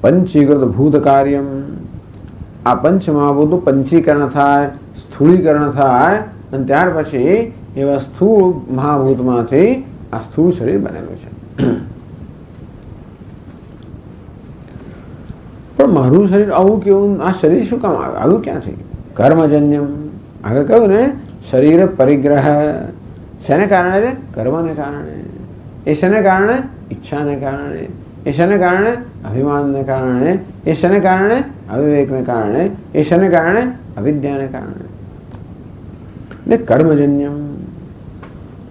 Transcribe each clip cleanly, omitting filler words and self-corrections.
पंचीकृत भूत कार्यम, आ पंचमहाभूतનું પંચીકરણ થાય, સ્થૂળીકરણ થાય અને ત્યાર પછી એવા સ્થૂળ મહાભૂતમાંથી આ સ્થૂળ શરીર બનેલું છે. પણ મારું શરીર આવું કેવું, આ શરીર શું કામ આવ્યું ક્યાંથી? કર્મજન્યમ, આગળ કહ્યું ને, શરીર પરિગ્રહ શેને કારણે છે? કર્મને કારણે. એ શેને કારણે? ઈચ્છાને કારણે. એ શેને કારણે? અભિમાનને કારણે. એ શેને કારણે? અવિવેકને કારણે. એ શેને કારણે? અવિદ્યાને કારણે. ને કર્મજન્યમ,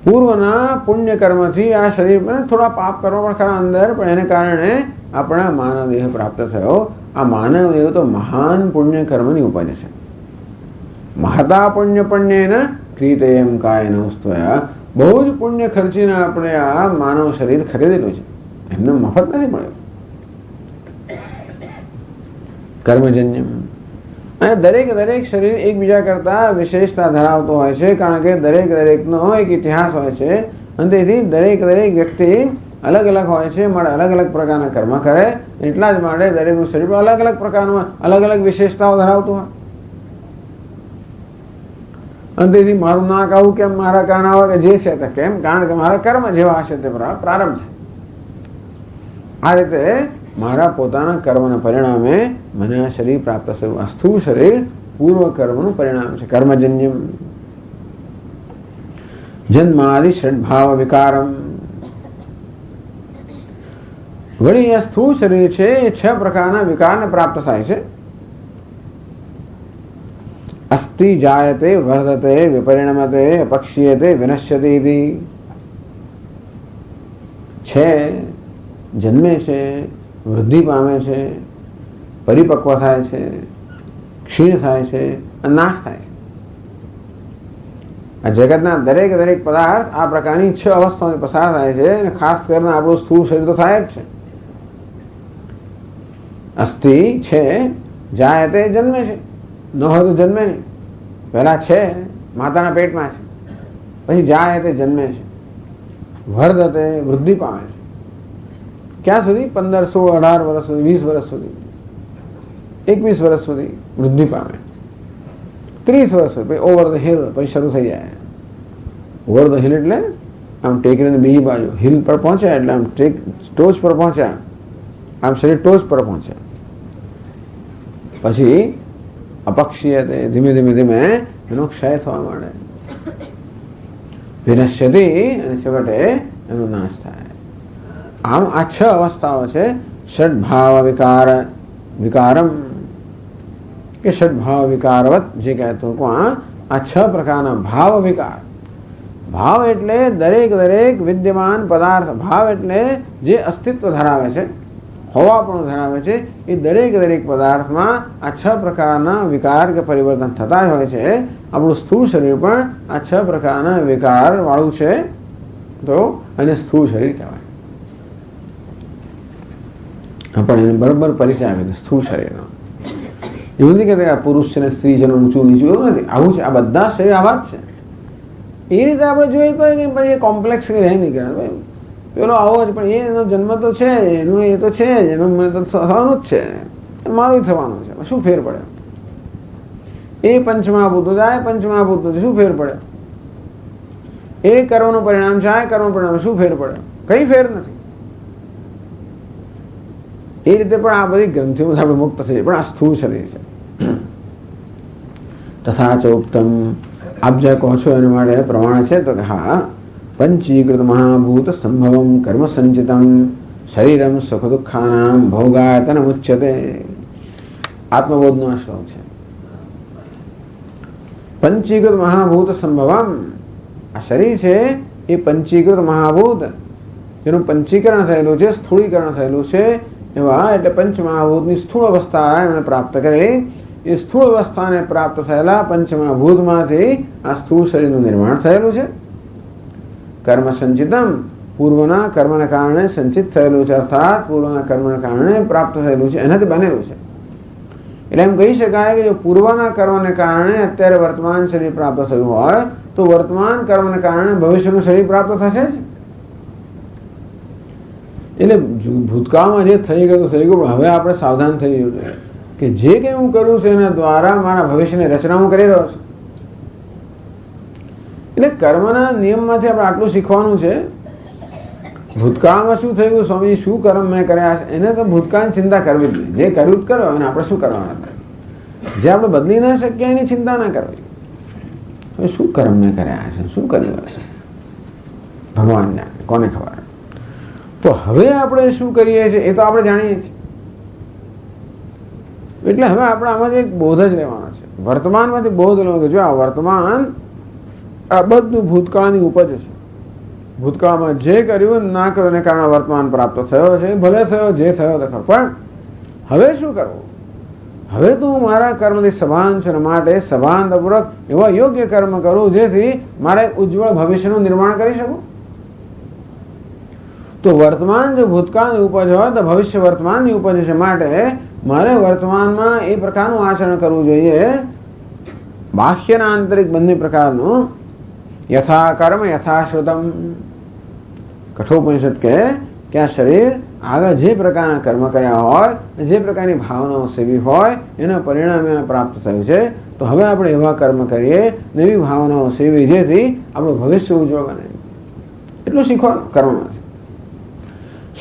પૂર્વના પુણ્ય કર્મથી આ શરીર થોડા પાપ કરવા પણ ખરા અંદર, પણ એને કારણે આપણા માનવ દેહ પ્રાપ્ત થયો. આ માનવ દેહ તો મહાન પુણ્ય કર્મની ઉપજ છે. મહતા પુણ્ય પુણ્યેન ક્રીતેયમ કાયન સ્ત્વયા, બહુ જ પુણ્ય ખર્ચીને આપણે આ માનવ શરીર ખરીદેલું છે, એમને મફત નથી મળ્યું. કર્મજન્યમ, અને દરેક દરેક શરીર એકબીજા કરતા વિશેષતા ધરાવતો હોય છે, કારણ કે દરેક દરેકનો એક ઇતિહાસ હોય છે, અને તેથી દરેક દરેક વ્યક્તિ અલગ અલગ હોય છે, માટે અલગ અલગ પ્રકારના કર્મ કરે. એટલા જ માટે દરેકનું શરીર અલગ અલગ પ્રકારમાં અલગ અલગ વિશેષતાઓ ધરાવતું હોય. અને તેથી મારું નાક આવું કેમ, મારા કાન આવા કે જે છે તે કેમ? કારણ કે મારા કર્મ જેવા હશે તે પ્રારંભ છે. આ રીતે મારા પોતાના કર્મના પરિણામે મને આ શરીર પ્રાપ્ત થયું. આ સ્થૂળ શરીર પૂર્વ કર્મનું પરિણામ છે. કર્મજન્યમ જન્માદિ ષડભાવ વિકારમ, વળી આ સ્થૂળ શરીર છે એ 6 પ્રકારના વિકારને પ્રાપ્ત થાય છે. અસ્થિ જાયતે વર્ધતે વિપરિણમતે અપક્ષીયતે વિનશ્યતે ઇતિ. છે, જન્મે છે, વૃદ્ધિ પામે છે, પરિપક્વ થાય છે, ક્ષીણ થાય છે અને નાશ થાય છે. આ જગતના દરેક દરેક પદાર્થ આ પ્રકારની 6 અવસ્થાઓથી પસાર થાય છે, અને ખાસ કરીને આપણું સ્થૂળ શરીર તો થાય જ છે. અસ્થિ છે, જાયતે જન્મે છે, ન હોય તો જન્મે નહીં. પહેલા છે, માતાના પેટમાં છે, પછી જાયતે જન્મે છે, વર્ધતે વૃદ્ધિ પામે છે. ક્યાં સુધી? 15, 16, 18 વર્ષ સુધી, 20 વર્ષ સુધી, 21 વર્ષ સુધી વૃદ્ધિ પામે. 30 વર્ષ સુધી પછી ઓવર ધ હિલ પછી શરૂ થઈ જાય. ઓવર ધ હિલ એટલે આમ ટેકરીની બીજી બાજુ હિલ પર પહોંચ્યા એટલે આમ ટોચ પર પહોંચ્યા, આમ શરીર ટોચ પર પહોંચ્યા. પછી અપક્ષીય ધીમે ધીમે ધીમે એનો ક્ષય થવા માંડે, વિનશ્યતિ, અને છેવટે એનો નાશ થાય. આમ આ 6 અવસ્થાઓ છે. ષડભાવ વિકાર વિકારમ કે ષડભાવ વિકારવત, જે કહેતો આ 6 પ્રકારના ભાવ વિકાર. ભાવ એટલે દરેક દરેક વિદ્યમાન પદાર્થ, ભાવ એટલે જે અસ્તિત્વ ધરાવે છે, હોવાપણું ધરાવે છે, એ દરેક દરેક પદાર્થમાં આ 6 પ્રકારના વિકાર કે પરિવર્તન થતા જ હોય છે. આપણું સ્થૂળ શરીર પણ આ 6 પ્રકારના વિકાર વાળું છે, તો એને સ્થૂળ શરીર કહેવાય. પણ એને બરોબર પરિચય આપે છે સ્થૂળ શરીરનો. એવું નથી કે પુરુષ છે ને સ્ત્રી છે ઊંચું નીચું, એવું નથી. આવું છે, આ બધા શરીર આવા જ છે. એ રીતે આપણે જોઈએ તો એ કોમ્પ્લેક્સ રહે નહીં કે પેલો આવો જ, પણ એનો જન્મ તો છે, એનું એ તો છે જ, એનું મને તો થવાનું જ છે, મારું થવાનું છે, શું ફેર પડે? એ પંચમહાભૂતો જાય, પંચમહાભૂતો શું ફેર પડે? એ કર્મનું પરિણામ છે, આ કર્મનું પરિણામ શું ફેર પડે? કઈ ફેર નથી. એ રીતે પણ આ બધી ગ્રંથિઓમાં આપણે મુક્ત થઈ, પણ આ સ્થૂળ શરીર છે. તથા ચ ઉક્તમ, આપ જે કહો છો એના માટે પ્રમાણ છે તો કે હા, પંચીકૃત મહાભૂત સંભવમ કર્મ સંચિતમ શરીરમ સુખ દુઃખાનામ ભોગાયતન ઉચ્યતે. આત્મબોધનો આ શ્લોક છે. પંચીકૃત મહાભૂત સંભવમ, આ શરીર છે એ પંચીકૃત મહાભૂત, જેનું પંચીકરણ થયેલું છે, સ્થૂળીકરણ થયેલું છે, એવા એટલે પંચમહાભૂતની સ્થૂળ અવસ્થા એમણે પ્રાપ્ત કરી. એ સ્થૂળ અવસ્થાને પ્રાપ્ત થયેલા પંચમહાભૂતમાંથી આ સ્થૂળ શરીરનું નિર્માણ થયેલું છે. કર્મ સંચિતમ, પૂર્વના કર્મને કારણે સંચિત થયેલું છે, અર્થાત પૂર્વના કર્મને કારણે પ્રાપ્ત થયેલું છે, એનાથી બનેલું છે. એટલે એમ કહી શકાય કે જો પૂર્વના કર્મને કારણે અત્યારે વર્તમાન શરીર પ્રાપ્ત થયું હોય તો વર્તમાન કર્મને કારણે ભવિષ્યનું શરીર પ્રાપ્ત થશે જ. એટલે ભૂતકાળમાં જે થઈ ગયું થઈ ગયું, હવે આપણે સાવધાન થઈ ગયું છે કે જે કંઈ હું કરું છું એના દ્વારા મારા ભવિષ્યની રચના હું કરી રહ્યો છું. એટલે કર્મના નિયમમાંથી આપણે આટલું શીખવાનું છે. ભૂતકાળમાં શું થઈ ગયું, સ્વામી શું કર્મ મેં કર્યા છે, એને તો ભૂતકાળની ચિંતા કરવી જ નહીં. જે કર્યું જ કરો અને આપણે શું કરવાના હતા. જે આપણે બદલી ના શકીએ એની ચિંતા ના કરવી. શું કર્મ મેં કર્યા છે, શું કર્યું હશે, ભગવાન જાણે, કોને ખબર. તો હવે આપણે શું કરીએ છીએ એ તો આપણે જાણીએ છીએ. એટલે હવે આપણે આમાંથી એક બોધ જ લેવાનો છે. વર્તમાનમાંથી બોધ લેવાનો કે જો આ વર્તમાન આ બધું ભૂતકાળની ઉપજ છે. ભૂતકાળમાં જે કર્યું ના કર્યું એને કારણે વર્તમાન પ્રાપ્ત થયો છે. ભલે થયો જે થયો તે ખરો, પણ હવે શું કરવું. હવે તો હું મારા કર્મથી સભાન છે માટે સભાનતાપૂર્વક એવા યોગ્ય કર્મ કરું જેથી મારે ઉજ્જવળ ભવિષ્યનું નિર્માણ કરી શકું. તો વર્તમાન જો ભૂતકાળની ઉપજ હોય તો ભવિષ્ય વર્તમાનની ઉપજ છે. માટે મારે વર્તમાનમાં એ પ્રકારનું આચરણ કરવું જોઈએ, બાહ્યના આંતરિક બંને પ્રકારનું. યથા કર્મ યથા શ્રુતમ. કઠોપનિષદ કે આ શરીર આગળ જે પ્રકારના કર્મ કર્યા હોય, જે પ્રકારની ભાવનાઓ સેવી હોય એના પરિણામે પ્રાપ્ત થયું છે. તો હવે આપણે એવા કર્મ કરીએ, નવી ભાવનાઓ સેવી, જેથી આપણું ભવિષ્ય ઉજ્જવળ બને. એટલું શીખવાનું કર્મમાં છે.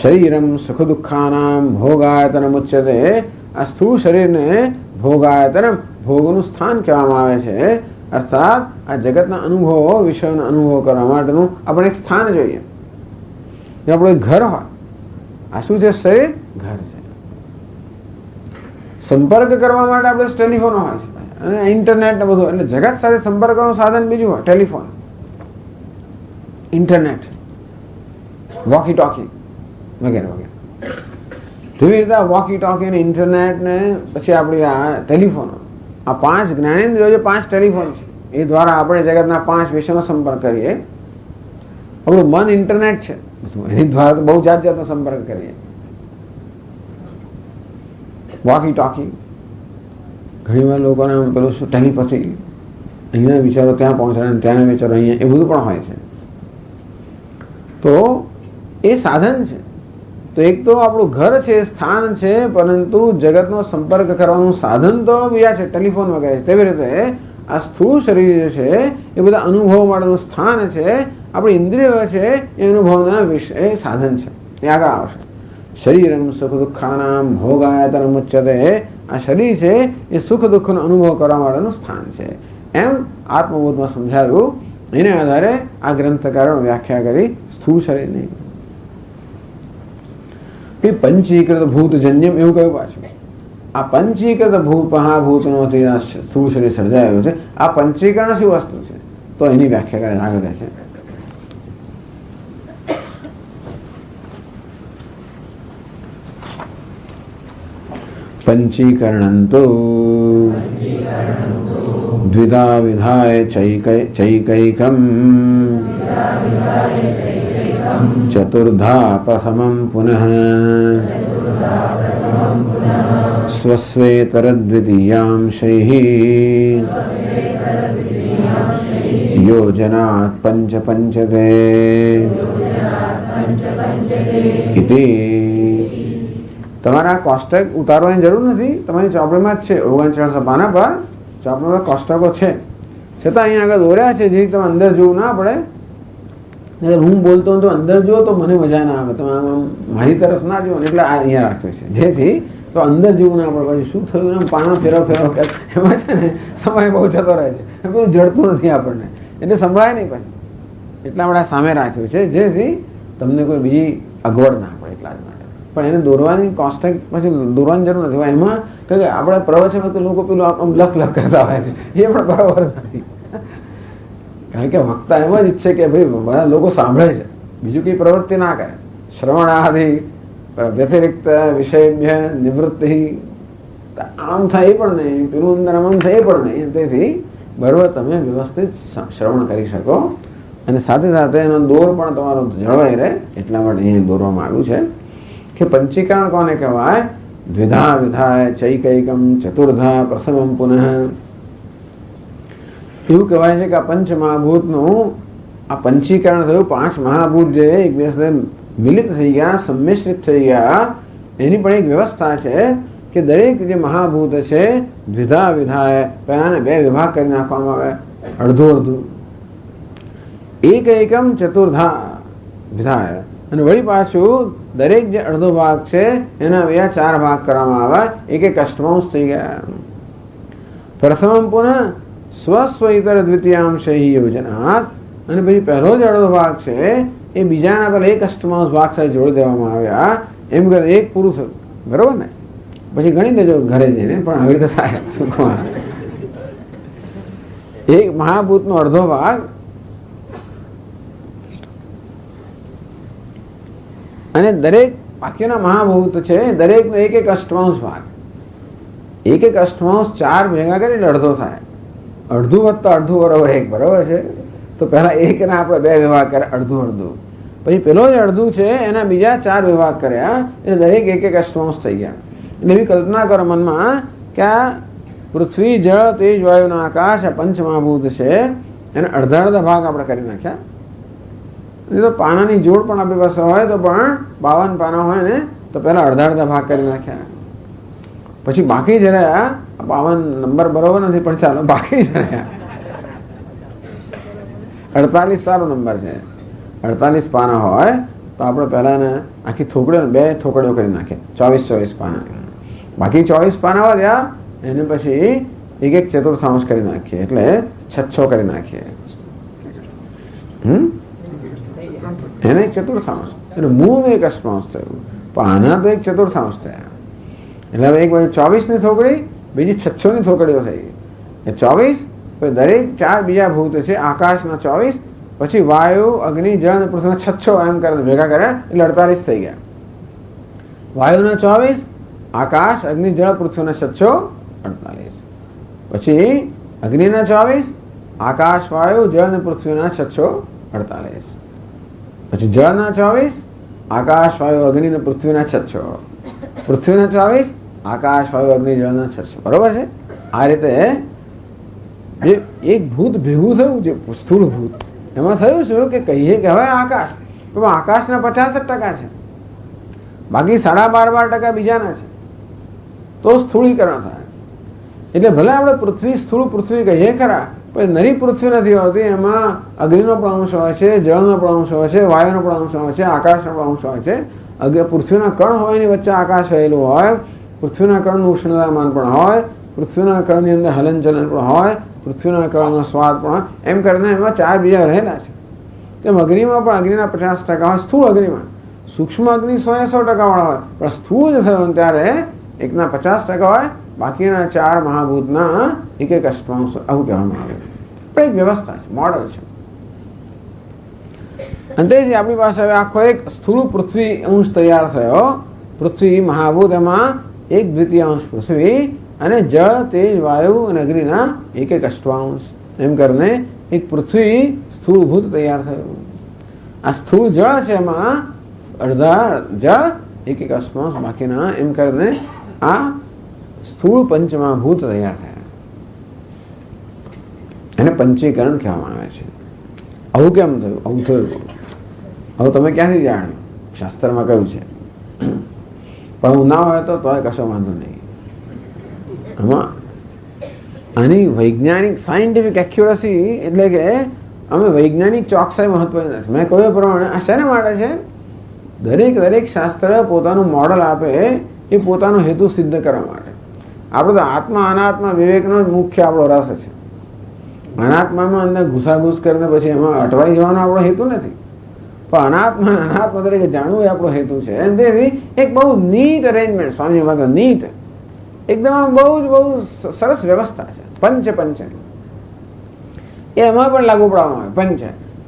શરીરમ સુખ દુઃખાનામ ભોગાયતનમ ઉચ્યતે. આ સ્થૂળ શરીરને ભોગાયતનમ, ભોગનું સ્થાન કહેવામાં આવે છે. અર્થાત આ જગતના અનુભવો, વિષયોના અનુભવો કરવા માટેનું આપણે એક સ્થાન જોઈએ. આપણું એક ઘર હોય. આ શું છે? શરીર ઘર છે. સંપર્ક કરવા માટે આપણે ટેલિફોન હોય છે અને ઇન્ટરનેટ ને બધું. એટલે જગત સાથે સંપર્ક કરવાનું સાધન બીજું હોય, ટેલિફોન, ઇન્ટરનેટ, વોકી ટોકી વગેરે વગેરે. તેવી રીતે વોકી ટોકી ને ઇન્ટરનેટ ને પછી આપણી આ ટેલિફોન, આ 5 જ્ઞાનેન્દ્રિયો જે 5 ટેલિફોન છે એ દ્વારા આપણે જગતના 5 વિષયનો સંપર્ક કરીએ. આપણું મન ઇન્ટરનેટ છે, એની દ્વારા તો બહુ જાત જાતનો સંપર્ક કરીએ. વોકી ટોકી, ઘણી વાર લોકોને પેલું શું ટેલિપથી, અહીંના વિચારો ત્યાં પહોંચાડે, ત્યાંના વિચારો અહીંયા, એ બધું પણ હોય છે. તો એ સાધન છે. તો એક તો આપણું ઘર છે, સ્થાન છે, પરંતુ જગતનો સંપર્ક કરવાનું સાધન તો બીજા છે, ટેલિફોન વગેરે. તેવી રીતે આ સ્થૂળ શરીર જે છે એ બધા અનુભવ માટેનું સ્થાન છે. આપણી ઇન્દ્રિયો છે એ અનુભવના વિષય સાધન છે. એ આગળ આવશે. શરીરમ સુખ દુઃખાનામ ભોગાયતનમ ઉચ્યતે. આ શરીર છે એ સુખ દુઃખનો અનુભવ કરવા માટેનું સ્થાન છે, એમ આત્મબોધમાં સમજાવ્યું. એને આધારે આ ગ્રંથકારો વ્યાખ્યા કરી સ્થૂળ શરીરની. એ પંચીકૃત ભૂતજન્યમ એવું કહ્યું પાછું. આ પંચીકૃત મહાભૂતનો સ્થૂળ શરીર સર્જાયું છે. આ પંચીકરણ શું વસ્તુ છે તો એની વ્યાખ્યા કરે આગળ છે. પંચીકરણ તો દ્વિધા વિધાય ચૈકૈકમ ચતુર્ધા પ્રથમં પુનઃ સ્વસ્વેતરદ્વિતીયાંશૈઃ યોજનાત પંચ પંચતે ઇતિ. તમારે આ કોષ્ટક ઉતારવાની જરૂર નથી, તમારી ચોપડીમાં જ છે. 39 પાના પર ચોપડીમાં કોષ્ટકો છે, છતાં અહીંયા આગળ દોર્યા છે, જેથી તમે અંદર જોવું ના પડે. હું બોલતો તો અંદર જુઓ તો મને મજા ના આવે, તમે આમ મારી તરફ ના જુઓ, એટલે આ અહીંયા રાખ્યું છે, જેથી તો અંદર જેવું ના પડે. પછી શું થયું એમ પાનો ફેરવ એમાં છે ને સમય બહુ જતો રહે છે, બધું જડતું નથી આપણને, એટલે સંભળાય નહીં. પછી એટલા આપણે સામે રાખ્યું છે, જેથી તમને કોઈ બીજી અગવડ ના પડે. એટલા જ માટે. પણ એને દોરવાની કોન્સ્ટન્ટ પછી દોરવાની જરૂર નથી. એમાં કે આપણે પ્રવચન તો લોકો પેલું આમ લખ કરતા હોય છે, એ પણ બરાબર નથી. કારણ કે વક્તા એમ જ ઈચ્છે કે ભાઈ બધા લોકો સાંભળે છે, બીજું કઈ પ્રવૃત્તિ ના કરે. શ્રવણાદિ વ્યતિરિક્ત વિષય નિવૃત્તિ આમ થાય પણ નહીં, પેલું અંદર આમ થાય પણ નહીં. તેથી બરોબર તમે વ્યવસ્થિત શ્રવણ કરી શકો અને સાથે સાથે એનો દોર પણ તમારો જળવાઈ રહે. એટલા માટે અહીંયા દોરવામાં આવ્યું છે કે પંચીકરણ કોને કહેવાય? દ્વિધા વિધાય ચૈકૈકમ ચતુર્ધા પ્રથમમ પુનઃ. એવું કહેવાય છે કે આ પંચમહાભૂતનું આ પંચીકરણ થયું, 5 મહાભૂત જે એકબીજા સાથે મિલિત થઈ ગયા, સંમિશ્રિત થઈ ગયા, એની પણ એક વ્યવસ્થા છે કે દરેક જે મહાભૂત છે દ્વિધા વિધાય, પહેલાને 2 વિભાગ કરી નાખવામાં આવે, અડધું અડધું, એક એકમ ચતુર્ધા વિધાય, અને વળી પાછું દરેક જે અડધો ભાગ છે એના બીજા 4 ભાગ કરવામાં આવે, એક એક અષ્ટમાંશ થઈ ગયા. પ્રથમ પુનઃ સ્વસ્વઇતર દ્વિતીયાંશ યોજનાત, અને પછી પહેલો જ અડધો ભાગ છે એ બીજાના પહેલા એક અષ્ટમાંશ ભાગ સાથે જોડી દેવામાં આવ્યા, એમ કરે એક પૂરું થયું. બરોબર ને? પછી ગણી દેજો ઘરે જઈને, પણ આવી રીતે થાય. એક મહાભૂતનો અડધો ભાગ અને દરેક બાકીના મહાભૂત છે દરેકનો એક એક અષ્ટમાંશ ભાગ, એક એક અષ્ટમાંશ 4 ભેગા કરી એટલે અડધો થાય. અડધું વત્તા અડધું બરોબર 1, બરોબર છે? તો પહેલા એકના આપણે 2 વિભાગ કર્યા, અડધું અડધું, પછી પેલો જ અડધું છે એના બીજા 4 વિભાગ કર્યા, એટલે દરેક એક એક અષ્ટમાંશ થઈ ગયા. એટલે એવી કલ્પના કરો મનમાં કે આ પૃથ્વી, જળ, તેજ, વાયુ અને આકાશ, આ પંચમહાભૂત છે એને અડધા અડધા ભાગ આપણે કરી નાખ્યા. તો પાનાની જોડ પણ આપણી પાસે હોય તો પણ 52 પાના હોય ને, તો પહેલા અડધા અડધા ભાગ કરી નાખ્યા. પછી બાકી જ રહ્યા 52 નંબર બરોબર નથી, પણ ચાલો બાકી જ રહ્યા 48 સારો નંબર છે. 48 પાના હોય તો આપણે પહેલા ને આખી થોકડીઓ 2 થોકડીઓ કરી નાખીએ, 24 પાના. બાકી 24 પાના વધ્યા એને પછી એક એક ચતુર્થાંશ કરી નાખીએ, એટલે 6 કરી નાખીએ. એને એક ચતુર્થાંશ, એટલે મૂળ એક અષ્ટમાંશ થયું, પણ આના તો એક ચતુર્થાંશ થયા. એટલે હવે એક બાજુ 24 ની થોકડી, બીજી 6 ની થોકડીઓ થઈ. એ 24, પછી દરેક 4 બીજા ભૂત છે, આકાશના 24, પછી વાયુ, અગ્નિ, જળ અને પૃથ્વીના 6 એમ કરીને ભેગા કર્યા એટલે 48 થઈ ગયા. વાયુના 24, આકાશ, અગ્નિ, જળ, પૃથ્વીના 6, 48. પછી અગ્નિના 24, આકાશ, વાયુ, જળ અને પૃથ્વીના 6, 48. પછી જળના 24, આકાશ, વાયુ, અગ્નિ અને પૃથ્વીના 6, પૃથ્વીના 24, આકાશ, વાયુ, અગ્નિ, જળના 6. બરોબર છે? આ રીતે જે એક ભૂત ભેગું થયું, જે સ્થૂળ ભૂત, એમાં થયું શું કે કહીએ કે હવે આકાશ, તો આકાશના 50% છે, બાકી 12.5% બીજાના છે, તો સ્થૂળીકરણ થાય. એટલે ભલે આપણે પૃથ્વી, સ્થૂળ પૃથ્વી કહીએ ખરા, પણ નરી પૃથ્વી નથી હોતી, એમાં અગ્નિનો પણ અંશ હોય છે, જળનો પણ અંશ હોય છે, વાયુનો પણ અંશ હોય છે, આકાશનો પણ અંશ હોય છે. પૃથ્વીના કણ હોય એની વચ્ચે આકાશ રહેલું હોય, પૃથ્વીના કણનું ઉષ્ણતામાન પણ હોય, પૃથ્વીના કણની અંદર હલનચલન પણ હોય, પૃથ્વીના કણનો સ્વાદ પણ હોય, એમ કરીને એમાં 4 બીજા રહેલા છે. તેમ અગ્નિમાં પણ અગ્નિના 50% હોય, સ્થૂળ અગ્નિમાં. સૂક્ષ્મ અગ્નિ 100% વાળા હોય, પણ સ્થૂળ થયો ત્યારે એકના 50% હોય, બાકીના 4 મહાભૂતના એક એક અષ્ટમાંશ, આવું કહેવામાં આવે. પણ એક વ્યવસ્થા છે, મોડલ છે. અંતેથી આપણી પાસે હવે આખો એક સ્થૂળ પૃથ્વી અંશ તૈયાર થયો. પૃથ્વી મહાભૂત, એમાં 1/2 પૃથ્વી અને જળ, તેજ, વાયુ અને અગ્નિના એક એક અષ્ટમાંશ, એમ કરીને એક પૃથ્વી સ્થૂળ ભૂત તૈયાર થયું. આ સ્થૂળ જળ છે, એમાં અડધા જળ, એક એક અષ્ટમાંશ બાકીના, એમ કરીને આ સ્થૂળ પંચમહાભૂત તૈયાર થયા. એને પંચીકરણ કહેવામાં આવે છે. આવું કેમ થયું? આવું થયું. હવે તમે ક્યાંથી જાણ્યું? શાસ્ત્રમાં કહ્યું છે, પણ હું ના હોય તો કશો વાંધો નહીં. આમાં આની વૈજ્ઞાનિક સાયન્ટિફિક એક્યુરસી એટલે કે અમે વૈજ્ઞાનિક ચોકસાઈ મહત્વની નથી. મેં કહ્યું પ્રમાણે આ શેના માટે છે? દરેક શાસ્ત્ર પોતાનું મોડલ આપે એ પોતાનો હેતુ સિદ્ધ કરવા માટે. આપણે તો આત્મા અનાત્મા વિવેકનો જ મુખ્ય આપણો રસ છે. અનાત્મામાં અંદર ઘુસાઘુસ કરીને પછી એમાં અટવાઈ જવાનો આપણો હેતુ નથી, પણ અનાત્મા તરીકે જાણવું એ આપણો હેતુ છે. અને તેથી એક બહુ નીટ અરેન્જમેન્ટ, સ્વામી વાત નીટ, એકદમ બહુ સરસ વ્યવસ્થા છે. પંચ એમાં પણ લાગુ પડવામાં આવે. પંચ,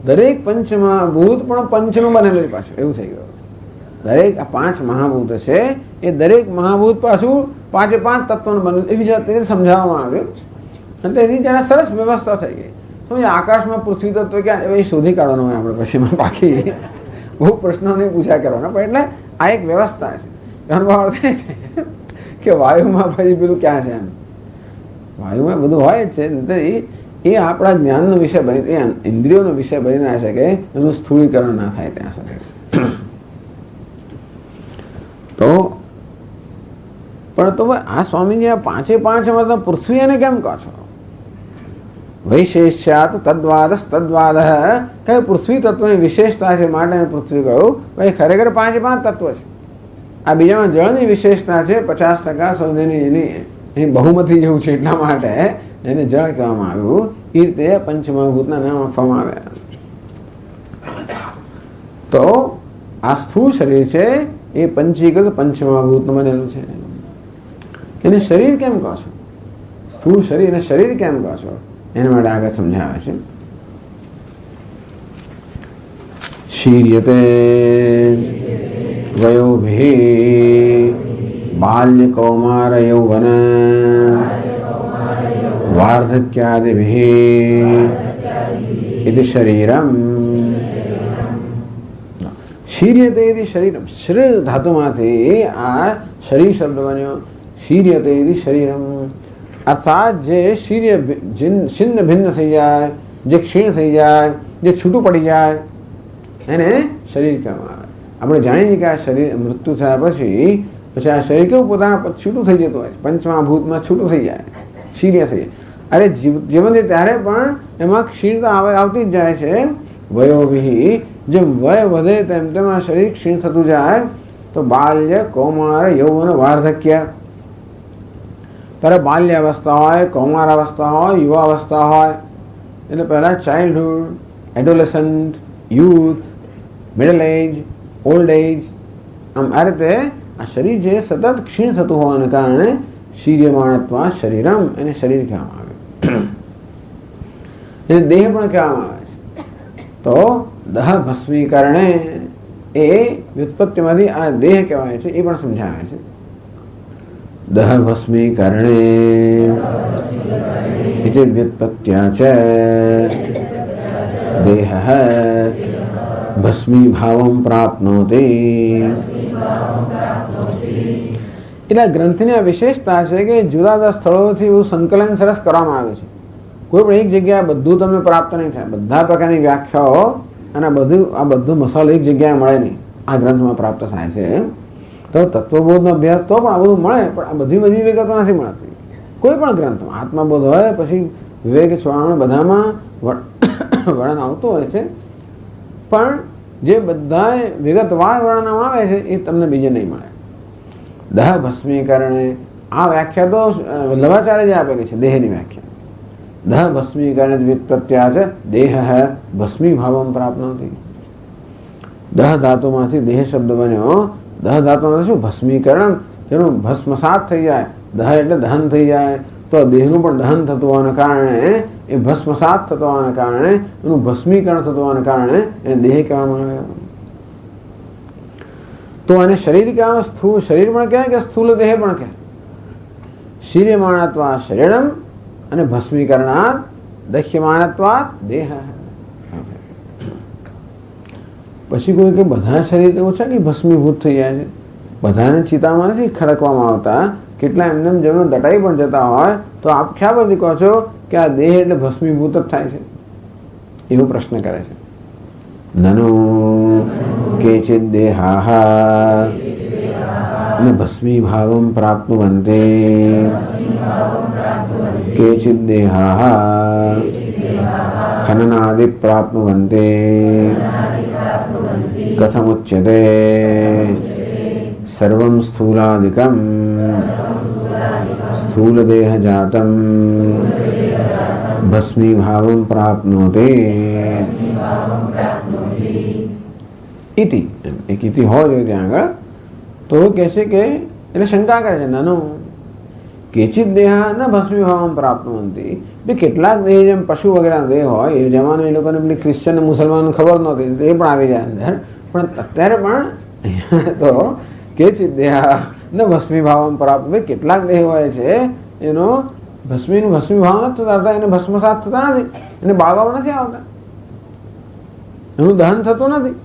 દરેક પંચમાં ભૂત પણ પંચનું બનેલું પાછું, એવું થઈ ગયું. દરેક આ 5 મહાભૂત છે, એ દરેક મહાભૂત પાછું 5 તત્વોનું બનેલું, એવી રીતે સમજાવવામાં આવ્યું. અને તેથી ત્યારે સરસ વ્યવસ્થા થઈ ગઈ. સમજ, આકાશમાં પૃથ્વી તત્વ ક્યાં એ શોધી કાઢવાનું હોય આપણે પછી, બાકી બહુ પ્રશ્નો નહીં પૂછ્યા કરવાના. પણ એટલે આ એક વ્યવસ્થા છે. એનો અર્થ એ છે કે વાયુમાં પછી પેલું ક્યાં છે, એમ વાયુમાં બધું હોય જ છે. એ આપણા જ્ઞાનનો વિષય બની, એ ઇન્દ્રિયોનો વિષય બની ના શકે, એનું સ્થૂળીકરણ ના થાય ત્યાં સુધી. તો પણ તો આ સ્વામીજી આ પાંચે પાંચ મતલબ પૃથ્વી એને કેમ કહો છો? વૈશેષ્યાત તદ્વાદ તદ્વાદ, કઈ પૃથ્વી તત્વની વિશેષતા છે માટે પૃથ્વી કહ્યું. ભાઈ ખરેખર પાંચે પાંચ તત્વ છે. આ બીજામાં જળની વિશેષતા છે 50% સૌદેની, એની બહુમતી જેવું છે, એટલા માટે એને જળ કહેવામાં આવ્યું. એ રીતે પંચમહાભૂતના નામ આપવામાં આવ્યા. તો આ સ્થૂળ શરીર છે એ પંચીકૃત પંચમહાભૂતનું બનેલું છે. એને શરીર કેમ કહો છો? સ્થૂળ શરીર અને શરીર કેમ કહો છો? એના માટે આગળ સમજાવે છે. શીર્યતે વયોભિ બાલ્ય કૌમાર યૌવન વાર્ધક્યાદિભિ ઇતિ શરીરમ. શીર્યતે ઇતિ શરીરમ, શ્ર ધાતુમાંથી આ શરીર શબ્દ બન્યો. શીર્યતે ઇતિ શરીરમ અર્થાત જે શીર્ય છિન્ન ભિન્ન થઈ જાય, જે ક્ષીણ થઈ જાય, જે છૂટું પડી જાય, એને શરીર કહેવામાં આવે. આપણે જાણીએ કે આ શરીર મૃત્યુ થયા પછી આ શરીર કેવું પોતાના છૂટું થઈ જતું હોય, પંચમહાભૂતમાં છૂટું થઈ જાય, શીર્ય થઈ જાય. અરે જીવન ત્યારે પણ એમાં ક્ષીણતા આવતી જ જાય છે. વયોભિ, જેમ વય વધે તેમ તેમ આ શરીર ક્ષીણ થતું જાય. તો બાલ્ય કૌમાર યૌવન વાર્ધક્ય, ત્યારે બાલ્ય અવસ્થા હોય, કૌમાર અવસ્થા હોય, યુવા અવસ્થા હોય. એટલે પહેલાં ચાઇલ્ડહુડ, એડોલેસન્ટ, યુથ, મિડલ એજ, ઓલ્ડ એજ, આમ આ રીતે આ શરીર જે સતત ક્ષીણ થતું હોવાને કારણે શીર્યમાણત્વા શરીરમ, એને શરીર કહેવામાં આવે. એને દેહ પણ કહેવામાં આવે છે. તો દહ ભસ્મીકરણે એ વ્યુત્પત્તિમાંથી આ દેહ કહેવાય છે, એ પણ સમજાવે છે. દહ ભસ્મીકરણે ઇતિ વ્યુત્પત્ત્યા ચ દેહ ભસ્મીભાવમ પ્રાપ્નોતિ. એટલે ગ્રંથની આ વિશેષતા છે કે જુદા જુદા સ્થળોથી એવું સંકલન સરસ કરવામાં આવે છે. કોઈ પણ એક જગ્યાએ બધું તમને પ્રાપ્ત નહીં થાય. બધા પ્રકારની વ્યાખ્યાઓ અને આ બધું મસાલો એક જગ્યાએ મળે નહીં. આ ગ્રંથમાં પ્રાપ્ત થાય છે. તો તત્વબોધનો અભ્યાસ તો પણ આ બધું મળે, પણ આ બધી વિગતો નથી મળતી. કોઈ પણ ગ્રંથમાં આત્મબોધ હોય, પછી વિવેક છોડામણ, બધામાં વર્ણન આવતું હોય છે, પણ જે બધા વિગતવાર વર્ણનમાં આવે છે એ તમને બીજે નહીં મળે. દહ ભસ્મીકરણે, આ વ્યાખ્યા તો લવાચાર્ય જે આપેલી છે દેહની વ્યાખ્યા. દહ ભસ્મીકરણે વ્યુત્પત્ત્યા છે દેહ ભસ્મીભાવમ પ્રાપ્નોતિ. દહ ધાતુમાંથી દેહ શબ્દ બન્યો. દહ ધાતુમાં શું? ભસ્મીકરણ, જેનું ભસ્મસાત થઈ જાય. દહ એટલે દહન થઈ જાય. તો દેહનું પણ દહન થતું હોવાના કારણે, એ ભસ્મસાત થતો હોવાના કારણે, એનું ભસ્મીકરણ થતું હોવાના કારણે એને દેહ કહેવામાં આવે. તો એને શરીર કહેવામાં, સ્થૂળ શરીર પણ કહેવાય કે સ્થૂલ દેહ પણ કહેવાય. શીર્યમાણત્વા શરીરમ અને ભસ્મીકરણાત દહ્યમાનત્વાત દેહ. પછી કોઈ કે બધા શરીર એવું છે કે ભસ્મીભૂત થઈ જાય છે. બધાને ચિતામાં નથી ખડકવામાં આવતા. કેટલા એમને જેમને દટાઈ પણ જતા હોય તો આપ ક્યાં બધી કહો છો કે આ દેહ એટલે ભસ્મીભૂત જ થાય છે? એવો પ્રશ્ન કરે છે. નનો કેચિદ દેહાઃ ન ભસ્મીભાવમ પ્રાપ્નુવન્તે કેચિદ દેહાઃ ખનનાદિ પ્રાપ્નુવન્તે કથમુચ્યતે સર્વં સ્થૂલાદિકમ સ્થૂલદેહ જાતમ ભસ્મીભાવમ પ્રાપ્નોતે ઇતિ. એક ઇતિ હોય જોઈએ ત્યાં આગળ. તો કહે છે કે એટલે શંકા કરે છે. નાનો કેચિત દેહ ન ભસ્મીભાવમ પ્રાપ્નોતિ. બે કેટલાક દેહ જેમ પશુ વગેરેના દેહ હોય એ જમાનો એ લોકોને પેલી ક્રિશ્ચન મુસલમાન ખબર નહોતી, એ પણ આવી જાય અંદર. પણ અત્યારે પણ તો કેચિત દેહ ન ભસ્મીભાવમ પ્રાપ્ત. ભાઈ કેટલાક દેહ હોય છે એનો ભસ્મીભાવ નથી થતા, એને ભસ્મસાત થતા નથી, એને બાળવામાં નથી આવતા, એનું દહન થતું નથી.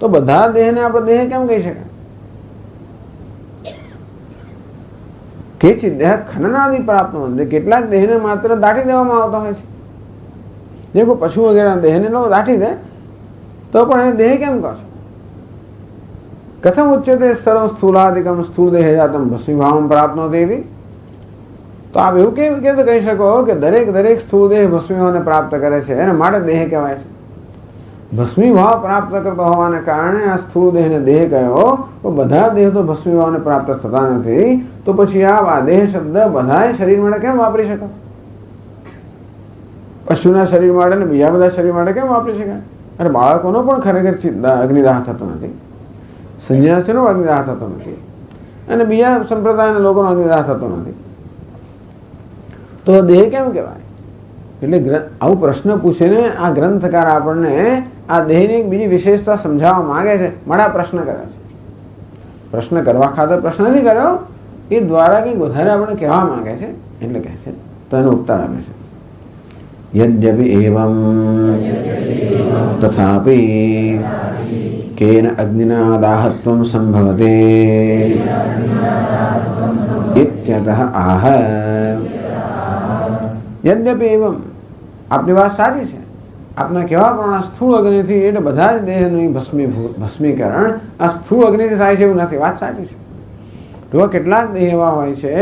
તો બધા દેહને આપણે દેહ કેમ કહી શકાય? કેચિત દેહ ખનનાદિ પ્રાપ્ત. કેટલાક દેહને માત્ર દાટી દેવામાં આવતા હોય છે. જે કોઈ પશુ વગેરે દેહને લોકો દાટી દે તો પણ એને દેહ કેમ કહો છો? કથમ ઉચ્યતે સર્વ સ્થૂલાદિકમ સ્થૂળ દેહ જાતમ ભસ્મીભાવમ પ્રાપ્નોતિ? તો આપ એવું કેવી રીતે કહી શકો કે દરેક સ્થૂળ દેહ ભસ્મીભાવને પ્રાપ્ત કરે છે એને માટે દેહ કહેવાય છે? ભસ્મીભાવ પ્રાપ્ત કરતો હોવાને કારણે આ સ્થૂળ દેહને દેહ કહ્યો, તો બધા દેહ તો ભસ્મીભાવને પ્રાપ્ત થતા નથી, તો પછી આ દેહ શબ્દ બધા શરીર માટે કેમ વાપરી શકાય? પશુના શરીર માટે ને બીજા બધા શરીર માટે કેમ વાપરી શકાય? અરે બાળકોનો પણ ખરેખર અગ્નિદાહ થતો નથી, સંન્યાસીનો અગ્નિદાહ થતો નથી, અને બીજા સંપ્રદાયના લોકોનો અગ્નિદાહ થતો નથી, તો દેહ કેમ કહેવાય? એટલે આવું પ્રશ્ન પૂછીને આ ગ્રંથકાર આપણને આ દેહની એક બીજી વિશેષતા સમજાવવા માંગે છે, માટે આ પ્રશ્ન કરે છે. પ્રશ્ન કરવા ખાતર પ્રશ્ન નથી કર્યો, એ દ્વારા કંઈક વધારે આપણે કહેવા માંગે છે એટલે કહે છે, તો એનો ઉત્તર આપે છે. યદ્યપિ એવં તથાપિ કેન અગ્નિના દાહત્વં સંભવતે ઇત્યતઃ આહ. યદ્યપિ એવં, આપની વાત સાચી છે, આપના કહેવા પ્રમાણે સ્થૂળ અગ્નિથી એટલે બધા જ દેહનું ભસ્મીકરણ આ સ્થૂળ અગ્નિથી થાય છે એવું નથી. વાત સાચી છે. જો કેટલાક દેહ એવા હોય છે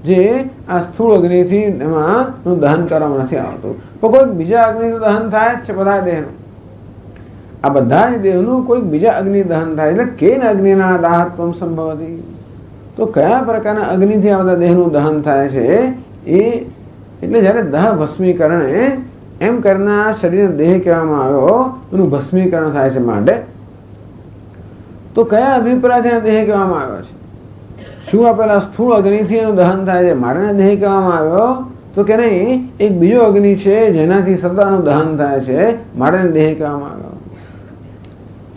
જે આ સ્થૂળ અગ્નિથી એમાં દહન કરવામાં નથી આવતું, પણ કોઈક બીજા અગ્નિનું દહન થાય જ છે બધા દેહનું. આ બધા જ દેહનું કોઈક બીજા અગ્નિ દહન થાય, એટલે કેન અગ્નિના દાહત્વમ સંભવતી, તો કયા પ્રકારના અગ્નિથી આ બધા દેહનું દહન થાય છે એ, એટલે જ્યારે દહ ભસ્મીકરણ એમ કરનાર શરીરને દેહ કહેવામાં આવ્યો, એનું ભસ્મીકરણ થાય છે માટે, તો કયા અભિપ્રાયથી દેહ કહેવામાં આવ્યો છે? શું આ પેલા સ્થૂળ અગ્નિથી એનું દહન થાય છે માટે દેહ કહેવામાં આવ્યો, તો કે નહીં એક બીજો અગ્નિ છે જેનાથી સદાનું દહન થાય છે માટે દેહ કહેવામાં આવ્યો?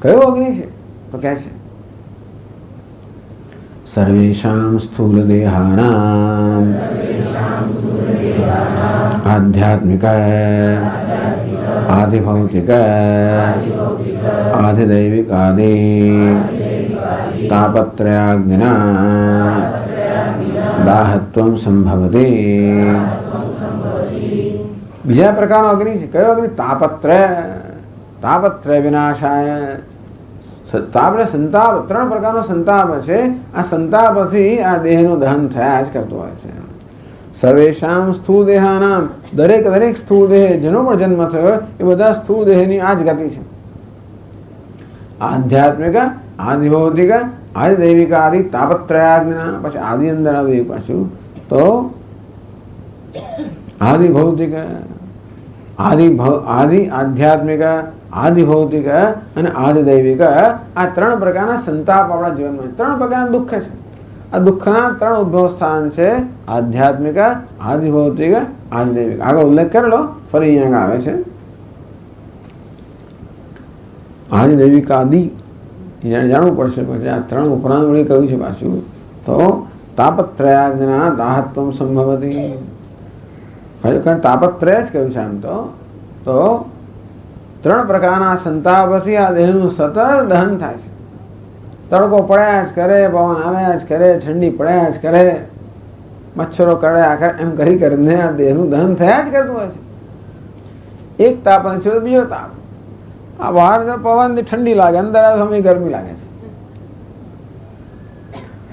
કયો અગ્નિ છે? તો કહે છે સર્વેષાં સ્થૂલ દેહાનાં આધ્યાત્મિક આધિભૌતિક આધિદૈવિક આદિ તાપત્રયાગ્નિના દાહત્વમ સંભવતે. બીજા પ્રકારનો અગ્નિ છે. કયો અગ્નિ? તાપત્રય વિનાશાય. તાપ ને સંતાપ, ત્રણ પ્રકારનો સંતાપ છે. આ સંતાપથી આ દેહનું દહન થયા જ કરતું હોય છે. સર્વેષામ સ્થૂળ દેહાનામ, દરેક સ્થૂળ દેહ જેનો પણ જન્મ થયો એ બધા સ્થૂળ દેહની આ જ ગતિ છે. આધ્યાત્મિક આધિભૌતિક આધિદૈવિક આદિ તાપત્રયાગ્નિના, પછી આદિ અંદર આવે પાછું તો આધિભૌતિક આદિ આધ્યાત્મિક આધિભૌતિક અને આધિદૈવિક, આ ત્રણ પ્રકારના સંતાપ આપણા જીવનમાં, ત્રણ પ્રકારના દુઃખ છે. આ દુઃખના ત્રણ ઉદ્ભવ સ્થાન છે: આધ્યાત્મિક, આધિભૌતિક, આધિદૈવિક. આગળ ઉલ્લેખ કરેલો, ફરી અહીંયા આવે છે. આધિદૈવિક આદિ જાણવું પડશે, પછી આ ત્રણ ઉપરાંત વળી કહ્યું છે પાછું, તો તાપત્રયાગ્નિના દાહત્વમ સંભવતી. કારણ તાપત્રય જ કહ્યું છે આમ તો ત્રણ પ્રકારના સંતાપથી આ દેહનું સતત દહન થાય છે. તડકો પડ્યા જ કરે, પવન આવ્યા જ કરે, ઠંડી પડ્યા જ કરે, મચ્છરો કરડ્યા કરે, એમ કરીને આ દેહનું દહન થયા જ કરતું હોય છે. એક તાપ અને છેલ્લો બીજો તાપ. આ બહાર પવનથી ઠંડી લાગે, અંદર સમય ગરમી લાગે છે.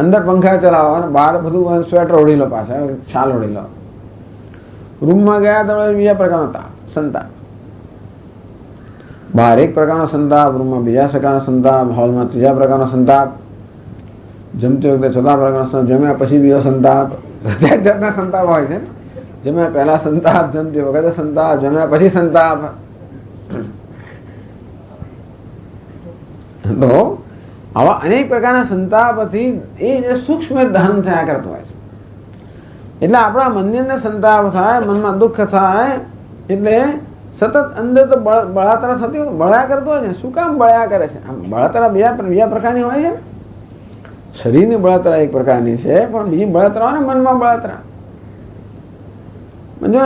અંદર પંખા ચલાવો અને બહાર બધું સ્વેટર ઓઢી લો, પાછા છાલ ઓઢી લો. રૂમમાં ગયા તો બીજા પ્રકારનો તાપ, સંતાપ. બહાર એક પ્રકારનો સંતાપ, રૂમમાં બીજા પ્રકારનો સંતાપ, હોલમાં ત્રીજા પ્રકારનો સંતાપ, જમતી વખતે ચોથા પ્રકારનો સંતાપ, જમ્યા પછી બીજો સંતાપ. જાત જાતના સંતાપ હોય છે. જમ્યા પહેલા સંતાપ, જમતી વખતે સંતાપ, જમ્યા પછી સંતાપ. તો આવા અનેક પ્રકારના સંતાપથી એ સૂક્ષ્મ દહન થયા કરતું હોય છે. એટલે આપણા મનની અંદર સંતાપ થાય, મનમાં દુઃખ થાય, એટલે સતત અંદર તો બળાતરા થતી હોય, બળ્યા કરતો હોય છે. શું કામ બળ્યા કરે છે? આમ બળાતરા બીજા પ્રકારની હોય છે. શરીરની બળાતરા એક પ્રકારની છે, પણ બીજી બળાતરા હોય ને મનમાં બળાતરા.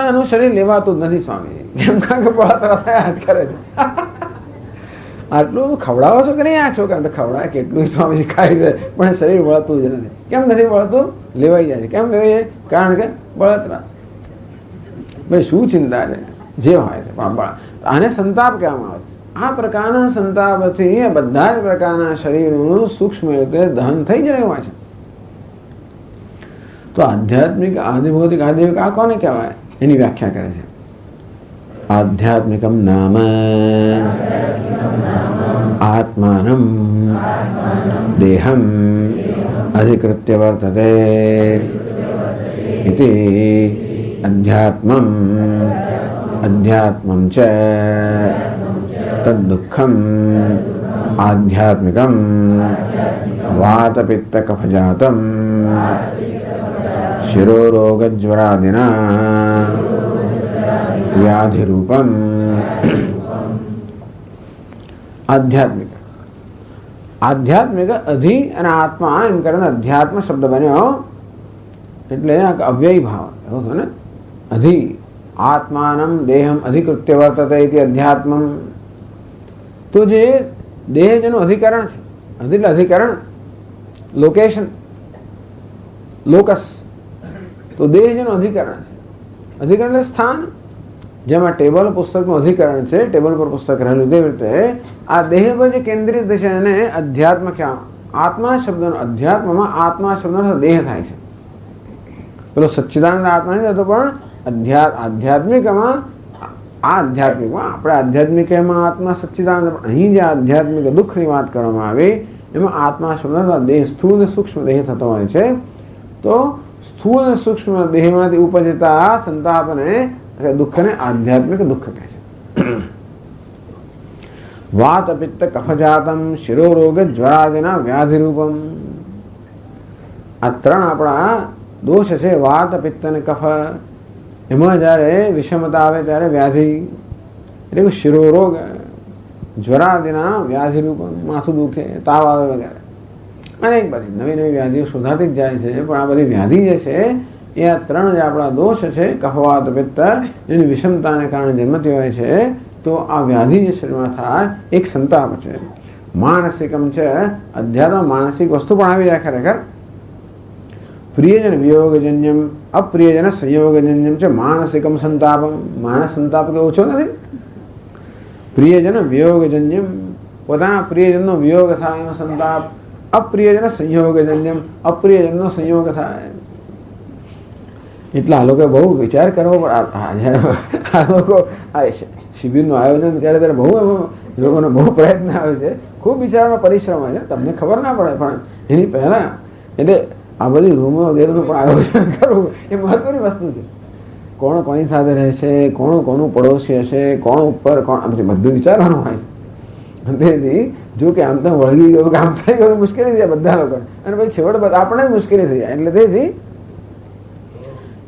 એનું શરીર લેવાતું જ નથી સ્વામી, કેમ કે બળાતરા થયા જ કરે છે. આટલું ખવડાવો છો કે નહીં આ છોકરા? તો ખવડાવે કેટલું સ્વામીજી ખાય છે, પણ શરીર વળતું જ નથી. કેમ નથી વળતું? લેવાઈ જાય છે. કેમ લેવાઈ જાય? કારણ કે બળતરા. ભાઈ શું ચિંતા છે? જે હોય છે. આને સંતાપ કહેવામાં આવે. આ પ્રકારના સંતાપથી આ બધા જ પ્રકારના શરીરનું સૂક્ષ્મ રીતે દહન થઈ જ રહ્યું હોય છે. તો આધ્યાત્મિક, આદિભૌતિક, આદિવિક આ કોને કહેવાય એની વ્યાખ્યા કરે છે. આધ્યાત્મિકમ નામ આત્માનમ દેહમ અધિકૃત્ય વર્તતે ઇતિ અધ્યાત્મમ અધ્યાત્મમ ચ તદ્દુઃખમ આધ્યાત્મિકમ વાતપિત્ત કફજાતમ શિરોરોગજ્વરાદિના વ્યાધિરૂપમ. આધ્યાત્મિક, આધ્યાત્મિક અધિ અને આત્મા એમ કરીને અધ્યાત્મ શબ્દ બન્યો એટલે અવ્યય ભાવ એવો થયો ને. અધિ આત્માનમ દેહમ અધિકૃત્ય વર્તતે ઇતિ અધ્યાત્મમ. તો જે દેહ જેનું અધિકરણ છે, એટલે અધિકરણ, લોકેશન, લોકસ. તો દેહ જેનું અધિકરણ છે, અધિકરણ એટલે સ્થાન. જેમાં ટેબલ પુસ્તકનું અધિકરણ છે, ટેબલ પર પુસ્તક રહેલું, તેવી રીતે આ દેહ પર જે કેન્દ્રિત છે એને અધ્યાત્મ ખ્યાલ. આત્મા શબ્દનો અધ્યાત્મમાં આત્મા શબ્દનો દેહ થાય છે. પેલો સચ્ચિદાનંદ આત્મા નથી થતો, પણ આધ્યાત્મિકમાં આધ્યાત્મિકમાં આપણે આધ્યાત્મિકમાં આત્મા સચ્ચિદાનંદ. અહીં જે આધ્યાત્મિક દુઃખની વાત કરવામાં આવી એમાં આત્મા શબ્દનો દેહ, સ્થૂળ અને સૂક્ષ્મ દેહ થતો હોય છે. તો સ્થૂળ અને સૂક્ષ્મ દેહમાંથી ઉપજતા સંતાપને, દુઃખને આધ્યાત્મિક દુઃખ કહે છે. વાત પિત્ત કફજાતમ શિરોરોગ જ્વરાદિના વ્યાધિરૂપમ. આ ત્રણ આપણા દોષ છે, વાત પિત્ત અને કફ. એમાં જ્યારે વિષમતા આવે ત્યારે વ્યાધિ એટલે કે શિરોરોગ, જ્વરાદિના વ્યાધિરૂપમ, માથું દુખે, તાવ આવે વગેરે. અનેક બધી નવી નવી વ્યાધિઓ શોધાતી જ જાય છે. પણ આ બધી વ્યાધિ જે છે એ આ ત્રણ જે આપણા દોષ છે, કફવાત પિત્ત, એની વિષમતાને કારણે જન્મતી હોય છે. તો આ વ્યાધિ જે શરીરમાં થાય એક સંતાપ છે. માનસિકમ છે, અધ્યાત્મ માનસિક વસ્તુ પણ આવી જાય ખરેખર. પ્રિયજન વિયોગજન્યમ અપ્રિયજન સંયોગજન્યમ છે માનસિકમ સંતાપમ. માનસ સંતાપ કે ઓછો નથી. પ્રિયજન વિયોગજન્યમ, પોતાના પ્રિયજનનો વિયોગ થાય એનો સંતાપ. અપ્રિયજન સંયોગજન્યમ, અપ્રિયજનનો સંયોગ થાય. એટલે આ લોકો બહુ વિચાર કરવો પડે. આ લોકો આ શિબિરનું આયોજન કરે ત્યારે બહુ લોકોનો બહુ પ્રયત્ન આવે છે, ખૂબ વિચારવાનો પરિશ્રમ હોય છે. તમને ખબર ના પડે, પણ એની પહેલાં એટલે આ બધી રૂમો વગેરેનું પણ આયોજન કરવું એ મહત્વની વસ્તુ છે. કોણ કોની સાથે રહેશે, કોણ કોનું પડોશી હશે, કોણ ઉપર, કોણ બધું વિચારવાનું હોય છે. તેથી જો કે આમ તો વળગી ગયું કે આમ થઈ ગયું મુશ્કેલી થઈ જાય બધા લોકો, અને પછી છેવટે બધા આપણે જ મુશ્કેલી થઈ જાય. એટલે તેથી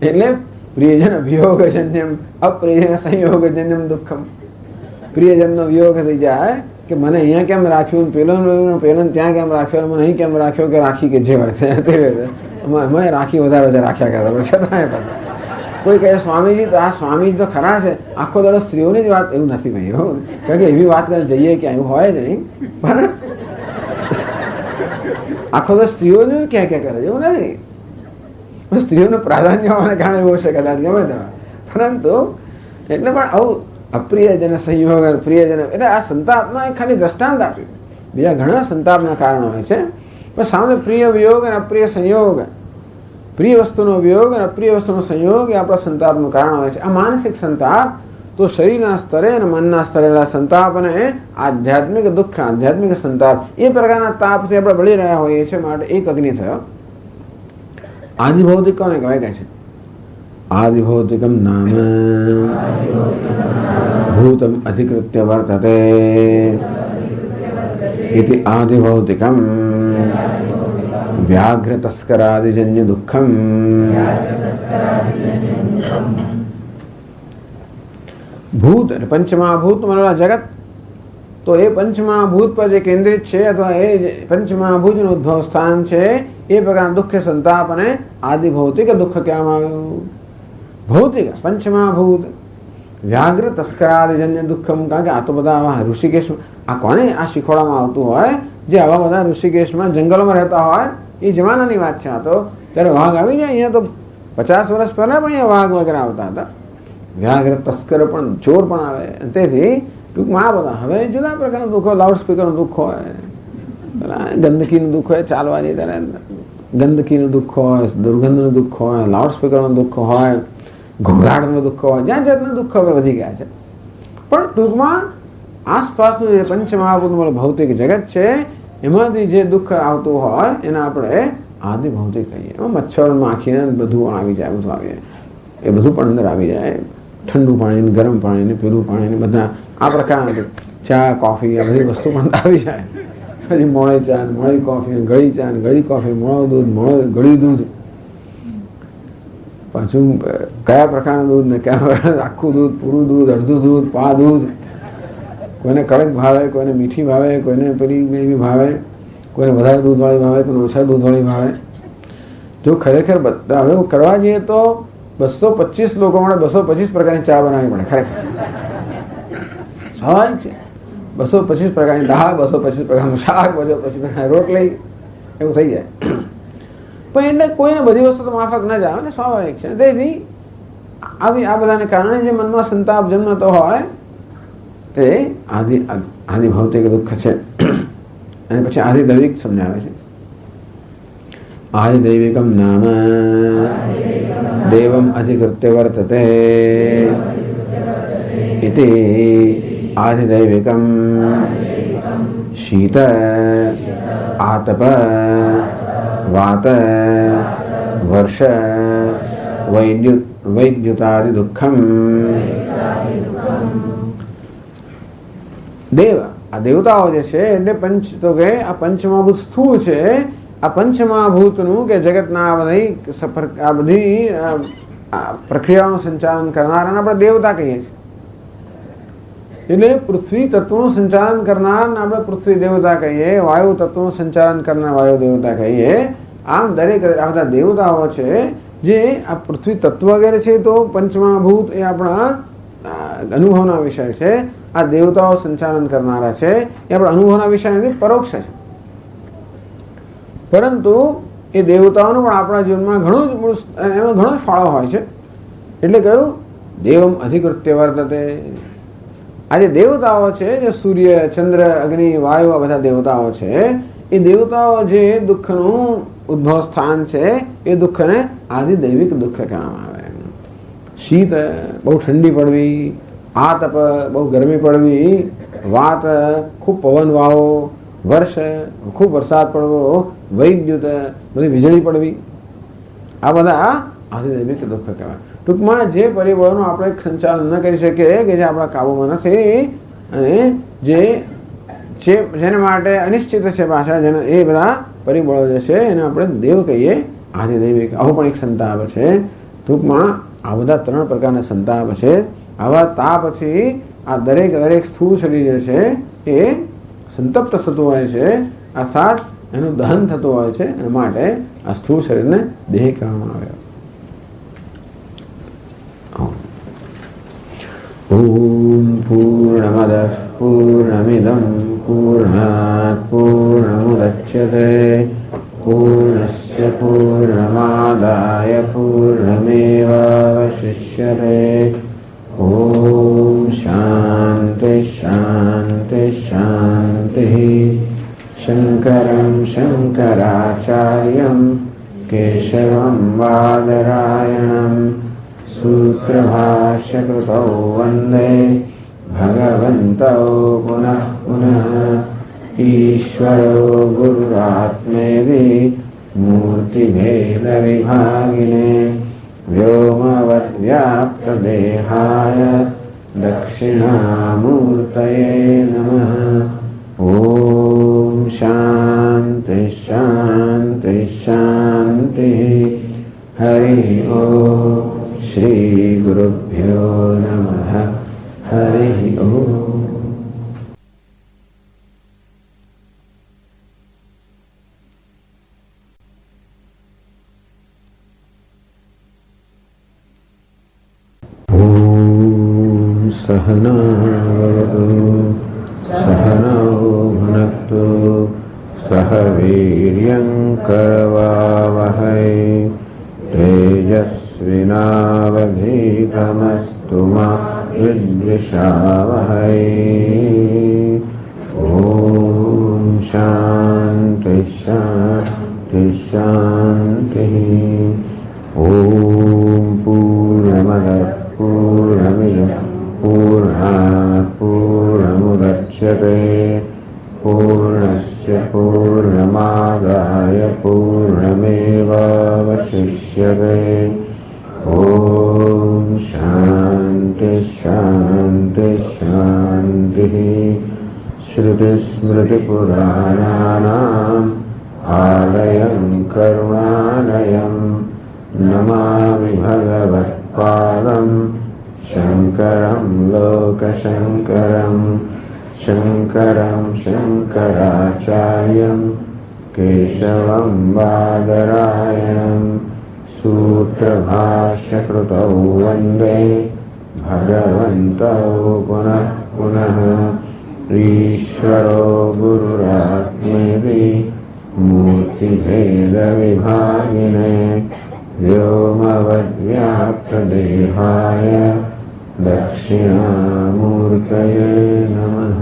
એટલે પ્રિયજન વિયોગજન્યમ અપ્રિયજન સંયોગજન્યમ દુઃખમ. પ્રિયજનનો વિયોગ થઈ જાય કે મને અહીંયા કેમ રાખ્યું, પેલો ત્યાં કેમ રાખ્યો, મને અહીં કેમ રાખ્યો, કે રાખી કે જે હોય અમે રાખી વધારે રાખ્યા કરતા છતાંય પણ કોઈ કહે સ્વામીજી, તો આ સ્વામીજી તો ખરા છે, આખો દાડો સ્ત્રીઓની જ વાત. એવું નથી ભાઈ, કારણ કે એવી વાત કરે જઈએ ક્યાં એવું હોય જ નહીં. પણ આખો તો સ્ત્રીઓને ક્યાં ક્યાં કરે એવું નથી. સ્ત્રીઓનું પ્રાધાન્ય હોવાને કારણે એવું છે કદાચ, ગમે તેમાં. પરંતુ એટલે પણ આવું અપ્રિયજન સંયોગ, પ્રિયજન એટલે આ સંતાપમાં ખાલી દ્રષ્ટાંત આપ્યું. બીજા ઘણા સંતાપના કારણો હોય છે, પણ સામે પ્રિય વિયોગ અને અપ્રિય સંયોગ, પ્રિય વસ્તુનો વિયોગ અને અપ્રિય વસ્તુનો સંયોગ એ આપણા સંતાપનું કારણ હોય છે. આ માનસિક સંતાપ. તો શરીરના સ્તરે અને મનના સ્તરે સંતાપ અને આધ્યાત્મિક દુઃખ, આધ્યાત્મિક સંતાપ, એ પ્રકારના તાપથી આપણે બળી રહ્યા હોઈએ છીએ. માટે એક અગ્નિ થયો. આદિભૌતિક કોને કહેવાય કહે છે? આદિભૌતિકમ નામ ભૂતમ અધિકૃત્ય વર્તતે ઇતિ આદિભૌતિકમ વ્યાઘ્ર તસ્કરાદિજન્ય દુઃખમ. ભૂત એટલે પંચમહાભૂત મનોલા જગત. તો એ પંચમહાભૂત પર જે કેન્દ્રિત છે, અથવા એ પંચમહાભૂતનું ઉદ્ભવ સ્થાન છે, એ પ્રકારના દુઃખ, સંતાપ અને આદિભૌતિક દુઃખ કહેવામાં આવ્યું. ભૌતિક પંચમહાભૂત વ્યાઘ્ર તસ્કરાદિજન્ય દુઃખમ. કારણ કે આ તો બધા આવા ઋષિકેશ, આ કોને આ શીખવાડવામાં આવતું હોય, જે આવા બધા ઋષિકેશમાં જંગલોમાં રહેતા હોય, એ જમાનાની વાત છે. આ તો ત્યારે વાઘ આવી જાય. અહીંયા તો 50 વર્ષ પહેલા પણ અહીંયા વાઘ વગેરે આવતા હતા. વ્યાઘ્ર તસ્કર પણ ચોર પણ આવે. તેથી ટૂંકમાં આ બધા હવે જુદા પ્રકારનું દુઃખ હોય. લાઉડ સ્પીકરનું દુઃખ હોય, ગંદકીનું દુઃખ હોય, ચાલવા જઈએ ત્યારે ગંદકીનું દુઃખ હોય, દુર્ગંધનું દુઃખ હોય, લાઉડ સ્પીકરનું દુઃખ હોય, ઘોંઘાટનું દુઃખ હોય, જ્યાં જાતના દુઃખ હવે વધી ગયા છે. પણ ટૂંકમાં આસપાસનું જે પંચમહાભૂતનું ભૌતિક જગત છે એમાંથી જે દુઃખ આવતું હોય એને આપણે આદિ ભૌતિક કહીએ. એમાં મચ્છર માખીને બધું આવી જાય, બધું આવી જાય, એ બધું પણ અંદર આવી જાય. ઠંડુ પાણી, ગરમ પાણી, પીળું પાણી, બધા આ પ્રકારના ચા, કોફી, આ બધી વસ્તુ પણ આવી જાય. પછી મોળી ચા, મોળી કોફી, ગળી ચા, ગળી કોફી, મોળું દૂધ, ગળ્યું દૂધ, પાછું કયા પ્રકારનું દૂધ ને કયા આખું દૂધ, પૂરું દૂધ, અડધું દૂધ, પા દૂધ, કોઈને કડક ભાવે, કોઈને મીઠી ભાવે, કોઈને પેલી એવી ભાવે, કોઈને વધારે દૂધવાળી ભાવે, કોઈને ઓછા દૂધવાળી ભાવે. જો ખરેખર બધા હવે કરવા જઈએ તો 225 લોકો માટે 225 પ્રકારની ચા બનાવવી પડે. ખરેખર સ્વાભાવિક છે. 225 પ્રકારની દાળ, 225 પ્રકારનું શાક, 225 પ્રકારની રોટલી, એવું થઈ જાય. પણ એટલે કોઈને બધી વસ્તુ તો માફક ન જાય ને, સ્વાભાવિક છે. તેથી આવી આ બધાને કારણે જે મનમાં સંતાપ જન્મતો હોય તે આદિ ભૌતિક દુઃખ છે. અને પછી આદિ દૈવિક સમજાવે છે. આદિ દૈવિકમ નામ દેવમ અધિકૃત્ય વર્તતે ઇતિ આદિ દૈવિકમ શીત આતપ વાત વર્ષ વૈદ્યુતાદિ દુઃખમ. દેવ આ દેવતાઓ જે છે એટલે પંચ તો કે આ પંચમહાભૂત સ્થૂળ છે. આ પંચમહાભૂતનું કે જગતના આ બધી પ્રક્રિયાઓનું સંચાલન કરનાર આપણે દેવતા કહીએ છીએ. એટલે પૃથ્વી તત્વનું સંચાલન કરનાર આપણે પૃથ્વી દેવતા કહીએ, વાયુ તત્વનું સંચાલન કરનાર વાયુ દેવતા કહીએ. આમ દરેક આ બધા દેવતાઓ છે જે આ પૃથ્વી તત્વ વગેરે છે તો પંચમહાભૂત એ આપણા અનુભવના વિષય છે. આ દેવતાઓ સંચાલન કરનારા છે એ આપણા અનુભવના વિષય નથી, પરોક્ષ છે. પરંતુ એ દેવતાઓનો પણ આપણા જીવનમાં એમાં ઘણો જ ફાળો હોય છે. એટલે કહ્યું દેવમ અધિકૃત્ય વર્તતે. આ જે દેવતાઓ છે જે સૂર્ય, ચંદ્ર, અગ્નિ, વાયુ આ બધા દેવતાઓ છે એ દેવતાઓ જે દુઃખનું ઉદ્ભવ સ્થાન છે એ દુઃખને આદિ દૈવિક દુઃખ કહેવામાં આવે. શીત બહુ ઠંડી પડવી, આતપ બહુ ગરમી પડવી, વાત ખૂબ પવન વાવો, વર્ષ ખૂબ વરસાદ પડવો, વૈદ્યુત બધી વીજળી પડવી, આ બધા આદિ દૈવિક દુઃખ કહેવાય. ટૂંકમાં જે પરિબળોનું આપણે સંચાલન ન કરી શકીએ કે જે આપણા કાબુમાં નથી અને જેના માટે અનિશ્ચિત છે પાછા, જેના એ બધા પરિબળો જે છે એને આપણે દેવ કહીએ, આદિ દૈવિક. આવો પણ એક સંતાપ છે. ટૂંકમાં આ બધા 3 પ્રકારના સંતાપ છે. આવા તાપથી આ દરેક સ્થૂળ શરીર જે છે એ સંતપ્ત થતું હોય છે, અર્થાત એનું દહન થતું હોય છે. એના માટે આ સ્થૂળ શરીરને દેહ કહેવામાં આવે. ઓમ પૂર્ણમદ પૂર્ણમિદં પૂર્ણાત પૂર્ણમુદચ્યતે પૂર્ણસ્ય પૂર્ણમાદાય પૂર્ણમેવાવશિષ્યતે. ઓમ શાંતિ શાંતિ શાંતિ. શંકરં શંકરાચાર્યં કેશવં બાદરાયણં સૂત્રભાષ્યકૃતૌ વંદે ભગવन्तौ પુનઃ પુનઃ. ઈશ્વરો ગુરુરાત્મેતિ મૂર્તિભેદવિભાગિને વ્યોમવદ્વ્યાપ્તદેહાય દક્ષિણામૂર્તયે નમઃ. ઓમ શાંતિ શાંતિ શાંતિ. હરિ ઓમ. શ્રી ગુરુભ્યો નમઃ. હરિ ઓમ. सहनावतु सहनौ भुनक्तु सह वीर्यं करवावहै तेजस्विनावधीतमस्तु तेजस्विनावधीतमस्तु मा विद्विषावहै। ओम शांति शांति शांति। ओम पूर्णमदः पूर्णमिदं पूर्णात् पूर्णमुदच्यते पूर्णस्य पूर्णमादाय पूर्णमेवावशिष्यते। ओम शांति शांति शांति। श्रुतिस्मृतिपुराणानाम् आलयं करुणालयं नमामि भगवत्पादं शङ्करं लोकशङ्करं शङ्करं शङ्कराचार्यं केशवं बादरायणं सूत्रभाष्यकृतौ वन्दे भगवन्तौ पुनः पुनः। ईश्वरो गुरुरात्मेति मूर्तिभेदविभागिने व्योमवद्व्याप्तदेहाय दक्षिणामूर्तये नमः।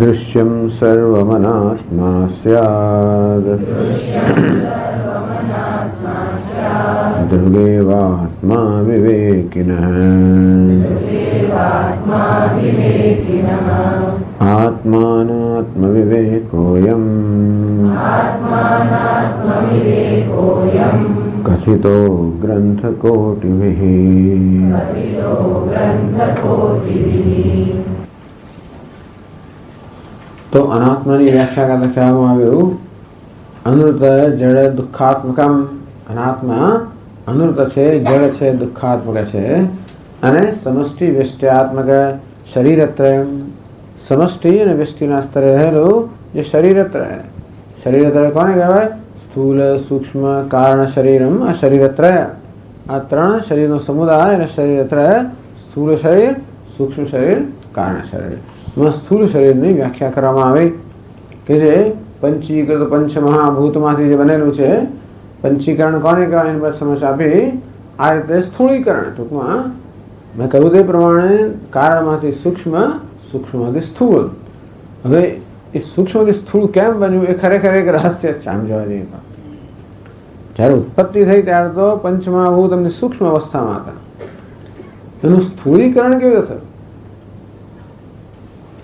दृश्यं सर्वमनात्मा स्यात् दृग्गेवात्मा विवेकिनः। आत्मानात्मविवेकोऽयं कथितो ग्रंथकोटिभिः। तो अनात्मानी व्याख्या करता कહેવામાં આવ્યું અનૃત જળ દુઃખાત્મકમ। અનાત્મા અનૃત છે, જળ છે, દુઃખાત્મક છે અને સમષ્ટિ વ્યષ્ટ્યાત્મક શરીરત્રયમ। સમષ્ટિ અને વ્યષ્ટિના સ્તરે રહેલું જે શરીરત્રય, શરીરત્રય કોને કહેવાય? સ્થૂલ સૂક્ષ્મ કારણ શરીરમ આ શરીરત્રય। આ ત્રણ શરીરનો સમુદાય અને શરીરત્રય સ્થૂલ શરીર, સૂક્ષ્મ શરીર, કારણ શરીર। એમાં સ્થૂળ શરીરની વ્યાખ્યા કરવામાં આવી કે જે પંચીકૃત પંચમહાભૂતમાંથી જે બનેલું છે। પંચીકરણ કોને કહેવાય એની પર સમજ આપી। આ રીતે સ્થૂળીકરણ, ટૂંકમાં મેં કહ્યું તે પ્રમાણે કારણમાંથી સૂક્ષ્મ, સૂક્ષ્મમાંથી સ્થૂળ। હવે એ સૂક્ષ્મથી સ્થૂળ કેમ બન્યું એ ખરેખર એક રહસ્ય છે આમ જોવા જઈએ તો। જ્યારે ઉત્પત્તિ થઈ ત્યારે તો પંચમહાભૂત એમની સૂક્ષ્મ અવસ્થામાં હતા, એનું સ્થૂળીકરણ કેવી રીતે થયું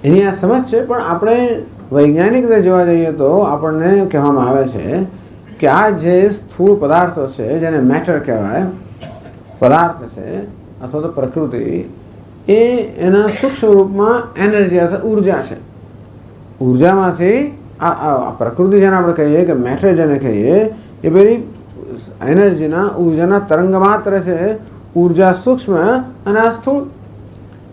એની આ સમજ છે। પણ આપણે વૈજ્ઞાનિક રીતે જોવા જઈએ તો આપણને કહેવામાં આવે છે કે આ જે સ્થૂળ પદાર્થો છે જેને મેટર કહેવાય, પદાર્થ છે અથવા તો પ્રકૃતિ, એ એના સૂક્ષ્મ રૂપમાં એનર્જી અથવા ઉર્જા છે। ઉર્જામાંથી આ પ્રકૃતિ જેને આપણે કહીએ કે મેટર જેને કહીએ એ બધી એનર્જીના ઉર્જાના તરંગ માત્ર છે। ઉર્જા સૂક્ષ્મ અને આ સ્થૂળ,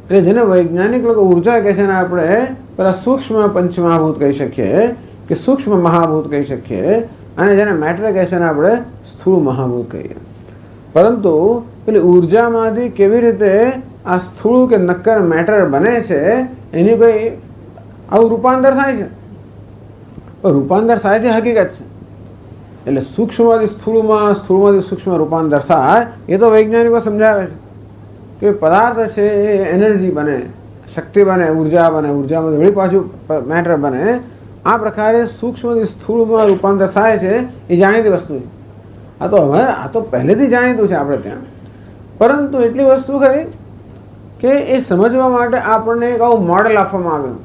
એટલે જેને વૈજ્ઞાનિક લોકો ઉર્જા કહે છે ને આપણે પેલા સૂક્ષ્મ પંચમહાભૂત કહી શકીએ કે સૂક્ષ્મ મહાભૂત કહી શકીએ, અને જેને મેટર કહે છે ને આપણે સ્થૂળ મહાભૂત કહીએ। પરંતુ પેલી ઉર્જામાંથી કેવી રીતે આ સ્થૂળ કે નક્કર મેટર બને છે એની કોઈ આવું રૂપાંતર થાય છે, રૂપાંતર થાય છે હકીકત છે। એટલે સૂક્ષ્મમાંથી સ્થૂળમાં, સ્થૂળમાંથી સૂક્ષ્મ રૂપાંતર થાય એ તો વૈજ્ઞાનિકો સમજાવે છે કે પદાર્થ છે એ એનર્જી બને, શક્તિ બને, ઉર્જા બને, ઉર્જામાંથી વળી પાછું મેટર બને। આ પ્રકારે સૂક્ષ્મથી સ્થૂળમાં રૂપાંતર થાય છે એ જાણીતી વસ્તુ છે। આ તો હવે આ તો પહેલેથી જાણીતું છે આપણે ત્યાં, પરંતુ એટલી વસ્તુ ખરી કે એ સમજવા માટે આપણને એક આવું મોડેલ આપવામાં આવ્યું,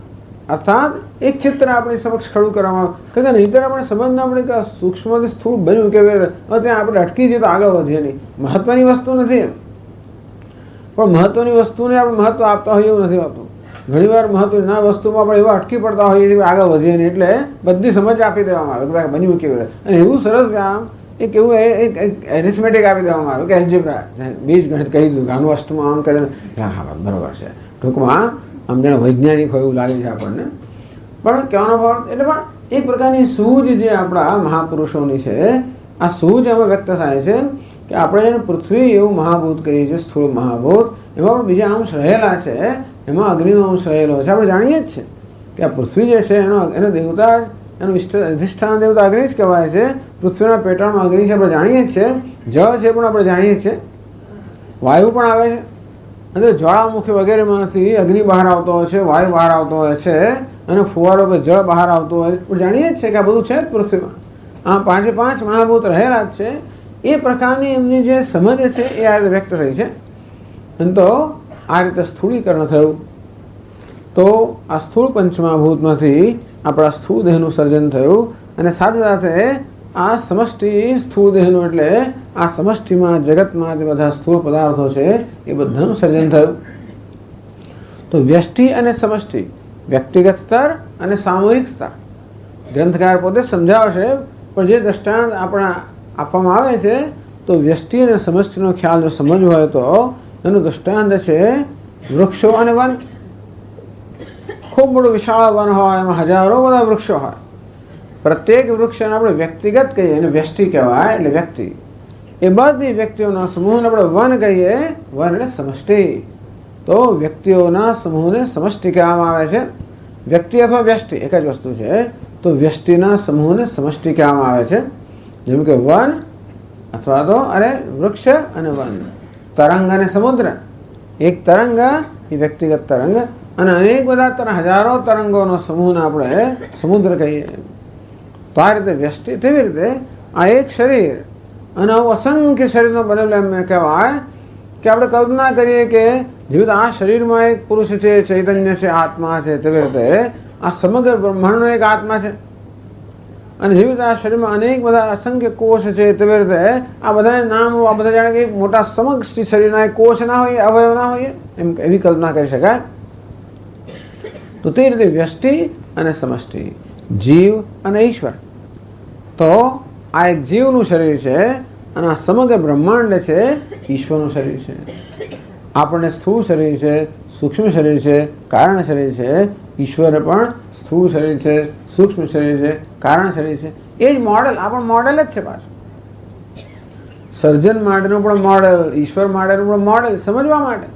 અર્થાત એક ચિત્ર આપણી સમક્ષ ખડું કરવામાં આવે। કારણ કે નહીંતર આપણે સમજ ના પડે કે આ સૂક્ષ્મથી સ્થૂળ બન્યું કે ત્યાં આપણે અટકી જઈએ તો આગળ વધીએ નહીં। મહત્વની વસ્તુ નથી એમ, પણ મહત્વની વસ્તુને આપણે મહત્વ આપતા હોઈએ એવું નથી હોતું। ઘણી વાર મહત્વના વસ્તુમાં આપણે એવા અટકી પડતા હોઈએ કે આગળ વધીએ નહીં, એટલે બધી સમજ આપી દેવામાં આવે કે ભાઈ બન્યું કેવી રીતે। અને એવું સરસ વ્યાયામ એક એવું એક એરિથમેટિક આપી દેવામાં આવ્યું કે એલ્જેબ્રા, બીજ ગણિત કહી દીધું કે આનું અષ્ટમાં આમ કરીને હા બરાબર છે। ટૂંકમાં આમ જાણે વૈજ્ઞાનિક હોય એવું લાગે છે આપણને, પણ કહેવાનો ભાવ એટલે પણ એક પ્રકારની સૂઝ જે આપણા મહાપુરુષોની છે, આ સૂઝ એમાં વ્યક્ત થાય છે કે આપણે જેને પૃથ્વી એવું મહાભૂત કહીએ છીએ, સ્થૂળ મહાભૂત, એમાં પણ બીજા અંશ રહેલા છે, એમાં અગ્નિનો અંશ રહેલો છે। આપણે જાણીએ જ છે કે આ પૃથ્વી જે છે એનો દેવતા એનું અધિષ્ઠાન દેવતા અગ્નિ જ કહેવાય છે. પૃથ્વીના પેટાળમાં અગ્નિ છે, આપણે જાણીએ જ છીએ. જળ છે પણ આપણે જાણીએ જ છીએ. વાયુ પણ આવે છે અને જ્વાળામુખી વગેરેમાંથી અગ્નિ બહાર આવતો હોય છે, વાયુ બહાર આવતો હોય છે અને ફુવારો પર જળ બહાર આવતું હોય છે. પણ જાણીએ જ છે કે આ બધું છે જ પૃથ્વીમાં. આ પાંચે પાંચ મહાભૂત રહેલા જ છે. એ પ્રકારની એમની જે સમજ છે એ આ રીતે વ્યક્ત થઈ છે. અને તો આ રીતે સ્થૂળીકરણ થયું. તો આ સ્થૂળ પંચમહાભૂતમાંથી આપણા સ્થૂળ દેહનું સર્જન થયું અને સાથે સાથે આ સમષ્ટિ સ્થૂળ દેહનું એટલે આ સમષ્ટિમાં જગતમાં જે બધા સ્થૂળ પદાર્થો છે એ બધાનું સર્જન થયું. તો વ્યષ્ટિ અને સમષ્ટિ, વ્યક્તિગત સ્તર અને સામૂહિક સ્તર ગ્રંથકાર પોતે સમજાવશે. પણ જે દ્રષ્ટાંત આપણા આપવામાં આવે છે તો વ્યષ્ટિ અને સમષ્ટિનો ખ્યાલ જો સમજવો હોય તો એનું દ્રષ્ટાંત છે વૃક્ષો અને વન. ખૂબ મોટું વિશાળ વન હોય, એમાં હજારો બધા વૃક્ષો હોય. પ્રત્યેક વૃક્ષને આપણે વ્યક્તિગત કહીએ એને વ્યષ્ટિ કહેવાય, એટલે વ્યક્તિ. એ બધી વ્યક્તિઓના સમૂહને આપણે વન કહીએ, વન એટલે સમષ્ટિ. તો વ્યક્તિઓના સમૂહને સમષ્ટિ કહેવામાં આવે છે. વ્યક્તિ અથવા વ્યષ્ટિ એક જ વસ્તુ છે. તો વ્યષ્ટિના સમૂહને સમષ્ટિ કહેવામાં આવે છે. જેમ કે વન અથવા તો વૃક્ષ અને વન. તરંગ અને સમુદ્ર. એક તરંગ એ વ્યક્તિગત તરંગ અને અનેક બધા હજારો તરંગોનો સમૂહને આપણે સમુદ્ર કહીએ. તો આ રીતે વ્યષ્ટિ. તેવી રીતે આ એક શરીર અને અસંખ્ય શરીરનો બનેલો એમ કહેવાય કે આપણે કલ્પના કરીએ કે જેવી રીતે આ શરીરમાં એક પુરુષ છે, ચૈતન્ય છે, આત્મા છે, તેવી રીતે આ સમગ્ર બ્રહ્માંડનો એક આત્મા છે. અને જેવી રીતે આ શરીરમાં અનેક બધા અસંખ્ય કોષ છે, તેવી રીતે આ બધા નામ આ બધા જાણે કે મોટા સમગ્ર શરીરના એક કોષ ના હોઈએ, અવયવ ના હોઈએ, એમ એવી કલ્પના કરી શકાય. તો તે રીતે વ્યષ્ટિ અને સમષ્ટિ, જીવ અને ઈશ્વર. તો આ એક જીવનું શરીર છે અને આ સમગ્ર બ્રહ્માંડ છે ઈશ્વરનું શરીર છે. આપણને સ્થૂળ શરીર છે, સૂક્ષ્મ શરીર છે, કારણ શરીર છે. ઈશ્વરે પણ સ્થૂળ શરીર છે, સૂક્ષ્મ શરીર છે, કારણ શરીર છે. એ જ મોડેલ, આ પણ મોડેલ જ છે પાછું. સર્જન માટેનું પણ મોડેલ, ઈશ્વર માટેનું પણ મોડેલ. સમજવા માટે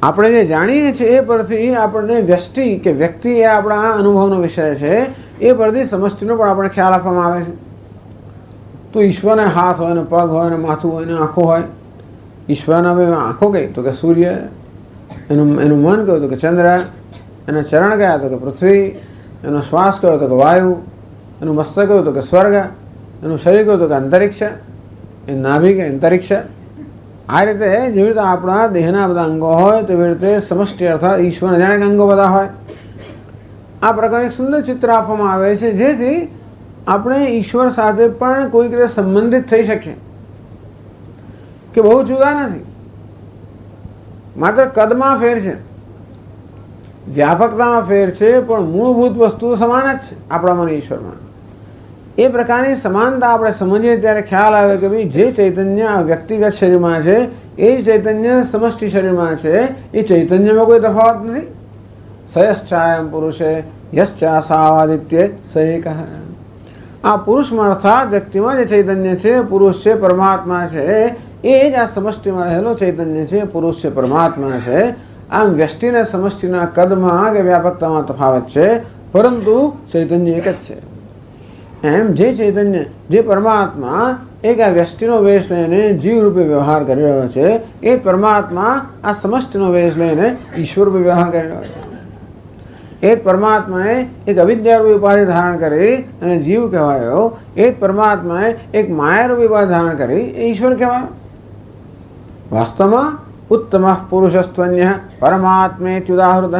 આપણે જે જાણીએ છીએ એ પરથી આપણને વ્યષ્ટિ કે વ્યક્તિ એ આપણા અનુભવનો વિષય છે, એ પરથી સમષ્ટિનો પણ આપણે ખ્યાલ આપવામાં આવે છે. તો ઈશ્વરને હાથ હોય ને પગ હોય ને માથું હોય ને આંખો હોય. ઈશ્વરના આંખો કઈ તો કે સૂર્ય, એનું મન કહ્યું તો કે ચંદ્ર, એના ચરણ કયા તો કે પૃથ્વી, એનો શ્વાસ કયો તો કે વાયુ, એનું મસ્તક કયું તો કે સ્વર્ગ, એનું શરીર કયું તો કે અંતરિક્ષ, એ નાભિ કે અંતરિક્ષ. આ રીતે જેવી રીતે આપણા દેહના બધા અંગો હોય તેવી રીતે સમષ્ટિ અર્થાત ઈશ્વરના જાણે કે અંગો બધા હોય. આ પ્રકારની સુંદર ચિત્ર આપવામાં આવે છે જેથી આપણે ઈશ્વર સાથે પણ કોઈક રીતે સંબંધિત થઈ શકીએ કે બહુ જુદા નથી. માત્ર કદમાં ફેર છે, વ્યાપકતામાં ફેર છે, પણ મૂળભૂત વસ્તુ સમાન જ છે આપણામાં ઈશ્વરમાં. એ પ્રકારની સમાનતા આપણે સમજીએ ત્યારે ખ્યાલ આવે કે ભાઈ જે ચૈતન્ય આ વ્યક્તિગત શરીરમાં છે એ જ ચૈતન્ય સમષ્ટિ શરીરમાં છે. એ ચૈતન્યમાં કોઈ તફાવત નથી. સયશ્ચાયમ પુરુષે યશ્ચાસાવાદિત્ય સૈક. આ પુરુષમાં અર્થાત વ્યક્તિમાં જે ચૈતન્ય છે, પુરુષ છે, પરમાત્મા છે, એ જ આ સમષ્ટિમાં રહેલો ચૈતન્ય છે, પુરુષ છે, પરમાત્મા છે. આમ વ્યષ્ટિના સમષ્ટિના કદમાં કે વ્યાપકતામાં તફાવત છે, પરંતુ ચૈતન્ય એક જ છે. એમ જે ચૈતન્ય, જે પરમાત્મા એક આ વ્યષ્ટિનો વેશ લઈને જીવ રૂપે વ્યવહાર કરી રહ્યો છે, એ પરમાત્મા આ સમષ્ટિનો વેશ લઈને ઈશ્વર રૂપે વ્યવહાર કરી રહ્યો છે. એ જ પરમાત્માએ એક અવિદ્યારૂપી ઉપાધિ ધારણ કરી અને જીવ કહેવાયો. એ જ પરમાત્માએ એક માયારૂપી ઉપાધિ ધારણ કરી એ ઈશ્વર કહેવાયો. વાસ્તવમાં ઉત્તમ પુરુષસ્ત્વન્ય પરમાત્મેત્યુદાહૃત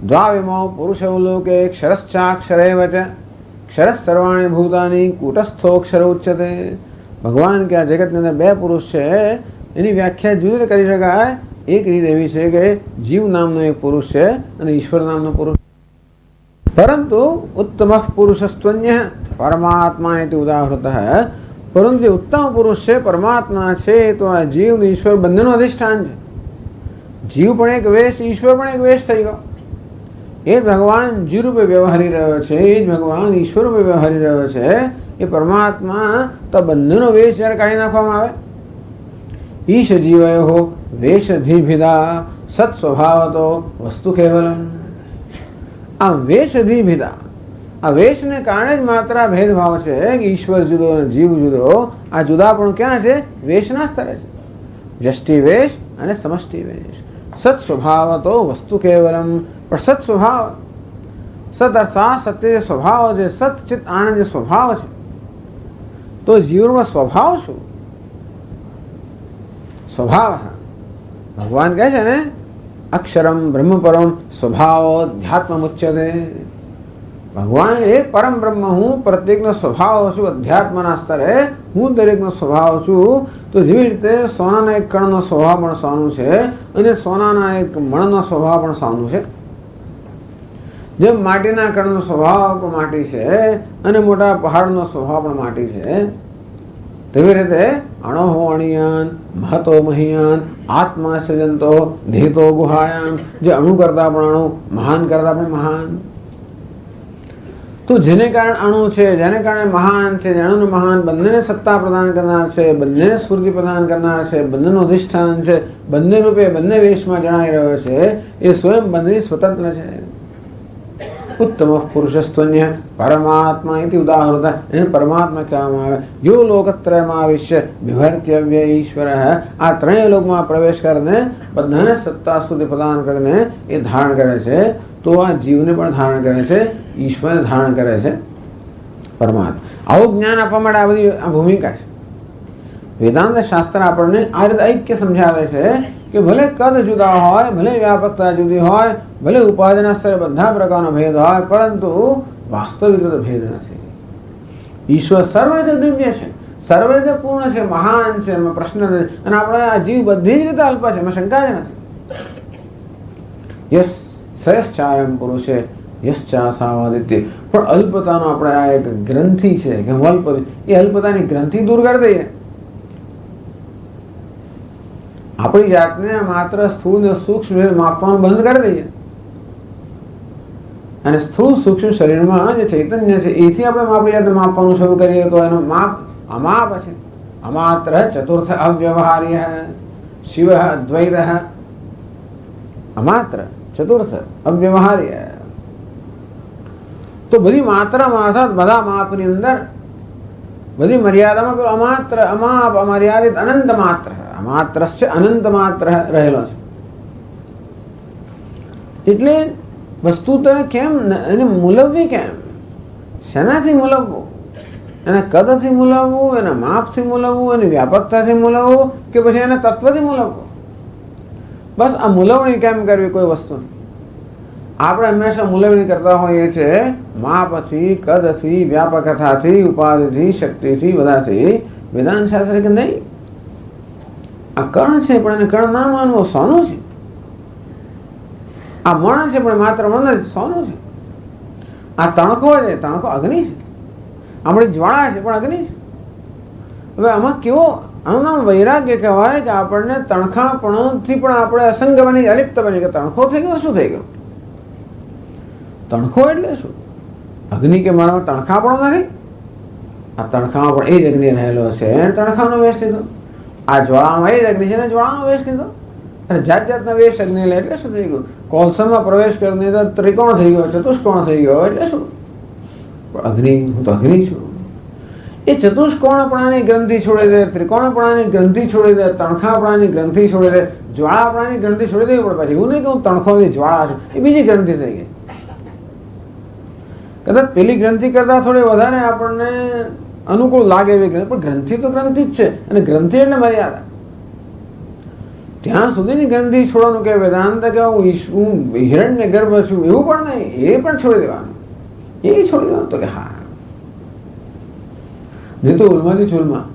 દ્વાવિમો પુરુષૌલોકે ક્ષરશ્ચાક્ષરેવ ચ ક્ષરઃ સર્વાણી ભૂતાની કૂટસ્થોક્ષર ઉચ્યતે. ભગવાન કે આ જગતની અંદર બે પુરુષ છે એની વ્યાખ્યા જુદી રીતે કરી શકાય. એક રીત એવી છે કે જીવ નામનો એક પુરુષ છે અને ઈશ્વર નામનો પુરુષ. પરંતુ ઉત્તમ પુરુષસ્ત્વન્ય પરમાત્મા એ ઉદાહૃત. પરંતુ જે ઉત્તમ પુરુષ છે, પરમાત્મા છે, તો આ જીવ અને ઈશ્વર બંનેનું અધિષ્ઠાન છે. જીવ પણ એક વેશ, ઈશ્વર પણ એક વેશ થઈ ગયો. એ જ ભગવાન જીવ રૂપે વ્યવહારી રહ્યો છે, એ જ ભગવાન ઈશ્વર રૂપે વ્યવહારી રહ્યો છે. એ પરમાત્મા તો બંનેનો વેશ જ્યારે કાઢી નાખવામાં આવે, ઈશ જીવયો વેશધિભિદા સત સ્વભાવતો વસ્તુ કેવલમ. આ વેશધિભેદા, આ વેશને કારણે જ માત્ર આ ભેદભાવ છે કે ઈશ્વર જુદો અને જીવ જુદો. આ જુદાપણું ક્યાં છે? વેશના સ્તરે છે. વ્યષ્ટિ વેશ અને સમષ્ટિ વેશ. સત સ્વભાવ તો વસ્તુ કેવલમ, પણ સત સ્વભાવ, સત અર્થાત સત્ય જે સ્વભાવ છે, સત ચિત આનંદ જે સ્વભાવ છે, તો જીવનમાં સ્વભાવ શું? સ્વભાવ ભગવાન કહે છે ને, અક્ષરમ બ્રહ્મ પરમ સ્વભાવ અધ્યાત્મ ઉચ્યતે. ભગવાન એક પરમ બ્રહ્મ હું, પ્રત્યેકનો સ્વભાવ છું અધ્યાત્મના સ્તરે, હું દરેકનો સ્વભાવ છું. તો જેવી રીતે સોનાના એક કણનો સ્વભાવ પણ સોનું છે અને સોનાના એક મણનો સ્વભાવ પણ સોનું છે, જેમ માટીના કણનો સ્વભાવ પણ માટી છે અને મોટા પહાડનો સ્વભાવ પણ માટી છે, તેવી રીતે અણોહો અણિયાન મહતો મહિયાન આત્મા સજંતો નિહિતો ગુહાયાન. જે અણુ કરતા પણ અણુ, મહાન કરતા પણ મહાન. તો જેને કારણે અણુ છે, જેને કારણે મહાન છે, અણુ મહાન, બંનેને સત્તા પ્રદાન કરનાર છે, બંનેને સ્ફૂર્તિ પ્રદાન કરનાર છે, બંનેનું અધિષ્ઠાન છે, બંને રૂપે બંને વેશમાં જણાઈ રહ્યો છે, એ સ્વયં બંને સ્વતંત્ર છે. ઉત્તમ પુરુષસ્ત્વન્ય પરમાત્મા ઇતિ ઉદાહૃત. એને પરમાત્મા કહેવામાં આવે. યો લોકત્રયમાં આવિશ્ય વિભર્ત્યવ્ય ઈશ્વર. આ ત્રણેય લોકમાં પ્રવેશ કરીને બધાને સત્તા સ્તુતિ પ્રદાન કરીને એ ધારણ કરે છે. તો આ જીવને પણ ધારણ કરે છે, ઈશ્વરને ધારણ કરે છે પરમાત્મા. આવું જ્ઞાન આપવા માટે આ બધી આ ભૂમિકા છે. વેદાંત શાસ્ત્ર આપણને આ રીતે ઐક્ય સમજાવે છે કે ભલે કદ જુદા હોય, ભલે વ્યાપકતા જુદી હોય, ભલે ઉપાધિના સ્તરે બધા પ્રકારનો ભેદ હોય, પરંતુ વાસ્તવિક રીતે ભેદ નથી. ઈશ્વર સર્વ રીતે દિવ્ય છે, સર્વ રીતે પૂર્ણ છે, મહાન છે, એમાં પ્રશ્ન નથી. અને આપણે આ જીવ બધી જ રીતે અલ્પ છે, એમાં શંકા જ નથી. યસ શ્રેષ્ઠાયમ પુરુષે યશ્ચા સાવાદિત્ય. પણ અલ્પતાનો આપણે આ એક ગ્રંથિ છે કે હું અલ્પ, એ અલ્પતાની ગ્રંથિ દૂર કરી દઈએ. આપણી જાતને માત્ર સ્થૂળ ને સૂક્ષ્મ માપવાનું બંધ કરી દઈએ અને સ્થૂળ સૂક્ષ્મ શરીરમાં જે ચૈતન્ય છે એથી આપણે આપણી જાતને માપવાનું શરૂ કરીએ તો એનો માપ અમાપ છે. અમાત્ર ચતુર્થ અવ્યવહાર્ય શિવ અદ્વૈત. અમાત્ર ચતુર્થ અવ્યવહાર્ય. તો બધી માત્રામાં અર્થાત બધા માપની અંદર બધી મર્યાદામાં પેલો અમાત્ર અમાપ અમર્યાદિત અનંત માત્ર, અમાત્રસ્ય અનંત માત્ર રહેલો છે. એટલે વસ્તુ તો કેમ એને મૂલવવી, કેમ શેનાથી મૂલવવું? એને કદથી મૂલવવું, એના માપથી મૂલવવું, એની વ્યાપકતાથી મૂલવવું કે પછી એને તત્વથી મૂલવવું? બસ આ મૂલવણી કેમ કરવી કોઈ વસ્તુની? આપણે હંમેશા મૂલવણી કરતા હોઈએ છીએ માપથી, કદથી, વ્યાપકતાથી, ઉપાધિથી, શક્તિથી, બધાથી. વેદાંત શાસ્ત્ર કે નહીં, આ કણ છે પણ એને કણ ના માનવો, સોનું છે. આ મણ છે પણ માત્ર મણ જ સોનું છે. આ તણખો છે, તણખો અગ્નિ છે. આપણી જ્વાળા છે પણ અગ્નિ છે. હવે આમાં કેવો, આનું નામ વૈરાગ્ય કહેવાય કે આપણને તણખાપણથી પણ આપણે અસંગ બની, અલિપ્ત બની. કે તણખો થઈ ગયો, શું થઈ ગયું? તણખો એટલે શું? અગ્નિ કે મારામાં તણખાપણો નથી. આ તણખામાં પણ એ જ અગ્નિ રહેલો છે, એને તણખાનો વેશ લીધો. આ જ્વાળામાં એ જ અગ્નિ છે ને જ્વાળાનો વેશ લીધો. અને જાત જાતના વેશ અગ્નિ લે એટલે શું થઈ ગયું? કોલસનમાં પ્રવેશ કરીને તો ત્રિકોણ થઈ ગયો, ચતુષ્કોણ થઈ ગયો એટલે શું? અગ્નિ, હું તો અગ્નિ છું. એ ચતુષ્કોણપણાની ગ્રંથિ છોડી દે, ત્રિકોણપણાની ગ્રંથિ છોડી દે, તણખાપણાની ગ્રંથિ છોડી દે, જ્વાળાપણાની ગ્રંથિ છોડી દેવી પડે. પછી એવું નહીં કે હું તણખોની જ્વાળા છું, એ બીજી ગ્રંથિ થઈ ગઈ. કદાચ પેલી ગ્રંથિ કરતા થોડી વધારે આપણને અનુકૂળ લાગે એવી ગ્રંથિ, પણ ગ્રંથિ તો ગ્રંથિ જ છે. અને ગ્રંથિ એટલે મર્યાદા. ત્યાં સુધીની ગ્રંથિ છોડવાનું કે વેદાંત કે હું હિરણ્ય ગર્ભ છું એવું પણ નહીં, એ પણ છોડી દેવાનું. એ છોડી દેવાનું તો કે હા, નહીં તો ઉલમાંથી ચૂલમાં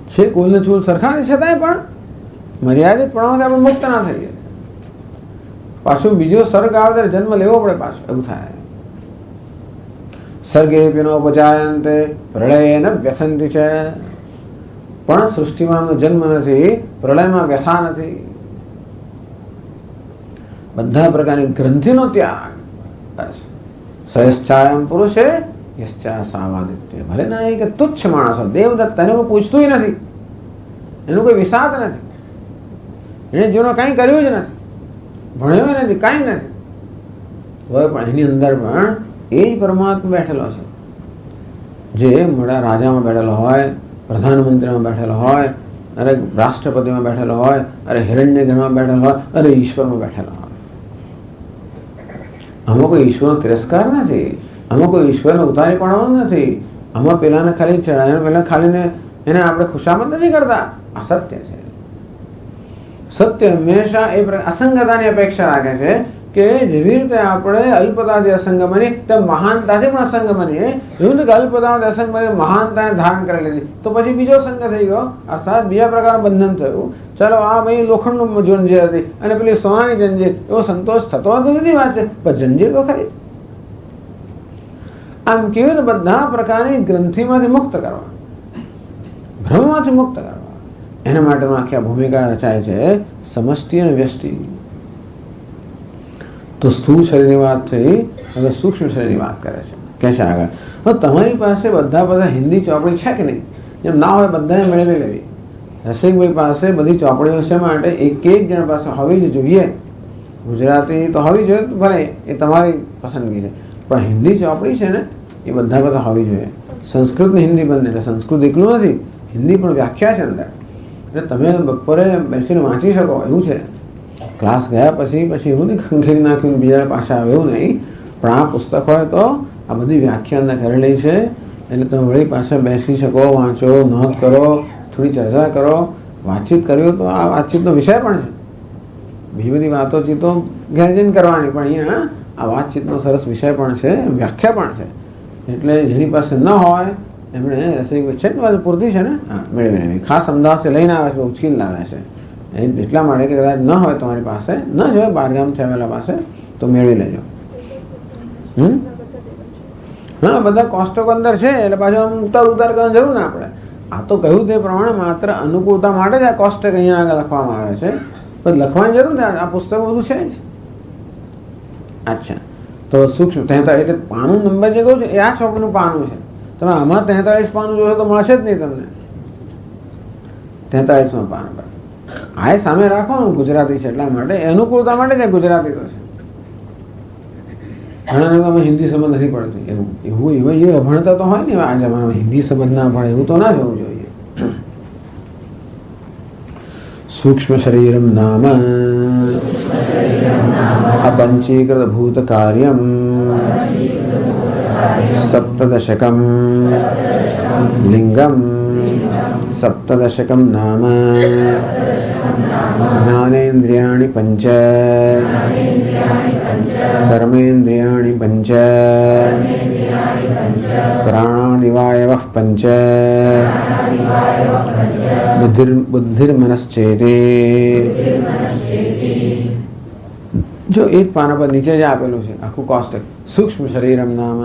છે. કુલને ચૂલ સરખા છતાંય પણ મર્યાદિત પણમાંથી આપણે મુક્ત ના થઈએ. પાછું બીજો સર્ગ આવે ત્યારે જન્મ લેવો પડે, પાછું એવું થાય. સર્ગે પિનોપજાયંતે પ્રળયે ન વ્યથંતિ છે. પણ સૃષ્ટિમાં જન્મ નથી, પ્રલયમાં વ્યથા નથી. બધા પ્રકારની ગ્રંથિનો ત્યાગ. બસ સયશ્ચાયમ પુરુષે યશ્ચા સાવાદિત્ય. ભલે ના એ કે તુચ્છ માણસો, દેવદત્ત, એને કોઈ પૂછતું નથી, એનું કોઈ વિષાદ નથી, એને જીવનમાં કાંઈ કર્યું જ નથી, ભણ્યો નથી, કાંઈ નથી, તો પણ એની અંદર પણ એ જ પરમાત્મા બેઠેલો છે, જે મોટા રાજામાં બેઠેલો હોય, પ્રધાનમંત્રીમાં બેઠેલો હોય, અરે રાષ્ટ્રપતિમાં બેઠેલો હોય, અરે હિરણ્યગર્ભમાં બેઠેલો હોય, અરે ઈશ્વરમાં બેઠેલો હોય. આમાં કોઈ ઈશ્વરનો તિરસ્કાર નથી, આમાં કોઈ ઈશ્વરને ઉતારી પડવાનો નથી, આમાં પેલાને ખાલી ચડાવીને પેલા ખાલીને એને આપણે ખુશામત નથી કરતા. અસત્ય છે. સત્ય હંમેશા એ અસંગતાની અપેક્ષા રાખે છે કે જેવી રીતે આપણે અલ્પતાથી અસંગ બની તો મહાનતાથી પણ અસંગ બનીએ, એવું કે અલ્પતાથી અસંગ બની મહાનતાને ધારણ કરી લીધી તો પછી બીજો સંગ થઈ ગયો, અર્થાત બીજા પ્રકારનું બંધન થયું. ચાલો આ ભાઈ લોખંડનું જંજીર હતી અને પેલી સોનાની જંજીર, એવો સંતોષ થતો હતો નથી વાત છે, પણ જંજીર તો ખરી. આમ કેવી રીતે બધા પ્રકારની ગ્રંથિમાંથી મુક્ત કરવા, ભ્રમમાંથી મુક્ત કરવા, એના માટેનો આખી આ ભૂમિકા રચાય છે, સમષ્ટિ અને વ્યષ્ટિ. તો સ્થૂળ શરીરની વાત થઈ, હવે સૂક્ષ્મ શરીરની વાત કરે છે. કે છે આગળ, તો તમારી પાસે બધા હિન્દી ચોપડી છે કે નહીં? જેમ ના હોય બધાને મેળવી લેવી. રસિકભાઈ પાસે બધી ચોપડીઓ છે માટે એક જણ પાસે હોવી જ જોઈએ. ગુજરાતી તો હોવી જોઈએ, ભલે એ તમારી પસંદગી છે, પણ હિન્દી ચોપડી છે ને એ બધા હોવી જોઈએ. સંસ્કૃત ને હિન્દી બંને, એટલે સંસ્કૃત એકલું નથી, હિન્દી પણ વ્યાખ્યા છે અંદર, એટલે તમે બપોરે બેસીને વાંચી શકો એવું છે. ક્લાસ ગયા પછી એવું નહીં ખંખેરી નાખ્યું બીજા પાછા આવે એવું નહીં, પણ આ પુસ્તક હોય તો આ બધી વ્યાખ્યા અંદર કરેલી છે, એટલે તમે વળી પાછા બેસી શકો, વાંચો, નોંધ કરો, થોડી ચર્ચા કરો, વાતચીત કર્યો તો આ વાતચીતનો વિષય પણ છે. બીજી બધી વાતોચીતો ઘેર જઈને કરવાની, પણ અહીંયા આ વાતચીતનો સરસ વિષય પણ છે, વ્યાખ્યા પણ છે. એટલે જેની પાસે ન હોય એમણે રસોઈ છે ને બાજુ પૂરતી છે ને, હા મેળવી ખાસ અમદાવાદથી લઈને આવે છે, ઉચકીને લાવે છે. એટલા માટે કે કદાચ ન હોય તમારી પાસે, ન જ હોય બહારગામથી આવેલા પાસે, તો મેળવી લેજો. હા બધા કોસ્ટકો અંદર છે, એટલે પાછું આમ ઉતાર કરવાની જરૂર ને આપણે. આ તો કહ્યું તે પ્રમાણે માત્ર અનુકૂળતા માટે જ આ કોસ્ટક અહીંયા આગળ લખવામાં આવે છે, પણ લખવાની જરૂર ને, આ પુસ્તક બધું છે જ. અચ્છા, તો સૂક્ષ્મ 43 એટલે પાનું નંબર જે કહું છું એ આ ચોપડીનું પાનું છે. તમે આમાં 43 પાનું જોશો તો મળશે જ નહીં તમને. 43માં પાન પર આ સામે રાખો ને, ગુજરાતી છે એટલા માટે, અનુકૂળતા માટે જ ગુજરાતી તો છે. ઘણા અમે હિન્દી સમજ નથી પડતી, એવું એ ભણતા તો હોય ને આ જમાનામાં, હિન્દી સમજ ના પડે એવું તો ના જવું જોઈએ. સૂક્ષ્મ શરીરમ નામ अपंचीकृत भूत कार्यम सप्तदशकम लिंगम सप्तदशकम नाम ज्ञानेन्द्रियाणि पंच कर्मेन्द्रियाणि पंच प्राणादिवायवः पंच बुद्धिर्मनश्चेति. जो एक पाना पर नीचे જ આપેલું છે આખું કોષ્ટક. સૂક્ષ્મ શરીરમ નામ,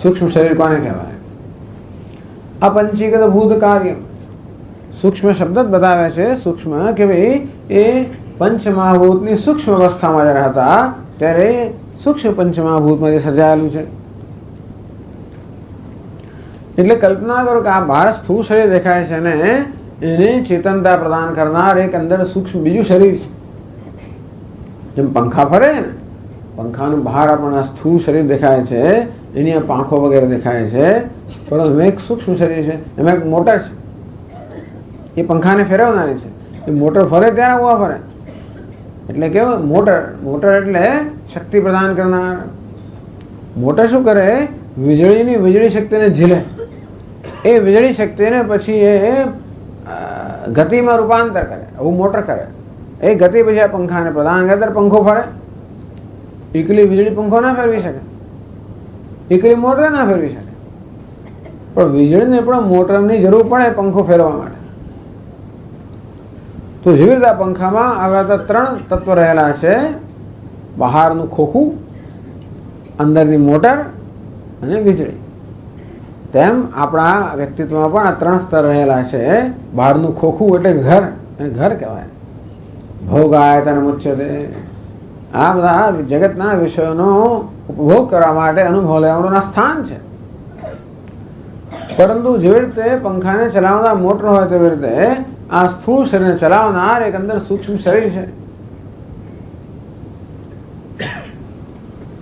સૂક્ષ્મ શરીર કોને કહેવાય? અપંચીકૃત ભૂત કાર્ય. સૂક્ષ્મ શબ્દ જ બતાવે છે, સૂક્ષ્મ કે ભાઈ એ પંચમહાભૂતની સૂક્ષ્મ અવસ્થામાં જ્યારે હતા ત્યારે સૂક્ષ્મ પંચમહાભૂતમાં જે સર્જાયેલું છે. એટલે કલ્પના કરો કે આ બહાર સ્થૂળ શરીર દેખાય છે ને એને ચેતનતા પ્રદાન કરનાર એક અંદર સૂક્ષ્મ બીજું શરીર છે. જેમ પંખા ફરે ને, પંખાનું બહાર આપણને સ્થૂળ શરીર દેખાય છે, એની આ પાંખો વગેરે દેખાય છે, પરંતુ એમાં એક સૂક્ષ્મ શરીર છે, એમાં એક મોટર છે, એ પંખાને ફેરવનારી છે. એ મોટર ફરે ત્યારે ઉભા ફરે, એટલે કેવું મોટર એટલે શક્તિ પ્રદાન કરનાર. મોટર શું કરે? વીજળી શક્તિને ઝીલે, એ વીજળી શક્તિને પછી એ ગતિમાં રૂપાંતર કરે, આવું મોટર કરે. એ ગતિ પછી આ પંખાને પ્રદાન કરે, પંખો ફરે. એકલી વીજળી પંખો ના ફેરવી શકે, એકલી મોટર ના ફેરવી શકે, પણ વીજળીને પણ મોટરની જરૂર પડે પંખો ફેરવા માટે. તો જેવી રીતે આ પંખામાં આવા 3 તત્વો રહેલા છે, બહારનું ખોખું, અંદરની મોટર અને વીજળી. તેમ આપણા વ્યક્તિત્વમાં પણ આ 3 સ્તર રહેલા છે. બહારનું ખોખું એટલે ઘર, અને ઘર કહેવાય. ભોગાયતન મુચ્યતે. આ બધા જગતના વિષયોનો ઉપભોગ કરવા માટે અનુભવ લેવાનું સ્થાન છે. પરંતુ જેવી રીતે પંખાને ચલાવનાર મોટર હોય તેવી રીતે આ સ્થૂળ શરીરને ચલાવનાર એક અંદર સૂક્ષ્મ શરીર છે.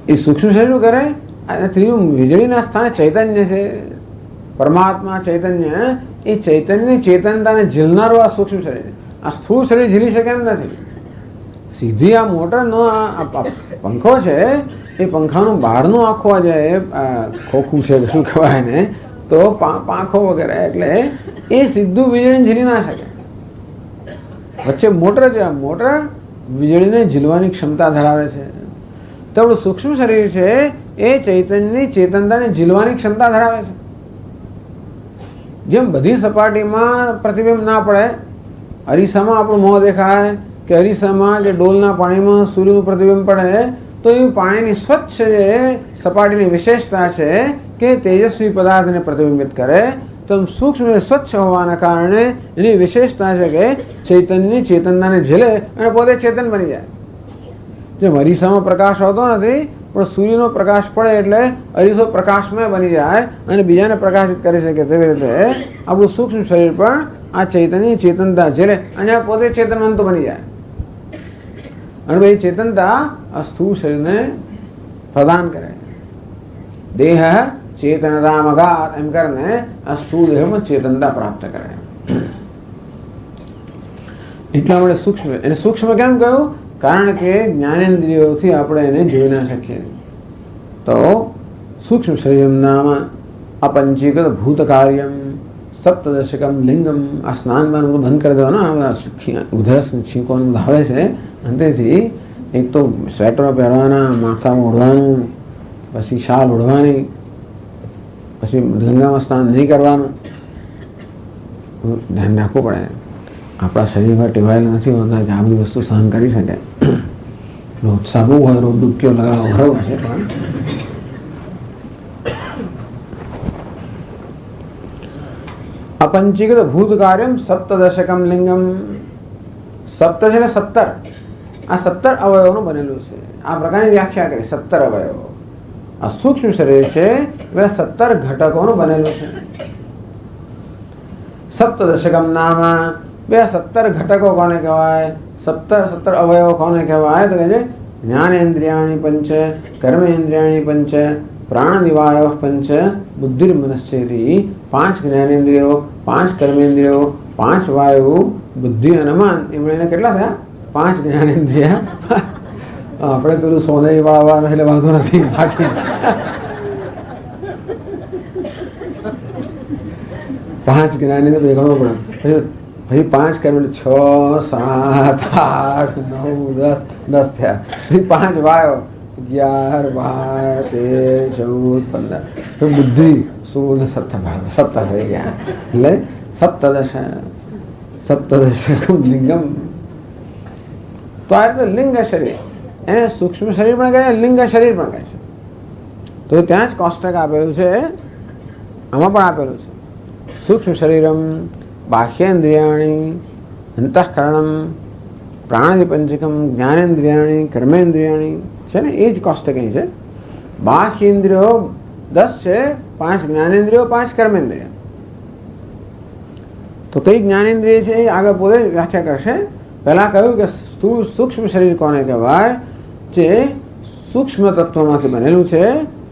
એ સૂક્ષ્મ શરીર કરે. અને ત્રીજું વીજળીના સ્થાને ચૈતન્ય છે, પરમાત્મા ચૈતન્ય. એ ચૈતન્યની ચેતનતાને ઝીલનારું આ સૂક્ષ્મ શરીર. આ સ્થૂળ શરીર ઝીલી શકે એમ નથી. સીધી આ મોટરનો આ પંખો છે, એ પંખાનું બહારનું આખું જે ખોખું છે શું કહેવાય ને, તો પાંખો વગેરે, એટલે એ સીધું વીજળીને ઝીલી ના શકે. વચ્ચે મોટર છે, આ મોટર વીજળીને ઝીલવાની ક્ષમતા ધરાવે છે. તો આપણું સૂક્ષ્મ શરીર છે એ ચૈતન્યની ચેતનતાને ઝીલવાની ક્ષમતા ધરાવે છે. જેમ બધી સપાટીમાં પ્રતિબિંબ ના પડે, અરીસામાં આપણું મોં દેખાય કે અરીસામાં કે ડોલના પાણીમાં સૂર્યનું પ્રતિબિંબ પડે, તો એ પાણીની સ્વચ્છ જે સપાટીની વિશેષતા છે કે તેજસ્વી પદાર્થને પ્રતિબિંબિત કરે. તો સૂક્ષ્મ સ્વચ્છ હોવાના કારણે એની વિશેષતા છે કે ચૈતન્યની ચેતનતાને ઝીલે અને પોતે ચેતન બની જાય. જેમ અરીસામાં પ્રકાશ હોતો નથી, પણ સૂર્યનો પ્રકાશ પડે એટલે અરીસો પ્રકાશમય બની જાય અને બીજાને પ્રકાશિત કરી શકે. તેવી રીતે આપણું સૂક્ષ્મ શરીર પણ આ ચૈતન્યની ચેતનતા ઝીલે અને પોતે ચેતનવંત બની જાય. અને ભાઈ ચેતનતા આ સ્થૂળ શરીરને પ્રદાન કરે. દેહ ચેતનતામગાત એમ કરીને આ સ્થૂળ દેહમાં ચેતનતા પ્રાપ્ત કરે. એટલા માટે સૂક્ષ્મ, એને સૂક્ષ્મ કેમ કહ્યું? કારણ કે જ્ઞાનેન્દ્રિયોથી આપણે એને જોઈ ના શકીએ. તો સૂક્ષ્મ શરીરમ નામ અપંચીકૃત ભૂત કાર્યમ સપ્તદશકમ લિંગમ. આ સ્નાનમાં બધું બંધ કરી દેવાનું, ઉધરસ છીંકોનું આવે છે અંતેથી. એક તો સ્વેટરો પહેરવાના, માથામાં ઓઢવાનું, પછી શાલ ઓઢવાની, પછી ગંગામાં સ્નાન નહીં કરવાનું. ધ્યાન રાખવું પડે. આપણા શરીરમાં ટેવાયેલા નથી હોતા કે આ બધી વસ્તુ સહન કરી શકે. ઉત્સાહ બહુ હોય, રોજ ડૂબકીઓ લગાવવા બરાબર છે, પણ અપંચીકૃત ભૂત કાર્યમ સપ્તદશકમ લિંગમ. સપ્ત છે ને 17, આ 17 અવયવોનું બનેલું છે. આ પ્રકારની વ્યાખ્યા કરી. 17 અવયવો. આ સૂક્ષ્મ શરીર છે એટલે 17 ઘટકોનું બનેલું છે. સપ્તદશકમ નામ. 17 ઘટકો કોને કહેવાય? 17 અવયવો કોને કહેવાય? તો કહે છે જ્ઞાનેન્દ્રિયાણી પંચ, કર્મેન્દ્રિયાણી પંચ, પ્રાણનિવાયો પંચ, બુદ્ધિર્મનશ્ચેતી. 5 જ્ઞાનેન્દ્રિયો, 5 કર્મેન્દ્રિયો, 5 વાયુ, બુદ્ધિ અને મન. એમણે કેટલા થયા? 5 જ્ઞાનેન્દ્રિય. આપણે પેલું સોનેરી વાળવા એટલે વાંધો નથી. બાકી 5 જ્ઞાનેન્દ્રિય ગણવો પડે. પછી 5 કર્મ 6, 7, 8, 9, 10 થયા. પછી 5 વાયો 11, 12, 13, 14, 15. બુદ્ધિ 16, 17 થઈ ગયા. એટલે સપ્તદશ લિંગમ. તો આ રીતે લિંગ શરીર, એને સૂક્ષ્મ શરીર પણ કહે, લિંગ શરીર પણ કહે છે. તો ત્યાં જ કોષ્ટક આપેલું છે, આમાં પણ આપેલું છે. સૂક્ષ્મ શરીરમ બાહ્યેન્દ્રિયાણી અંતઃકરણમ પ્રાણદિપંચકમ જ્ઞાનેન્દ્રિયાણી કર્મેન્દ્રિયાણી છે ને, એ જ કોષ્ટક અહીં છે. બાહ્યેન્દ્રિયો 10 છે, 5 જ્ઞાનેન્દ્રિયો, 5 કર્મેન્દ્રિય. તો કઈ જ્ઞાનેન્દ્રિય છે એ આગળ પોતે વ્યાખ્યા કરશે. પહેલા કહ્યું કે સૂક્ષ્મ શરીર કોને કહેવાય? જે સૂક્ષ્મ તત્વોમાંથી બનેલું છે,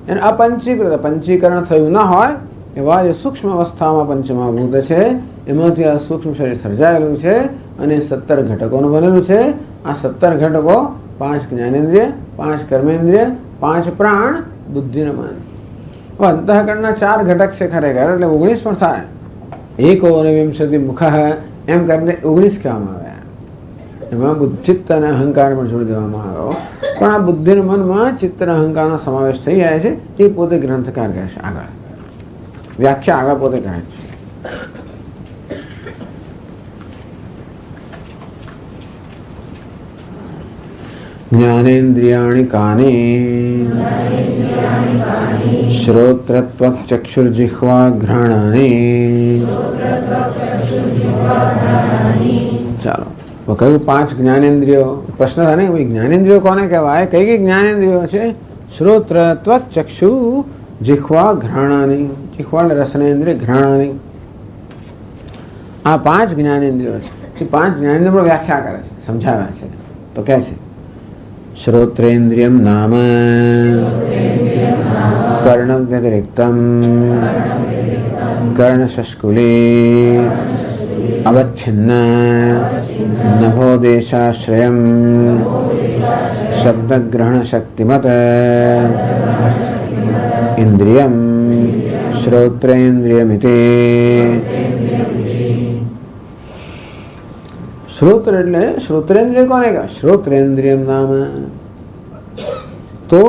એને અપંચીકૃત, પંચીકરણ થયું ના હોય એવા જે સૂક્ષ્મ અવસ્થામાં પંચમહાભૂત છે, એમાંથી આ સૂક્ષ્મ શરીર સર્જાયેલું છે અને 17 ઘટકોનું બનેલું છે. આ 17 ઘટકો 5 જ્ઞાનેન્દ્રિય, 5 કર્મેન્દ્રિય, 5 પ્રાણ, બુદ્ધિ અને મન. અંતઃકરણના 4 ઘટક છે ખરેખર, એટલે 19 પણ થાય. 1 મુખ એમ કરીને 19 કહેવામાં આવ્યા. એમાં ચિત્ત અને અહંકાર પણ જોડી દેવામાં આવ્યો. પણ આ બુદ્ધિ અને મનમાં ચિત્ત અને અહંકારનો સમાવેશ થઈ જાય છે. એ પોતે ગ્રંથકાર કહે છે. આગળ વ્યાખ્યા આગળ પોતે કહે છે. જ્ઞાનેન્દ્રિયાણિ કાની શ્રોત્રત્વક ચક્ષુર્જિહ્વા ઘ્રાણાની. ચાલો કહ્યું 5 જ્ઞાનેન્દ્રિયો. પ્રશ્ન થાય ને જ્ઞાનેન્દ્રિયો કોને કહેવાય? કઈ કઈ જ્ઞાનેન્દ્રિયો છે? શ્રોત્રત્વક ચક્ષુ જિહ્વા ઘ્રાણાની. જિહ્વા રસનેન્દ્રિય, ઘ્રાણાની. આ 5 જ્ઞાનેન્દ્રિયો છે. 5 જ્ઞાનેન્દ્રિયો વ્યાખ્યા કરે છે, સમજાવ્યા છે. તો કહે છે श्रोत्रेन्द्रियं नाम कर्णव्यतिरिक्तं कर्णशस्कुले अवच्छिन्न नभोदेशाश्रयं शब्दग्रहणशक्तिमत् इंद्रियं श्रोत्रेन्द्रियमिति। श्रोत्र એટલે શ્રોત્રેન્દ્રિય કોને કહેવાય? શ્રોત્રેન્દ્રિયમ નામ તો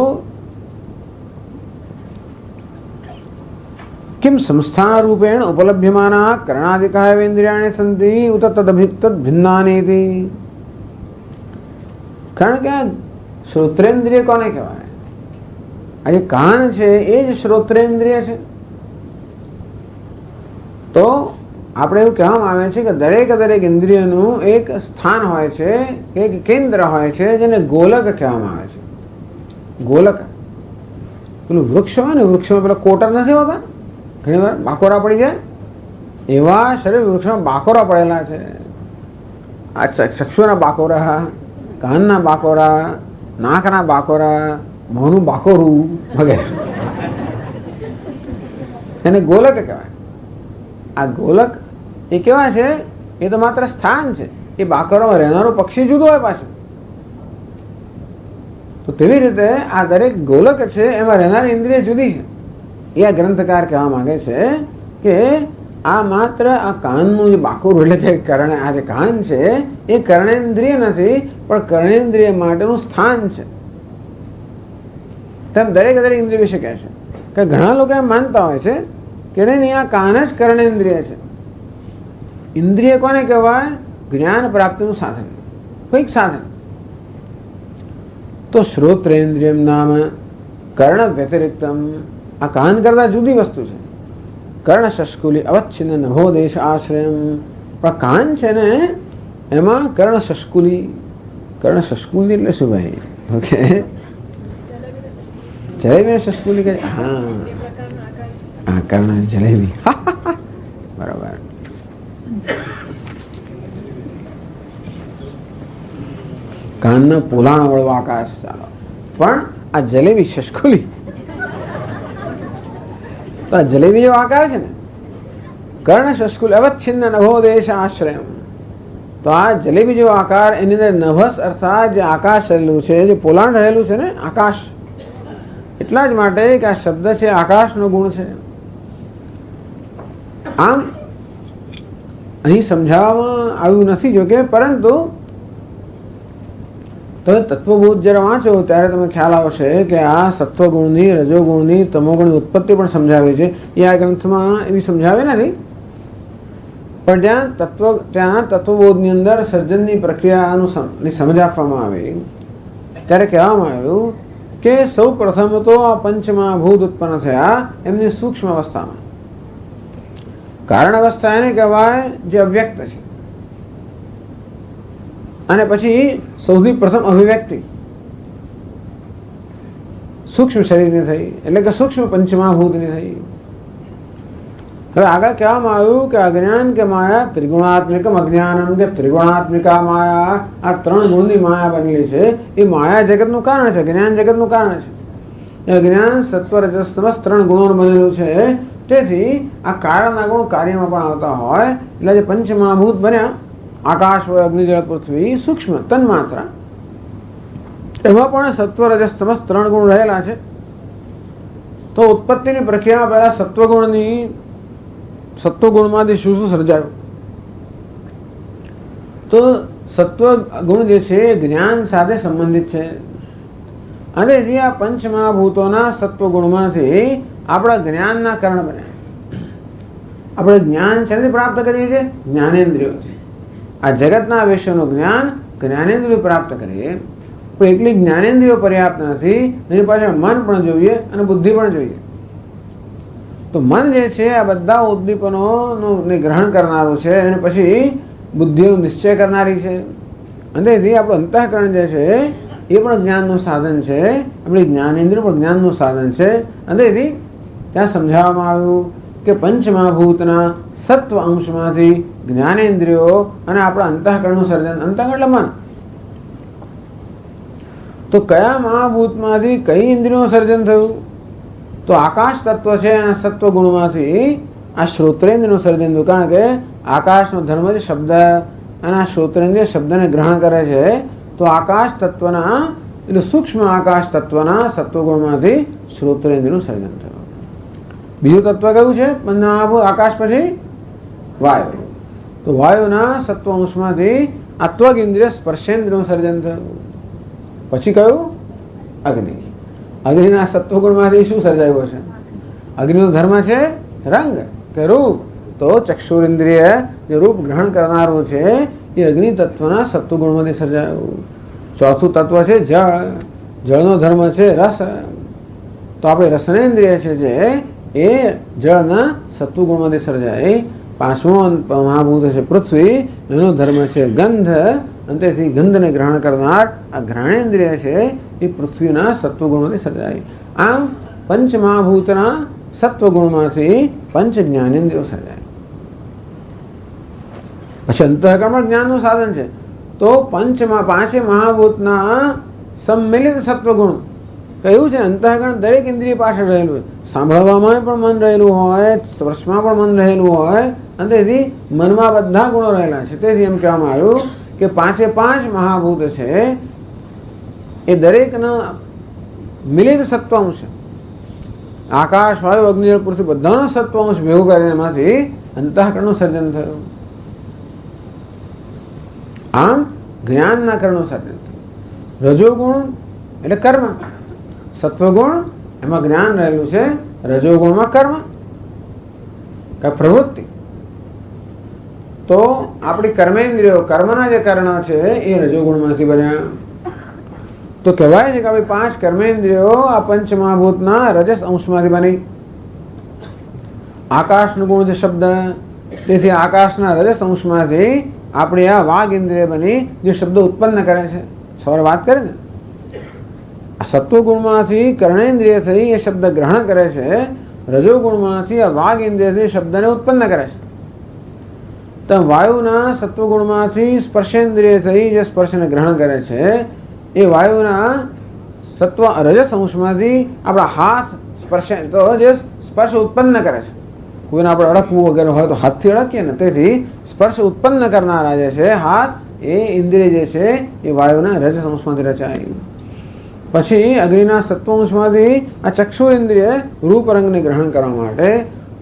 किम संस्था रूपेण उपलभ्यमाना कर्णादिका इंद्रियाणि सन्ति उत तद्भिन्नानि। कारण के श्रोत्रेन्द्रिय कोने कहेवाय? आ जे कान छे ए ज श्रोत्रेन्द्रिय छे। तो આપણે એવું કહેવામાં આવે છે કે દરેક દરેક ઇન્દ્રિયનું એક સ્થાન હોય છે, એક કેન્દ્ર હોય છે જેને ગોલક કહેવામાં આવે છે. ગોલક પેલું વૃક્ષ હોય ને, વૃક્ષમાં પેલા કોટર નથી હોતા, ઘણી વાર બાકોરા પડી જાય, એવા શરીર વૃક્ષમાં બાકોરા પડેલા છે. આ ચક્ષુના બાકોરા, કાનના બાકોરા, નાકના બાકોરા, મોંનું બાકોરું વગેરે, એને ગોલક કહેવાય. આ ગોલક એ કેવા છે? એ તો માત્ર સ્થાન છે. એ બાકરોમાં રહેનારું પક્ષી જુદું હોય પાછું. તો તેવી રીતે આ દરેક ગોલક છે એમાં રહેનારી ઇન્દ્રિય જુદી છે. એ આ ગ્રંથકાર કહેવા માંગે છે કે આ માત્ર આ કાનનું જે બાકુર એટલે કે કર્ણ, આ જે કાન છે એ કર્ણેન્દ્રિય નથી, પણ કર્ણેન્દ્રિય માટેનું સ્થાન છે. તેમ દરેક દરેક ઇન્દ્રિય વિશે કહે છે કે ઘણા લોકો એમ માનતા હોય છે કે નહીં, આ કાન જ કર્ણેન્દ્રિય છે. ઇન્દ્રિય કોને કહેવાય? જ્ઞાન પ્રાપ્તિનું સાધન, કોઈક સાધન. તો શ્રોત્રેન્દ્રિયમ નામ કર્ણ વ્યતિરિક્તમ, આ કાન કરતા જુદી વસ્તુ છે. કર્ણ શસ્કુલી અવચ્છિન્ન નભોદેશ આશ્રયમ, પણ કાન છે ને એમાં કર્ણ શસ્કુલી. કર્ણ શસ્કુલી એટલે શું ભાઈ? ઓકે, જલેબી શસ્કુલી કે? હા, કર્ણ જલેબી, બરાબર. કાનના પોલાણ વાળો આકાશ, ચાલો. પણ આ જલેબી શસ્કુલી, તો આ જલેબી જેવો આકાર છે ને, કર્ણ શસ્કુલ અવચ્છિન્ન નભોદેશ આશ્રયમ. તો આ જલેબી જેવો આકાર, એની અંદર નભસ અર્થાત જે આકાશ રહેલું છે, જે પોલાણ રહેલું છે ને, આકાશ. એટલા જ માટે કે આ શબ્દ છે આકાશનો ગુણ છે. આમ અહીં સમજાવવામાં આવ્યું નથી જોકે, પરંતુ તમે તત્વબોધ જરા વાંચો ત્યારે તમે ખ્યાલ આવશે કે આ સત્વગુણની, રજોગુણની, તમોગુણની ઉત્પત્તિ પણ સમજાવે છે. એ આ ગ્રંથમાં એવી સમજાવે નથી, પણ ત્યાં તત્વબોધની અંદર સર્જનની પ્રક્રિયાનું સમજ આપવામાં આવે ત્યારે કહેવામાં આવ્યું કે સૌ પ્રથમ તો આ પંચમહાભૂત ઉત્પન્ન થયા એમની સૂક્ષ્મ અવસ્થામાં. કારણ અવસ્થા એને કહેવાય જે અવ્યક્ત છે, અને પછી સૌથી પ્રથમ અભિવ્યક્તિ સૂક્ષ્મ શરીરની થઈ, એટલે કે સૂક્ષ્મ પંચમહાભૂતની થઈ. હવે આગળ કહેવામાં આવ્યું કે અજ્ઞાન કે માયા ત્રિગુણાત્મિકમ અજ્ઞાનમ કે ત્રિગુણાત્મિકા માયા, આ ત્રણ ગુણની માયા બનેલી છે. એ માયા જગતનું કારણ છે, જ્ઞાન જગતનું કારણ છે. એ જ્ઞાન સત્વ રજસ તમસ ત્રણ ગુણોનું બનેલું છે. તેથી આ કારણના ગુણ કાર્યમાં પણ આવતા હોય, એટલે જે પંચમહાભૂત બન્યા, આકાશ હોય, અગ્નિ જળ પૃથ્વી, સૂક્ષ્મ તન્માત્રા, એમાં પણ સત્વ રજસ તમસ ત્રણ ગુણ રહેલા છે. તો ઉત્પત્તિની પ્રક્રિયામાં પહેલા સત્વગુણમાંથી શું શું સર્જાયું? તો સત્વગુણ જે છે જ્ઞાન સાથે સંબંધિત છે. અને જે આ પંચમહાભૂતોના સત્વગુણમાંથી આપણા જ્ઞાનના કારણ બન્યા. આપણે જ્ઞાન છે પ્રાપ્ત કરીએ છીએ જ્ઞાનેન્દ્રિયોથી. આ જગતના વિષયનું જ્ઞાન જ્ઞાનેન્દ્રિયો પ્રાપ્ત કરીએ, પણ એકલી જ્ઞાનેન્દ્રિયો પર્યાપ્ત નથી, એની પાછળ મન પણ જોઈએ અને બુદ્ધિ પણ જોઈએ. તો મન જે છે આ બધા ઉદ્દીપનોનું ગ્રહણ કરનારું છે, અને પછી બુદ્ધિનો નિશ્ચય કરનારી છે. અને તેથી આપણું અંતઃકરણ જે છે એ પણ જ્ઞાનનું સાધન છે, આપણી જ્ઞાનેન્દ્રિય પણ જ્ઞાનનું સાધન છે. અને તેથી ત્યાં સમજાવવામાં આવ્યું કે પંચમહાભૂતના સત્વ અંશમાંથી જ્ઞાનેન્દ્રિયો અને આપણા અંતઃકરણનું સર્જન. અંતઃકરણ એટલે મન. તો તો કયા મહાભૂતમાંથી કઈ ઇન્દ્રિયોનું સર્જન થયું? તો આકાશ તત્વ છે અને સત્વ ગુણમાંથી આ શ્રોત્રેન્દ્રનું સર્જન થયું. કારણ કે આકાશનો ધર્મ છે શબ્દ, અને આ શ્રોત્રેન્દ્ર શબ્દને ગ્રહણ કરે છે. તો આકાશ તત્વના એટલે સૂક્ષ્મ આકાશ તત્વના સત્વગુણમાંથી શ્રોત્રેન્દ્રનું સર્જન થયું. બીજું તત્વ કયું છે આકાશ પછી? વાયુ. તો વાયુના સત્વ અંશમાંથી આ ત્વગ ઇન્દ્રિય સ્પર્શેન્દ્રનું સર્જન થયું. પછી કયું? અગ્નિ. અગ્નિના સત્વગુણમાંથી શું સર્જાયું છે? અગ્નિનો ધર્મ છે રંગ કે રૂપ. તો ચક્ષુરિન્દ્રિય જે રૂપ ગ્રહણ કરનારું છે એ અગ્નિ તત્વના સત્વગુણમાંથી સર્જાયું. ચોથું તત્વ છે જળ. જળનો ધર્મ છે રસ. તો આપણે રસનેન્દ્રિય છે જે એ જળના સત્વગુણમાંથી સર્જાય. પાંચમો મહાભૂત છે પૃથ્વી. એનો ધર્મ છે ગંધ, અને તેથી ગંધને ગ્રહણ કરનાર આ ઘ્રાણેન્દ્રિય છે એ પૃથ્વીના સત્વગુણમાંથી સર્જાય. આમ પંચ મહાભૂતના સત્વગુણમાંથી પંચ જ્ઞાનેન્દ્રિયો સર્જાય. પછી અંતઃકરણ જ્ઞાનનું સાધન છે. તો પાંચે મહાભૂતના સંમિલિત સત્વગુણ કયું છે? અંતઃકરણ દરેક ઇન્દ્રિય પાસે રહેલું હોય. સાંભળવામાં પણ મન રહેલું હોય, સ્પર્શમાં પણ મન રહેલું હોય, અને તેથી મનમાં બધા ગુણો રહેલા છે. તેથી એમ કહેવામાં આવ્યું કે પાંચ મહાભૂત છે એ દરેકના મિલિત સત્વાંશ, આકાશ વાયુ અગ્નિ પૃથ્વી બધાનો સત્વાંશ ભેગું કરીને એમાંથી અંતઃકરણનું સર્જન થયું. આમ જ્ઞાનના કરણનું સર્જન થયું. રજોગુણ એટલે કર્મ, સત્વગુણ એમાં જ્ઞાન રહેલું છે, રજોગુણમાં કર્મ કે પ્રવૃત્તિ. તો આપણી કર્મેન્દ્રિયો કર્મના જે કારણો છે એ રજોગુણમાંથી બન્યા. તો કહેવાય છે કે આપણી પાંચ કર્મેન્દ્રિયો આ પંચ મહાભૂતના રજસ અંશમાંથી બની. આકાશનો ગુણ છે શબ્દ, તેથી આકાશના રજસ અંશમાંથી આપણી આ વાઘ ઇન્દ્રિય બની જે શબ્દ ઉત્પન્ન કરે છે. સવારે વાત કરી ને, આ સત્વગુણમાંથી કર્ણેન્દ્રિય થઈ એ શબ્દ ગ્રહણ કરે છે. રજોગુણમાંથી આ વાઘ ઇન્દ્રિયથી શબ્દને ઉત્પન્ન કરે છે. તો વાયુના સત્વગુણમાંથી સ્પર્શેન્દ્રિય થઈ જે સ્પર્શને ગ્રહણ કરે છે એ વાયુના સત્વ રજસ અંશમાંથી આપણા હાથ સ્પર્શ તો જે સ્પર્શ ઉત્પન્ન કરે છે. કોઈને આપણે અડકવું વગેરે હોય તો હાથથી અડકીએ ને, તેથી સ્પર્શ ઉત્પન્ન કરનારા જે છે હાથ એ ઇન્દ્રિય જે છે એ વાયુના રજસ અંશમાંથી રચાય. પછી અગ્નિના સત્વંશમાંથી આ ચક્ષુ ઇન્દ્રિય રૂપ રંગને ગ્રહણ કરવા માટે.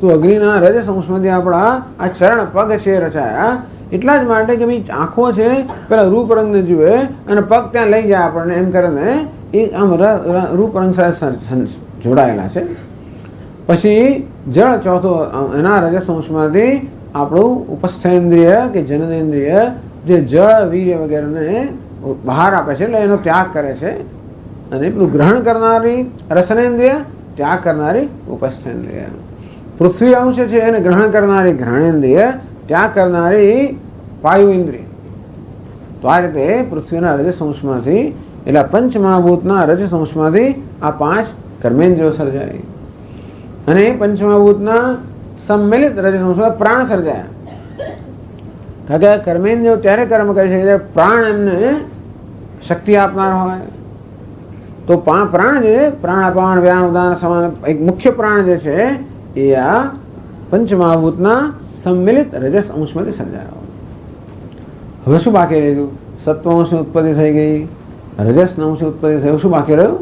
તો અગ્નિના રજસ અંશમાંથી આપણા આ ચરણ પગ છે રચાયા. એટલા જ માટે કે ભાઈ આંખો છે પેલા રૂપ રંગને જુએ અને પગ ત્યાં લઈ જાય આપણને, એમ કરીને એ આમ રૂપ રંગ સાથે જોડાયેલા છે. પછી જળ ચોથો એના રજસ અંશમાંથી આપણું ઉપસ્થેન્દ્રિય કે જનનેન્દ્રિય જે જળ વીર્ય વગેરેને બહાર આપે છે એટલે એનો ત્યાગ કરે છે. અને પેલું ગ્રહણ કરનારી રસનેન્દ્રિય, ત્યાગ કરનારી ઉપસ્થેન્દ્રિય. પૃથ્વી અંશ છે એને ગ્રહણ કરનારી ઘ્રાણેન્દ્રિય, ત્યાગ કરનારી વાયુ ઇન્દ્રિય. તો આ રીતે પૃથ્વીના રજસ અંશમાંથી એટલે પંચ મહાભૂતના રજસ અંશમાંથી આ પાંચ કર્મેન્દ્રિયો સર્જાય. અને પંચમહાભૂતના સંમિલિત રજસ અંશમાં પ્રાણ સર્જાયા. કારણ કે કર્મેન્દ્રિયો ત્યારે કર્મ કરી શકે જ્યારે પ્રાણ એમને શક્તિ આપનાર હોય. તો પ્રાણ જે પ્રાણ અપાન વ્યાન ઉદાન સમાન એક મુખ્ય પ્રાણ જે છે એ આ પંચમહાભૂતના સંમિલિત રજસ અંશમાંથી સર્જાયા. હવે શું બાકી રહી ગયું? સત્વ અંશની ઉત્પત્તિ થઈ ગઈ, રજસના અંશની ઉત્પત્તિ થઈ. શું બાકી રહ્યું?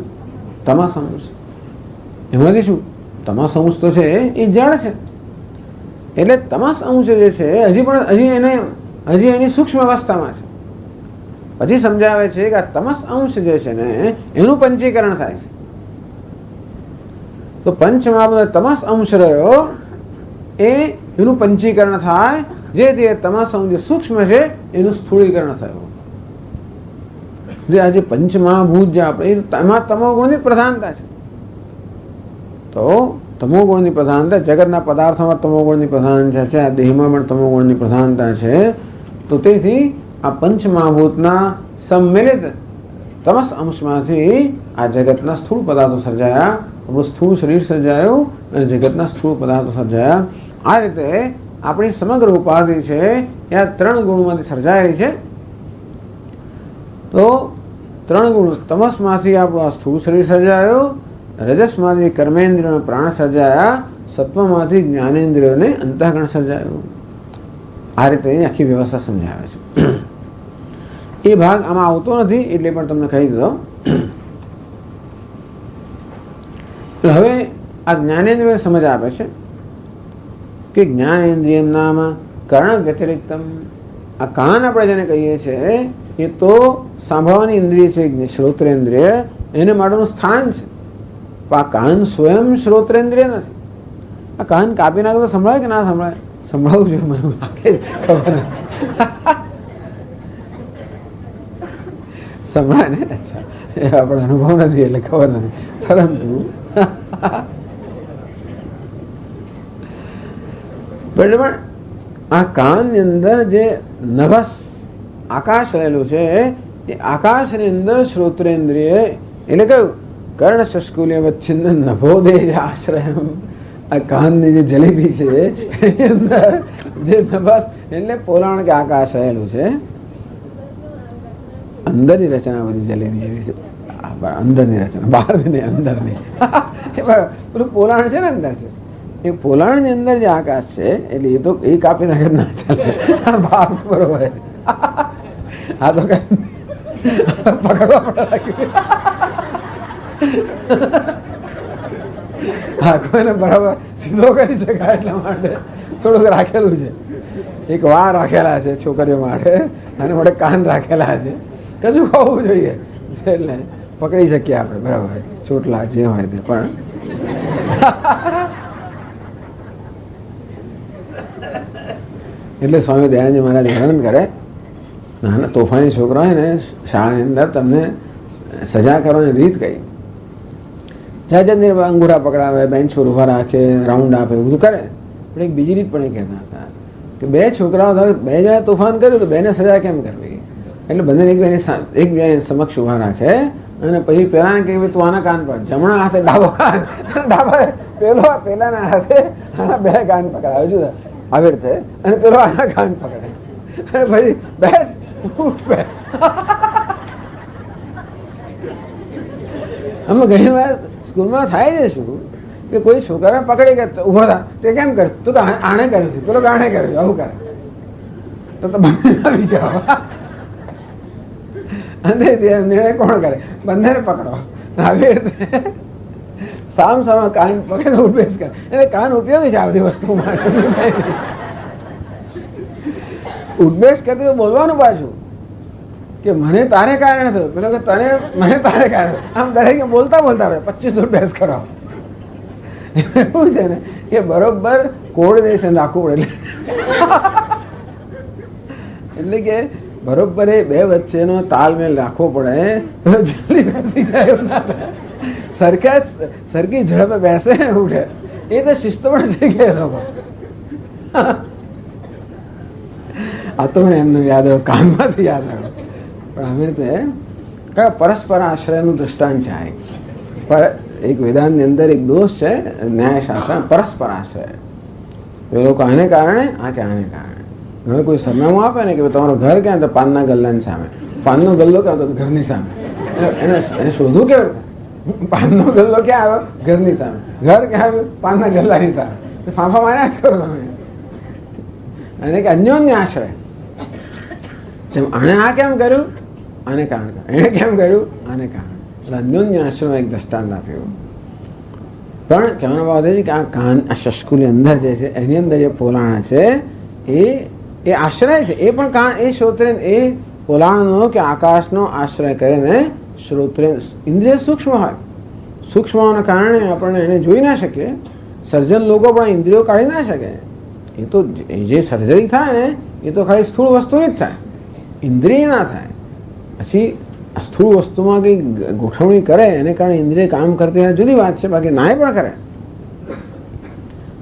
તમસ અંશ. એમાંથી શું? તમસ અંશ તો છે એ જળ છે. એટલે તમસ અંશ જે છે હજી એની સૂક્ષ્મ અવસ્થામાં છે. પછી સમજાવે છે કે આ તમસ અંશ જે છે ને એનું પંચીકરણ થાય છે. તો પંચમહાભૂત તમસ અંશ રહ્યો એનું પંચીકરણ થાય, જેથી તમસ અંશ જે સૂક્ષ્મ છે એનું સ્થૂળીકરણ થયું. જે આજે પંચમહાભૂત જે આપણે એમાં તમોગુણની પ્રધાનતા છે. તો તમોગુણની પ્રધાનતા જગતના પદાર્થોમાં તમોગુણની પ્રધાનતા છે, આ દેહમાં પણ તમોગુણની પ્રધાનતા છે. તો તેથી આ પંચમહાભૂતના સંમિલિત તમસ અંશમાંથી આ જગતના સ્થૂળ પદાર્થો સર્જાયા. આપણું સ્થૂળ શરીર સર્જાયું અને જગતના સ્થૂળ પદાર્થો સર્જાયા. આ રીતે આપણી સમગ્ર ઉપાધિ છે એ આ ત્રણ ગુણોમાંથી સર્જાયેલી છે. તો ત્રણ ગુણ, તમસમાંથી આપણું આ સ્થૂળ શરીર સર્જાયો, રજસમાંથી કર્મેન્દ્રિયોને પ્રાણ સર્જાયા, સત્વમાંથી જ્ઞાનેન્દ્રિયોને અંતઃકરણ સર્જાયું. આ રીતે આખી વ્યવસ્થા સમજાવે છે. એ ભાગ આમાં આવતો નથી એટલે પણ તમને કહી દીધો. હવે આ જ્ઞાનેન્દ્રિય સમજ આપે છે કે જ્ઞાનેન્દ્રિયમ નામ કર્ણ વ્યતિરિક્તમ. આ કાન આપણે જેને કહીએ છીએ એ તો સાંભળવાની ઇન્દ્રિય છે, શ્રોત્રેન્દ્રિય, એને માટેનું સ્થાન છે. આ કાન સ્વયં શ્રોત્રેન્દ્રિય નથી. આ કાન કાપી નાખે તો સંભળાય કે ના સંભળાય? સંભળાવું જોઈએ, મને લાગે ખબર નથી. સંભળાય ને? અચ્છા, એ આપણો અનુભવ નથી એટલે ખબર નથી. પરંતુ પણ આ કાનની અંદર જે નભસ આકાશ રહેલું છે એ આકાશની અંદર શ્રોત્રેન્દ્રિય એટલે કયું કર્ણ શસ્કુલ્ય વચ્છિન્ન નભોદેજ આશ્રય. આ કાનની જે જલેબી છે એની અંદર જે નભસ એટલે પોલાણ કે આકાશ રહેલું છે, અંદરની રચના બધી જલેબી એવી છે. અંદરની રચના, બહારની નહીં, અંદરની. પેલું પોલાણ છે ને અંદર છે, એ પોલાણની અંદર જે આકાશ છે એટલે એ તો એ કાપી નાખે ના ચાલે. ભાવ બરોબર. આ તો કઈ પકડવા પડે. હા, કોઈને બરાબર સીધો કરી શકાય એટલા માટે થોડુંક રાખેલું છે. એક વા રાખેલા છે છોકરીઓ માટે અને માટે કાન રાખેલા છે. કશું હોવું જોઈએ એટલે પકડી શકીએ આપણે બરાબર, ચોટલા જે હોય તે. પણ એટલે સ્વામી દયાનંદજી મહારાજ વર્ણન કરે, નાના તોફાની છોકરા હોય ને શાળાની અંદર તમને સજા કરવાની રીત કઈ, જાજની અંગૂઠા પકડાવે, બેન્ચ પર ઉભા રાખે, રાઉન્ડ આપે, બધું કરે. પણ એક બીજી રીત પણ એ કહેતા હતા કે બે છોકરાઓ ધારો બે જણા તોફાન કર્યું તો બેને સજા કેમ કરવી? એટલે બંને એકબીજાની સમક્ષ ઉભા રાખે અને પછી પેલાને કહે તું આના કાન પર, જમણા હાથે ડાબો કાન, ડાબા પેલાના હાથે આના બે કાન પકડાવે છે આવી રીતે, અને પેલો આના કાન પકડે અને પછી બેસ ઉઠ બેસ. અમે ઘણી વાર સ્કૂલમાં થાય છે શું કે કોઈ છોકરાને પકડી કે ઉભો થા, તે કેમ કર્યું? તું આણે કર્યું છે, પેલો આણે કર્યું, આવું કરે તો બંને આવી જાઓ. નિર્ણય કોણ કરે? બંનેને પકડો. આવી રીતે સામ સામા કાન પકડે ઉઠબેસ કરે. એટલે કાન ઉપયોગી છે આ બધી વસ્તુ માટે. ઉઠબેસ કરતી તો બોલવાનું પાછું કે મને તારે કારણે થયું, પેલો કે તને મને તારે કારણે. આમ દરેક બોલતા બોલતા 25 ઉઠબેસ કરો. એવું છે ને કે બરોબર કોર્ડિનેશન રાખવું પડે. એટલે કે બરોબર એ બે વચ્ચેનો તાલમેલ રાખવો પડે, જલ્દી બેસી જાય એવું ના થાય. સરખી ઝડપે બેસે ઉઠે એ તો શિસ્ત પણ છે કે લોકો. આ તો મને એમને યાદ આવ્યો, કાનમાંથી યાદ આવ્યો. પણ આવી રીતે કયા પરસ્પર આશ્રયનું દ્રષ્ટાંત છે. પણ એક વેદાંતની અંદર એક દોષ છે ન્યાયશાસ્ત્ર, પરસ્પર આશ્રય. એ લોકો આને કારણે આ કે આને કારણે. હવે કોઈ સરનામું આપે ને કે તમારું ઘર ક્યાં, તો પાનના ગલ્લાની સામે. પાનનો ગલ્લો ક્યાં, તો ઘરની સામે. એને શોધવું કેવું? પાનનો ગલ્લો ક્યાં આવ્યો? ઘરની સામે. ઘર ક્યાં આવ્યું? પાનના ગલ્લાની સામે. ફાંફા માર્યા જ કરો તમે. એને કે અન્યોન્ય આશ્રય. આને આ કેમ કર્યું? આને કારણે. એને કેમ કર્યું? આને કારણે. એટલે અન્યોન્ય આશ્રય એક દ્રષ્ટાંત આપ્યું. પણ કહેવાનો બાબત છે કે આ કાન, આ શસ્કુની અંદર જે છે એની અંદર જે પોલાણ છે એ આશ્રય છે. એ પણ કાન, એ શ્રોત્રે, એ પોલાણનો કે આકાશનો આશ્રય કરીને શ્રોત્રે ઇન્દ્રિય સૂક્ષ્મ હોય. સૂક્ષ્મ હોવાના કારણે આપણને એને જોઈ ના શકીએ. સર્જન લોકો પણ ઇન્દ્રિયો કાઢી ના શકે. એ તો જે સર્જરી થાય ને એ તો ખાલી સ્થૂળ વસ્તુની જ થાય, ઇન્દ્રિય ના થાય. પછી સ્થૂળ વસ્તુમાં કંઈ ગોઠવણી કરે એને કારણે ઇન્દ્રિય કામ કરતી જુદી વાત છે, બાકી નાય પણ કરે.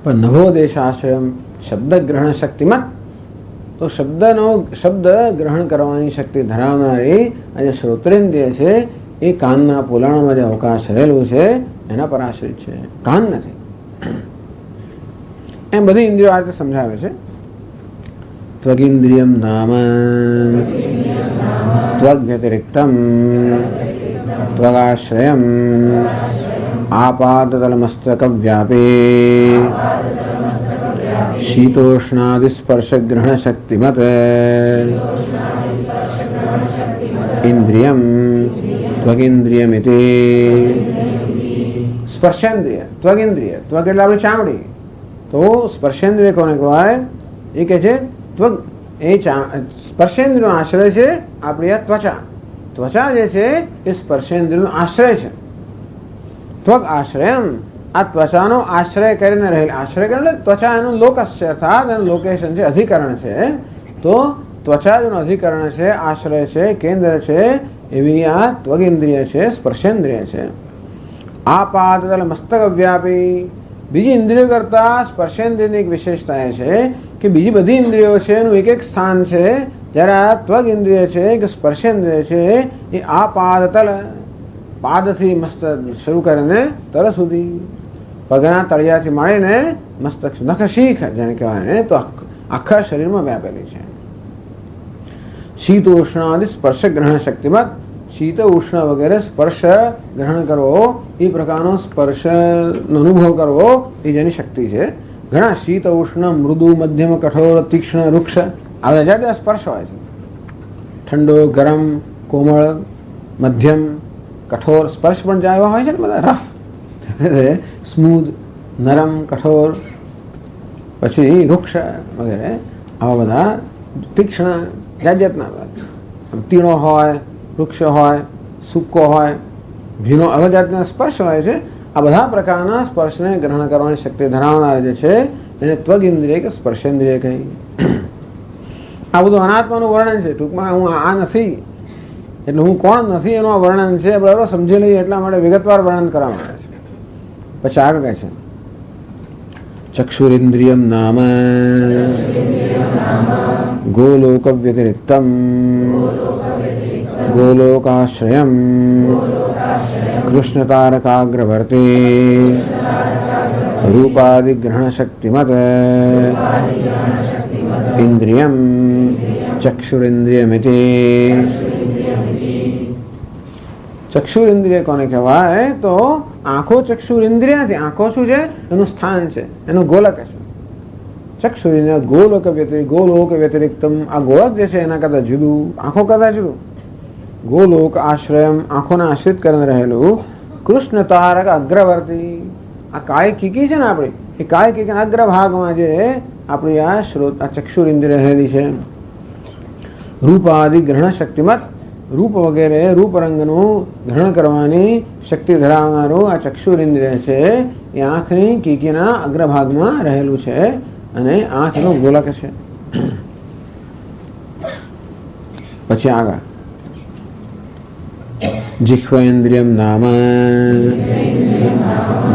પણ નભો દેશાશ્રયમ શબ્દ ગ્રહણ શક્તિમાં, તો શબ્દ ગ્રહણ કરવાની શક્તિ ધરાવનારી આજે શ્રોત્રેન્દ્રિય છે એ કાનના પોલાણમાં જે અવકાશ રહેલું છે એના પર આશ્રિત છે, કાન નથી. એમ બધી ઇન્દ્રિયો આ રીતે સમજાવે છે. ત્વગિન્દ્રિયમ નામ त्वग्व्यतिरिक्तं त्वगाश्रयम् आपादतलमस्तकव्यापी शीतोष्णादिस्पर्शग्रहणशक्तिमत् इंद्रियं त्वगिंद्रियमिति स्पर्शेन्द्रिय त्वगिंद्रिय त्वग એટલે આપણી ચામડી તો સ્પર્શેન્દ્રિય કોને કહેવાય એ કહે છે ત્વગ એ સ્પર્શેન્દ્રિયનો આશ્રય છે આપણી આ ત્વચા ત્વચા જે છે એ સ્પર્શેન્દ્રિયનો આશ્રય છે ત્વગ આશ્રયમ આ ત્વચાનો આશ્રય કરીને રહેલ આશ્રય એટલે ત્વચા એનું લોકસ છે અર્થાત એનું લોકેશન છે અધિકરણ છે તો ત્વચા જેનું અધિકરણ છે આશ્રય છે કેન્દ્ર છે એવી આ ત્વગેન્દ્રિય છે સ્પર્શેન્દ્રિય છે આ પાદતલ મસ્તક વ્યાપી બીજી ઇન્દ્રિયો કરતા સ્પર્શેન્દ્રિયની એક વિશેષતા એ છે કે બીજી બધી ઇન્દ્રિયો છે એનું એક એક સ્થાન છે જ્યારે આ ત્વગ ઇન્દ્રિય છે કે સ્પર્શેન્દ્રિય છે એ આ પાદતલ પાદથી મસ્તક શરૂ કરીને તલ સુધી પગના તળિયાથી માંડીને મસ્તક નખ શીખ જેને કહેવાય તો આખા શરીરમાં વ્યાપેલી છે શીત ઉષ્ણ આદિ સ્પર્શ ગ્રહણ શક્તિમત શીત ઉષ્ણ વગેરે સ્પર્શ ગ્રહણ કરવો એ પ્રકારનો સ્પર્શનો અનુભવ કરવો એ જેની શક્તિ છે ઘણા શીત ઉષ્ણ મૃદુ મધ્યમ કઠોર તીક્ષ્ણ વૃક્ષ આ બધા જાતે સ્પર્શ હોય છે ઠંડો ગરમ કોમળ મધ્યમ કઠોર સ્પર્શ પણ જાય એવા હોય છે ને બધા રફ સ્મૂધ નરમ કઠોર પછી વૃક્ષ વગેરે આવા બધા તીક્ષ્ણ જાત જાતના તીણો હોય વૃક્ષ હોય સૂકો હોય ભીનો આવા જાતના સ્પર્શ હોય છે આ બધા પ્રકારના સ્પર્શને ગ્રહણ કરવાની શક્તિ ધરાવનાર જે છે એને ત્વગ ઇન્દ્રિય કે સ્પર્શેન્દ્રિય કહી આ બધું અનાત્માનું વર્ણન છે ટૂંકમાં હું આ નથી એટલે હું કોણ નથી એનું આ વર્ણન છે બરાબર સમજી લઈએ એટલા માટે વિગતવાર વર્ણન કરવામાં આવે છે પછી આગળ કહે છે ચક્ષુરિન્દ્રિયમ નામ ગોલોક વ્યતિરિક્તમ ગોલોકાશ્રયમ કૃષ્ણ તારકાગ્રવર્તી રૂપાદિગ્રહણ શક્તિમત ઇન્દ્રિયમ ચક્ષુરિન્દ્રિયમિતિ ચક્ષુરિન્દ્રિય કોને કહેવાય તો આંખો ચક્ષુરિન્દ્રિયથી આંખો શું છે એનું સ્થાન છે એનું ગોલક છે ચક્ષુરિન્દ્રિય ગોલોક વ્યતિરિક્તમ આ ગોળક જે છે એના કરતા જુદું આંખો કરતા જુદું ગોલોક આશ્રયમ આંખોને આશ્રિત કરીને રહેલું કૃષ્ણ તારક અગ્રવર્તી આ કાળી કીકી છે ને આપણી એ કાળી કીકીના અગ્રભાગમાં જે આપણી આ શ્રોત આ ચક્ષુરિન્દ્રિય રહેલી છે રૂપાદિ ગ્રહણ શક્તિમત રૂપ વગેરે રૂપ રંગનું ગ્રહણ કરવાની શક્તિ ધરાવનારું આ ચક્ષુરિન્દ્રિય છે એ આંખની કીકીના અગ્રભાગમાં રહેલું છે અને આંખનું ગોલક છે પછી આગળ जिह्वेन्द्रियं नाम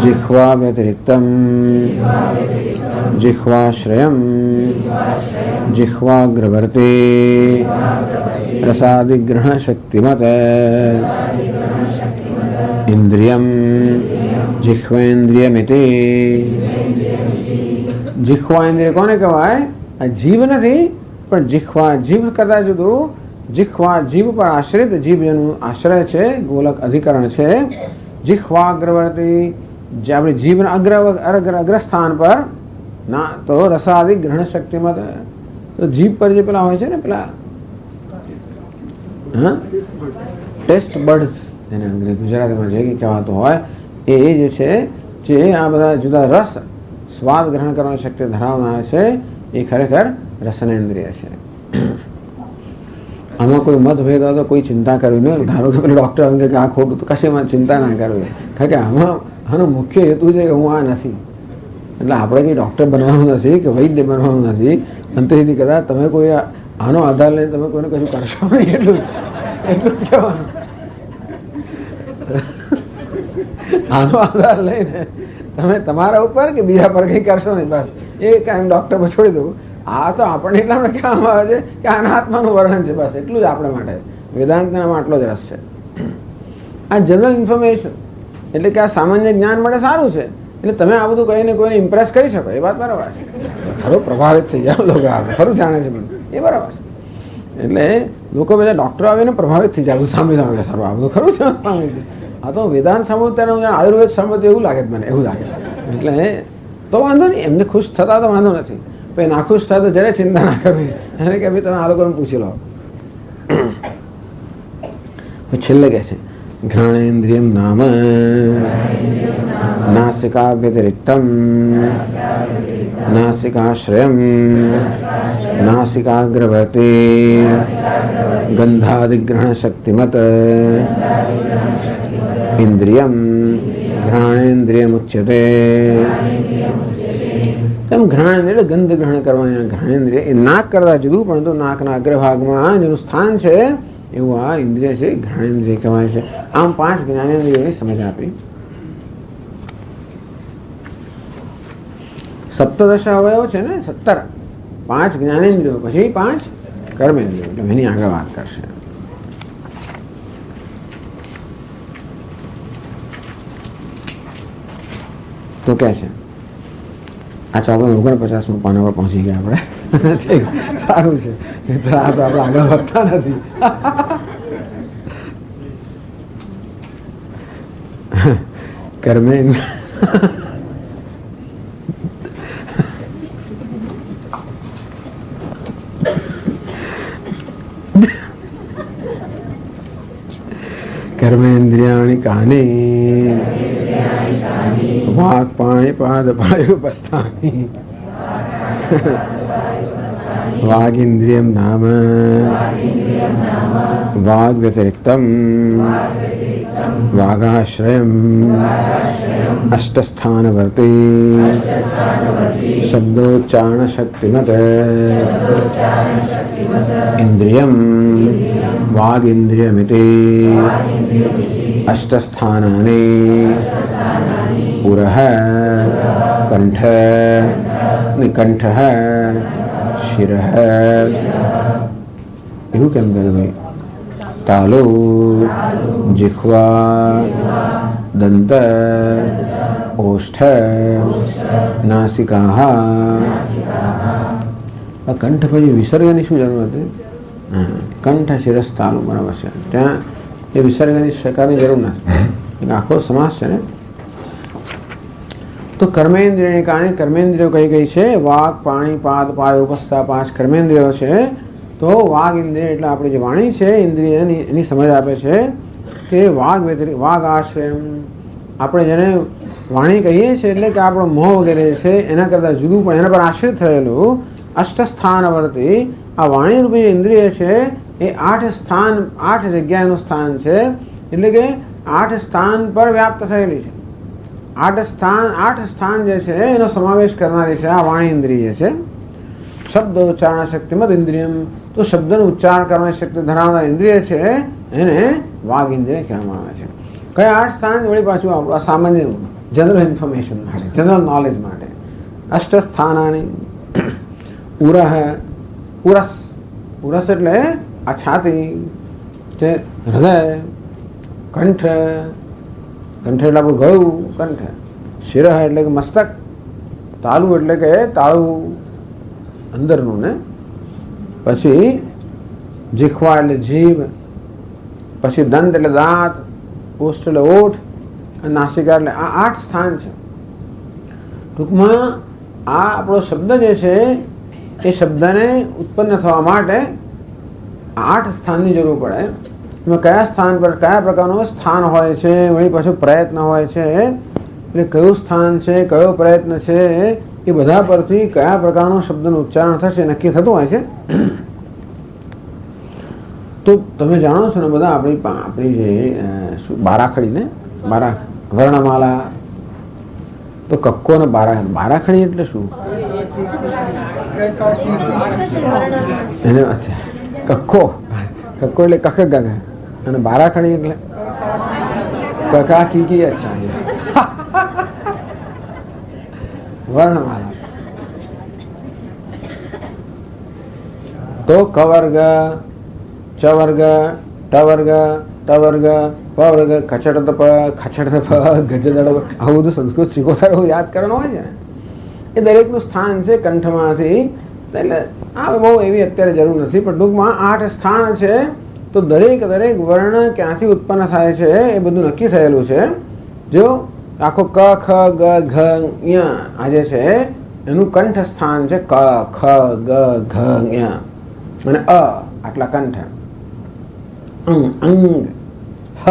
जिह्वा व्यतिरिक्तं जिह्वाश्रयं जिह्वाग्रवर्ती रसादिग्रहणशक्तिमत् इंद्रियं जिह्वेन्द्रियमिति जिह्वा इंद्रिय कोने कहेवाय आ जीव नहीं पण जिह्वा जीव करता जुदुं जिह्वा जीव पर आश्रित जीव જેનું આશ્રય છે ગોલક અધિકરણ છે जिह्वाग्रवर्ती જે આપણે જીવના અગ્રસ્થાન પર ના તો રસાદિ ગ્રહણ શક્તિમાં તો જીભ પર જે પેલા હોય છે ને પેલા હા ટેસ્ટ બડ્સ જેને અંગ્રેજી ગુજરાતીમાં જે કહેવાતો હોય એ જે છે જે આ બધા જુદા રસ સ્વાદ ગ્રહણ કરવાની શક્તિ ધરાવનાર છે એ ખરેખર રસનેન્દ્રિય છે આમાં કોઈ મતભેદ હોય તો કોઈ ચિંતા કરવી નહીં ધારો કે પેલા ડૉક્ટર અંગે કે આ ખોટું તો કશીમાં ચિંતા ના કરવી કારણ કે આમાં આનો મુખ્ય હેતુ છે કે હું આ નથી એટલે આપણે કંઈ ડૉક્ટર બનવાનું નથી કે વૈદ્ય બનવાનું નથી અંતેથી કદાચ તમે કોઈ આનો આધાર લઈને તમે કોઈને કશું કરશો નહીં એટલું એટલું જ કહેવાનું આનો આધાર લઈને તમે તમારા ઉપર કે બીજા પર કંઈ કરશો નહીં બસ એ કાંઈ ડૉક્ટર પર છોડી દઉં આ તો આપણને એટલા માટે કહેવામાં આવે છે કે આના આત્માનું વર્ણન છે બસ એટલું જ આપણે માટે વેદાંતનામાં આટલો જ રસ છે આ જનરલ ઇન્ફોર્મેશન એટલે કે આ સામાન્ય જ્ઞાન માટે સારું છે એટલે તમે આ બધું કહીને કોઈને ઇમ્પ્રેસ કરી શકો એ વાત બરાબર છે ખરું પ્રભાવિત થઈ જાય લોકો ખરું જાણે છે એ બરાબર છે એટલે લોકો બધા ડૉક્ટરો આવીને પ્રભાવિત થઈ જાય, સામે સામે સારું આ બધું ખરું છે, આ તો વેદાંત સાંભળું ત્યારે આયુર્વેદ સાંભળતું એવું લાગે મને, એવું લાગે. એટલે તો વાંધો નહીં, એમને ખુશ થતા તો વાંધો નથી, પછી નાખુશ થાય તો જરાય ચિંતા ના કરવી, એને કે ભાઈ તમે આ લોકોને પૂછી લો. છેલ્લે કહે છે ઘ્રાણેન્દ્રિયમ નામ નાસિકા વ્યતિરિક્તમ નાસિકાશ્રયમ નાસિકાગ્રવર્તી ગંધાદિગ્રહણ શક્તિમત ઇન્દ્રિયમ ઘ્રાણેન્દ્રિયમ ઉચ્યતે. એમ ઘ્રાણેન્દ્રિય એટલે ગંધ ગ્રહણ કરવાની. ઘ્રાણેન્દ્રિય એ નાક કરતા જુદું, પરંતુ નાકના અગ્રભાગમાં જેનું સ્થાન છે એવું આ ઇન્દ્રિય છે, ઘ્રાણેન્દ્રિય કહેવાય છે. આમ 5 જ્ઞાનેન્દ્રિયોની સમજ આપી. સપ્તદશ અવયવ છે ને, 17, 5 જ્ઞાનેન્દ્રિયો પછી 5 કર્મેન્દ્રિયો, એટલે એની આગળ વાત કરશે. તો કે છે આ 49 પાના પર પહોંચી ગયા આપણે. સારું છે, તો આ તો આપણે આગળ વધતા નથી. કર્મેન કર્મેન્દ્રિયાણિ કાની વાક પાણી પાદ પાયુ પસ્તાની વાગિન્દ્રિયમ નામ વાગ વ્યતિરિક્તમ વાગાશ્રયમ અષ્ટસ્થાનવર્તી શબ્દોચ્ચારણ શક્તિમત ઇન્દ્રિયમ વાગિન્દ્રિયમિતિ અષ્ટસ્થાનાની પુરઃ કંઠ નિકંઠ શિરઃ. એવું કેમ કરે ભાઈ? તાલુ જિહ્વા દંત ઓષ્ઠ નાસિકાહ. કંઠ પછી વિસર્ગની શું જરૂર હતી? કંઠ શિરસ તાલુ, બરાબર છે. ત્યાં એ વિસર્ગની શકારની જરૂર નથી, આખો સમાસ છે ને. તો કર્મેન્દ્રિયને કારણે કર્મેન્દ્રિયો કઈ કઈ છે? વાક પાણી પાદ પાય ઉપસ્થા 5 કર્મેન્દ્રિયો છે. તો વાગ ઇન્દ્રિય એટલે આપણી જે વાણી છે ઇન્દ્રિય, એની સમજ આપે છે કે વાગ વાગ આશ્રયમ, આપણે જેને વાણી કહીએ છીએ એટલે કે આપણો મોહ વગેરે છે એના કરતાં જુદું પણ એના પર આશ્રિત થયેલું અષ્ટસ્થાનવર્તી આ વાણી રૂપી ઇન્દ્રિય છે એ 8 સ્થાન 8 જગ્યાનું સ્થાન છે, એટલે કે 8 સ્થાન પર વ્યાપ્ત થયેલી છે. 8 સ્થાન જે છે એનો સમાવેશ કરનારી છે આ વાણી ઇન્દ્રિય છે. શબ્દ ઉચ્ચારણ શક્તિમત ઇન્દ્રિયમ, તો શબ્દનો ઉચ્ચાર કરવાની શક્તિ ધરાવનાર ઇન્દ્રિય છે એને વાગ ઇન્દ્રિય કહેવામાં આવે છે. કયા 8 સ્થાન? વળી પાછું આપણું સામાન્ય જનરલ ઇન્ફોર્મેશન માટે, જનરલ નોલેજ માટે. અષ્ટસ્થાનાની ઉરહ, ઉરસ, ઉરસ એટલે આ છાતી છે, હૃદય, કંઠ, કંઠ એટલે આપણું ગળું, કંઠ, શિરહ એટલે કે મસ્તક, તાલુ એટલે કે તાળું અંદરનું ને, પછી જીહ્વા એટલે જીભ, પછી દંત એટલે દાંત, ઓષ્ઠ એટલે ઓઠ, અને નાસિકા એટલે આ 8 સ્થાન છે. ટૂંકમાં આ આપણો શબ્દ જે છે એ શબ્દને ઉત્પન્ન થવા માટે 8 સ્થાનની જરૂર પડે. એમાં કયા સ્થાન પર કયા પ્રકારનું સ્થાન હોય છે, વળી પાછું પ્રયત્ન હોય છે, એટલે કયું સ્થાન છે, કયો પ્રયત્ન છે, એ બધા પરથી કયા પ્રકારનો શબ્દનું ઉચ્ચારણ થશે નક્કી થતું હોય છે. તો તમે જાણો છો ને બધા આપણી જે બારાખડી ને, વર્ણમાલા, તો કક્કો ને બારાખડી એટલે શું? એને અચ્છા કક્કો એટલે કક ગગ, અને બારાખડી એટલે કકા કી. અચ્છા, વર્ણમાલા. તો ક વર્ગ, ચ વર્ગ, ટ વર્ગ, ટ વર્ગ, પ વર્ગ, ખચડ પ, ખચડ પ, ગજડ, આવું બધું સંસ્કૃત શીખો સારું યાદ કરવાનું હોય છે. એ દરેકનું સ્થાન છે કંઠમાંથી એટલે આ બહુ એવી અત્યારે જરૂર નથી, પણ ટૂંકમાં 8 સ્થાન છે. તો દરેક વર્ણ ક્યાંથી ઉત્પન્ન થાય છે એ બધું નક્કી થયેલું છે. જો આખો ક ખ ગ ઘ ય આ જે છે એનું કંઠ સ્થાન છે. ક ખ ગ ઘ ય અને આટલા કંઠ. અંગ હ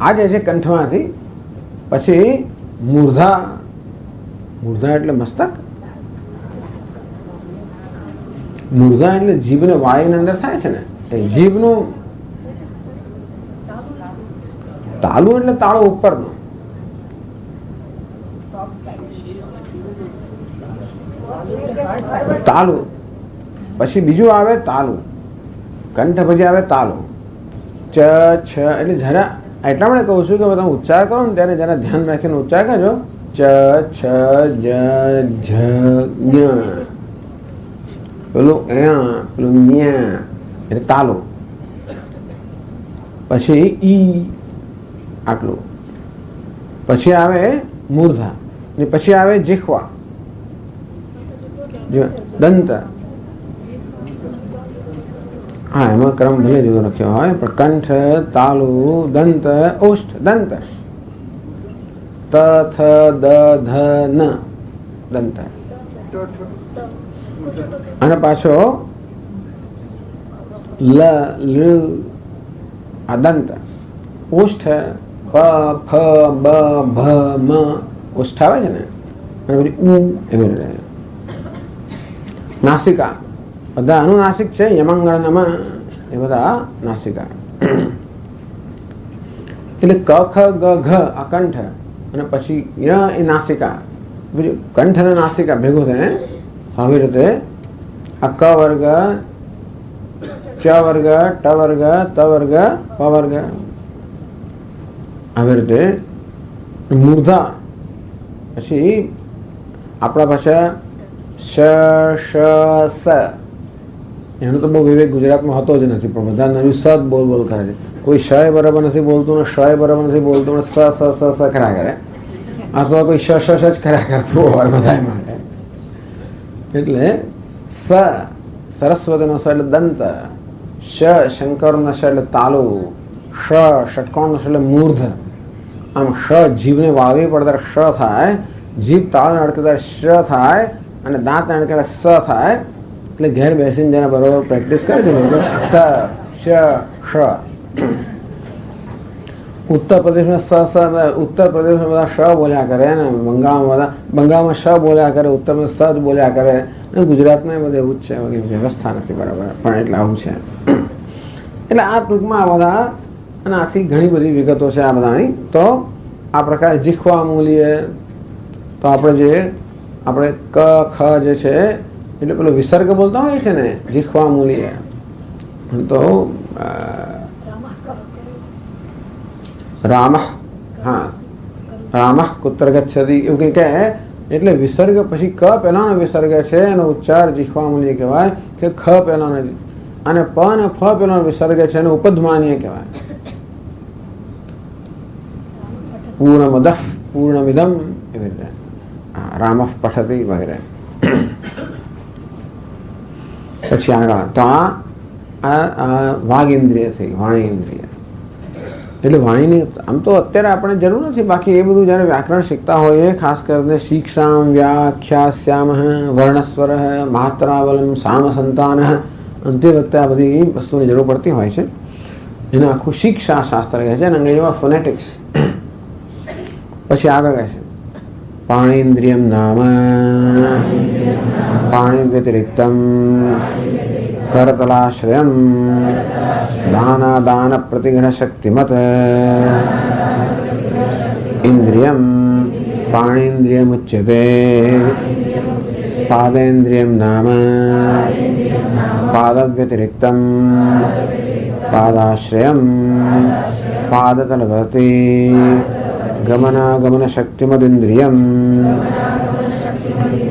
આ જે છે કંઠમાંથી. પછી મૂર્ધા એટલે મસ્તક. મૂર્ધા એટલે જીભને વાયુની અંદર થાય છે ને, જીભનું તાલું એટલે તાળો ઉપરનો. તાલું પછી બીજું આવે તાલું, કંઠ પછી આવે તાલું. ચ છ એટલે જરા એટલા માટે કહું છું કે તમે ઉચ્ચાર કરો ને ત્યારે જરા ધ્યાન રાખીને ઉચ્ચાર કરજો. ચ છ જ ઝ ઞ પેલું પેલું ન્યા એટલે તાલું. પછી ઈ આટલું. પછી આવે મૂર્ધા ને પછી આવે જીહ્વા દંત. હા એમાં ક્રમ ભલે જુદો રાખ્યો હોય પણ કંઠ તાલુ દંત ઓષ્ઠ દંત. ત થ દ ધ ન દંત. અને પાછો લ લ આ દંત. ઓષ્ઠ પ ફ બ ભ મ ઓષ્ઠ આવે છે ને, અને પછી ઉ એવી રીતે. નાસિકા બધા અનુનાસિક છે. યમંગળ નમ એ બધા નાસિકા. એટલે ક ખ ગ ઘ આ કંઠ અને પછી ય એ નાસિકા. બીજું કંઠ અને નાસિકા ભેગું થઈને આવી રીતે આ ક વર્ગ ચ વર્ગ ટ વર્ગ ત વર્ગ પ વર્ગ આવી રીતે મૂર્ધા. પછી આપણા ભાષા શ શ સ એનો તો બહુ વિવેક ગુજરાતમાં હોતો જ નથી, પણ બધા નવી સ બોલ કરે છે. કોઈ શ બરાબર નથી બોલતું ને શ બરાબર નથી બોલતું ને સ સ સ સ ખરા કરે, અથવા કોઈ શ શ શ જ ખરા કરતું હોય બધા માટે. એટલે સ સરસ્વતીનો સ એટલે દંત, શ શંકરનો શ એટલે તાલુ, શ ષટકોણનો શ એટલે મૂર્ધ. આમ શ જીભને વાળવી પડે ત્યારે શ થાય, જીભ તાળને અડકે ત્યારે શ થાય અને દાંત અડકે ત્યારે સ થાય. એટલે ઘેર બેસીને જેના બરોબર પ્રેક્ટિસ કરે છે સ શ શ. ઉત્તર પ્રદેશમાં ઉત્તર પ્રદેશમાં બધા શ બોલ્યા કરે ને, બંગાળમાં શ બોલ્યા કરે, ઉત્તરમાં સ જ બોલ્યા કરે. અને ગુજરાતમાં બધે એવું જ છે, વ્યવસ્થા નથી બરાબર, પણ એટલે આવું છે. એટલે આ ટૂંકમાં આ બધા અને આથી ઘણી બધી વિગતો છે આ બધાની. તો આ પ્રકારે જીહ્વા મૂલીએ તો આપણે ક ખ જે છે એટલે પેલો વિસર્ગ બોલતા હોય છે ને જીહ્વા મૂલીએ. તો રામ હા રામ કુત્ર ગચ્છતિ એવું કંઈ કહે. એટલે વિસર્ગ પછી ક પહેલાનો વિસર્ગ છે એનો ઉચ્ચાર જીહ્વા મૂલીએ કહેવાય કે ખ પહેલાનો, અને પ અને ફ પહેલાનો વિસર્ગ છે એને ઉપધ્માનીય કહેવાય. પૂર્ણમદ પૂર્ણમિદમ એવી રીતે રામ પઠતી વગેરે. પછી આગળ તો આ વાઘ ઇન્દ્રિય થઈ, વાણી ઇન્દ્રિય. એટલે વાણીની આમ તો અત્યારે આપણે જરૂર નથી, બાકી એ બધું જ્યારે વ્યાકરણ શીખતા હોઈએ, ખાસ કરીને શિક્ષામ વ્યાખ્યાસ્યામ વર્ણસ્વર માત્રાવલમ સામ સંતાન અંતે વખતે આ બધી વસ્તુની જરૂર પડતી હોય છે. એને આખું શિક્ષા શાસ્ત્ર કહે છે અને અંગ્રેજીમાં ફોનેટિક્સ. પછી આગળ કહે છે પાણીન્દ્રિયમ નામ પાણી વ્યતિરિક્તમ કરતલાશ્રયમ દાન પ્રતિગ્રહ શક્તિમત ઇન્દ્રિયમ પાણીન્દ્રિયમ ઉચ્યતે પાદેન્દ્રિયમ નામ પાદ વ્યતિરિક્તમ પાદાશ્રયમ પાદતલવર્તી ગમનાગમન શક્તિમદિન્દ્રિયમ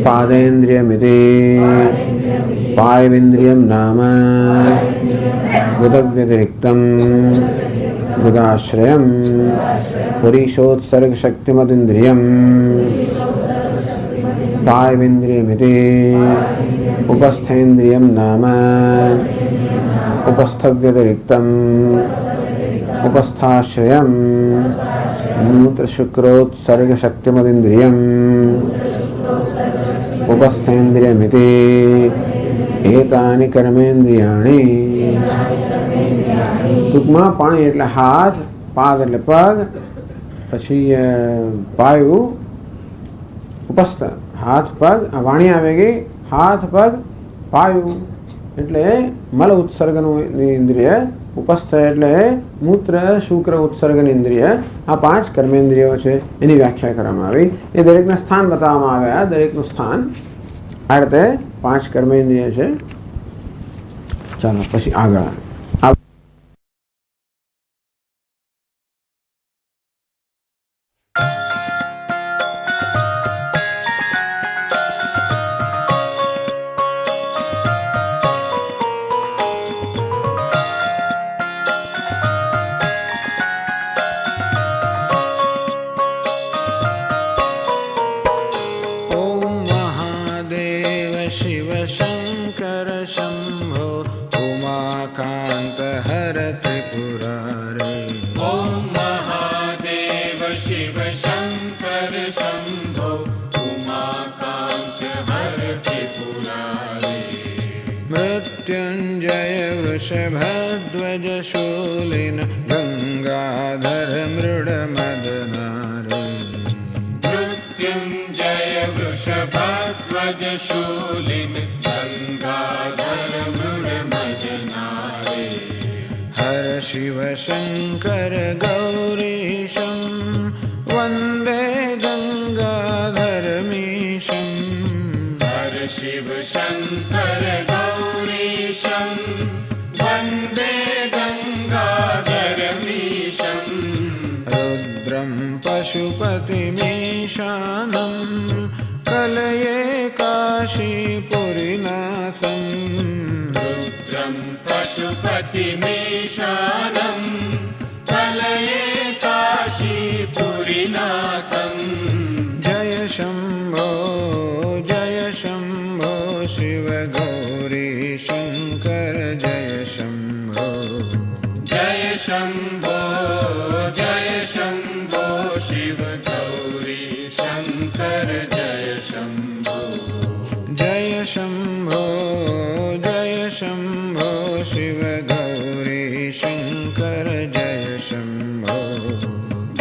પાદેન્દ્રિયમિતિ પાયવિન્દ્રિયમ નામ ગુદવ્યતિરિક્તમ ગુદાશ્રયમ પુરીશોત્સર્ગ શક્તિમદિન્દ્રિયમ पायविन्द्रियमिति उपस्थेन्द्रियं नाम उपस्थव्यतिरिक्तम् उपस्थाश्रयं मूत्रशुक्रोत्सर्गशक्तिमदिन्द्रियम् उपस्थेन्द्रियमिति एतानि कर्मेन्द्रियाणि। टूंकमां पाणी એટલે હાથ, પાદ એટલે પગ, પછી પાયું ઉપસ્થ, હાથ પગ વાણી આવે ગઈ, હાથ પગ પાયું એટલે મલ ઉત્સર્ગનું ઇન્દ્રિય, ઉપસ્થ એટલે મૂત્ર શુક્ર ઉત્સર્ગની ઇન્દ્રિય. આ 5 કર્મેન્દ્રિયો છે એની વ્યાખ્યા કરવામાં આવી. એ દરેકના સ્થાન બતાવવામાં આવ્યા, દરેકનું સ્થાન. આ રીતે 5 કર્મેન્દ્રિય છે. ચાલો પછી આગળ वृषभध्वजशूलिन गंगाधर मृडमदनारे। मृत्युंजय वृषभध्वजशूलिन गंगाधर मृडमदनारे। हर शिव शंकर गौरीशं वंदे गंगाधरमीशं। हर शिव शंकर गौरीशं वंदे गंगाधरमीशं। रुद्रं पशुपतिमीशानं कलये काशीपुरीनाथं। रुद्रं पशुपतिमीशानं कलये काशीपुरीनाथं। जय शंभो शिव गौरी शंकर जय शंभो। जय शंभो शिव गौरी शंकर जय शंभो। जय शंभो शिव गौरी शंकर जय शंभो।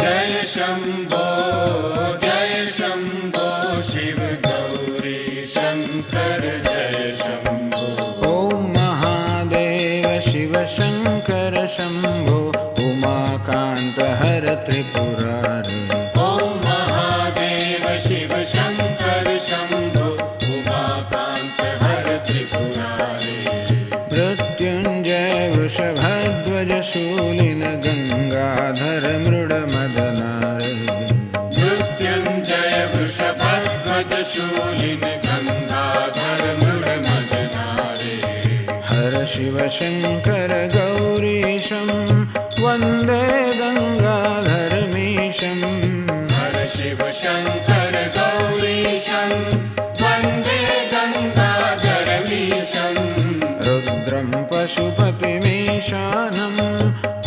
जय शंभो शिव गौरी शंकर जय शंभो। ओम महादेव शिव शंकर शंभो उमाकांत हर त्रिपुरारी। ओम महादेव शिव शंकर शंभो उमाकांत हर त्रिपुरारी। मृत्युंजय वृषभध्वज शूलिन गंगाधर मृडमदनारे। मृत्युंजय वृषभध्वज शूलिन गंगाधर मृडमदनारे। हर शिव शंकर गौरीशं वंदे गंगाधरमीशं। हर शिव शंकर गौरीशं वंदे गंगाधरमीशं। रुद्रं पशुपतिमीशानं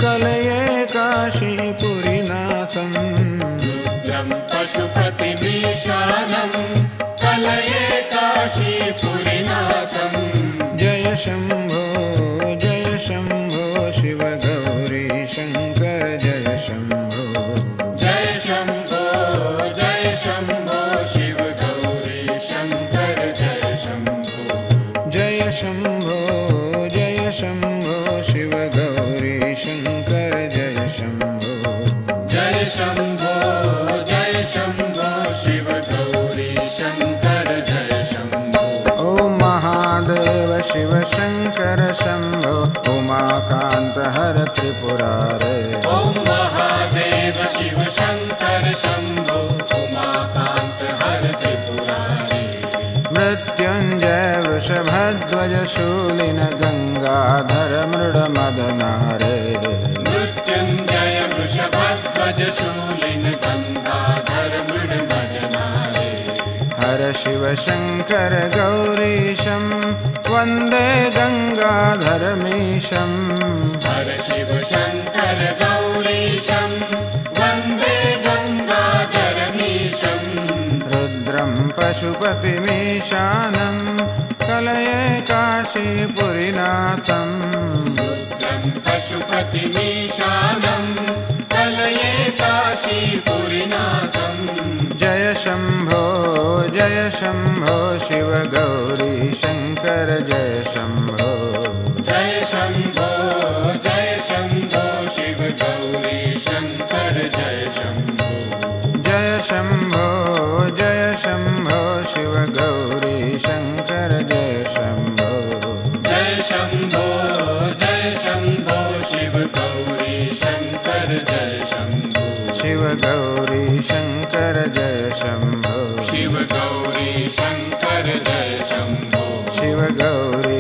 कलये काशीपुरीनाथं। रुद्रं पशुपतिमीशानं कलये काशीपुरीनाथं। जय शंभो शिव गौरी शंकर जय शंभो। जय शंभो शिव गौरी शंकर जय शंभो। जय शंभो शिव गौरी शंकर जय शंभो। जय शंभो शिव गौरी शंकर जय शंभो। ओम महादेव शिव शंकर शंभो उमाकांत हर त्रिपुरारे। ओम महादेव शिव शंकर शंभो उमाकांत हर त्रिपुरारे। मृत्युंजय वृषभध्वज शूलिन गंगाधर मृडमदनारे। मृत्युंजय वृषभध्वज शूलिन गंगाधर मृडमदनारे। हर शिव शङ्कर गौरीशं वन्दे गङ्गाधरमीशं हर शिव शङ्कर गौरीशं वन्दे गङ्गाधरमीशं रुद्रं पशुपतिमीशानं कलये काशीपुरीनाथं रुद्रं पशुपतिमीशानं कलये काशीपुरीनाथं जय शम्भो शिव गौरी शङ्कर जय शम्भो जय शम्भो शिव गौरी शङ्कर जय शम्भो जय शम्भो शिव गौरी शङ्कर जय शम्भो जय शम्भो शिव गौरी शङ्कर जय शम्भो शिव गौरी शङ्कर जय शम्भो शिव गौरी शङ्कर जय शम्भो शिव गौरी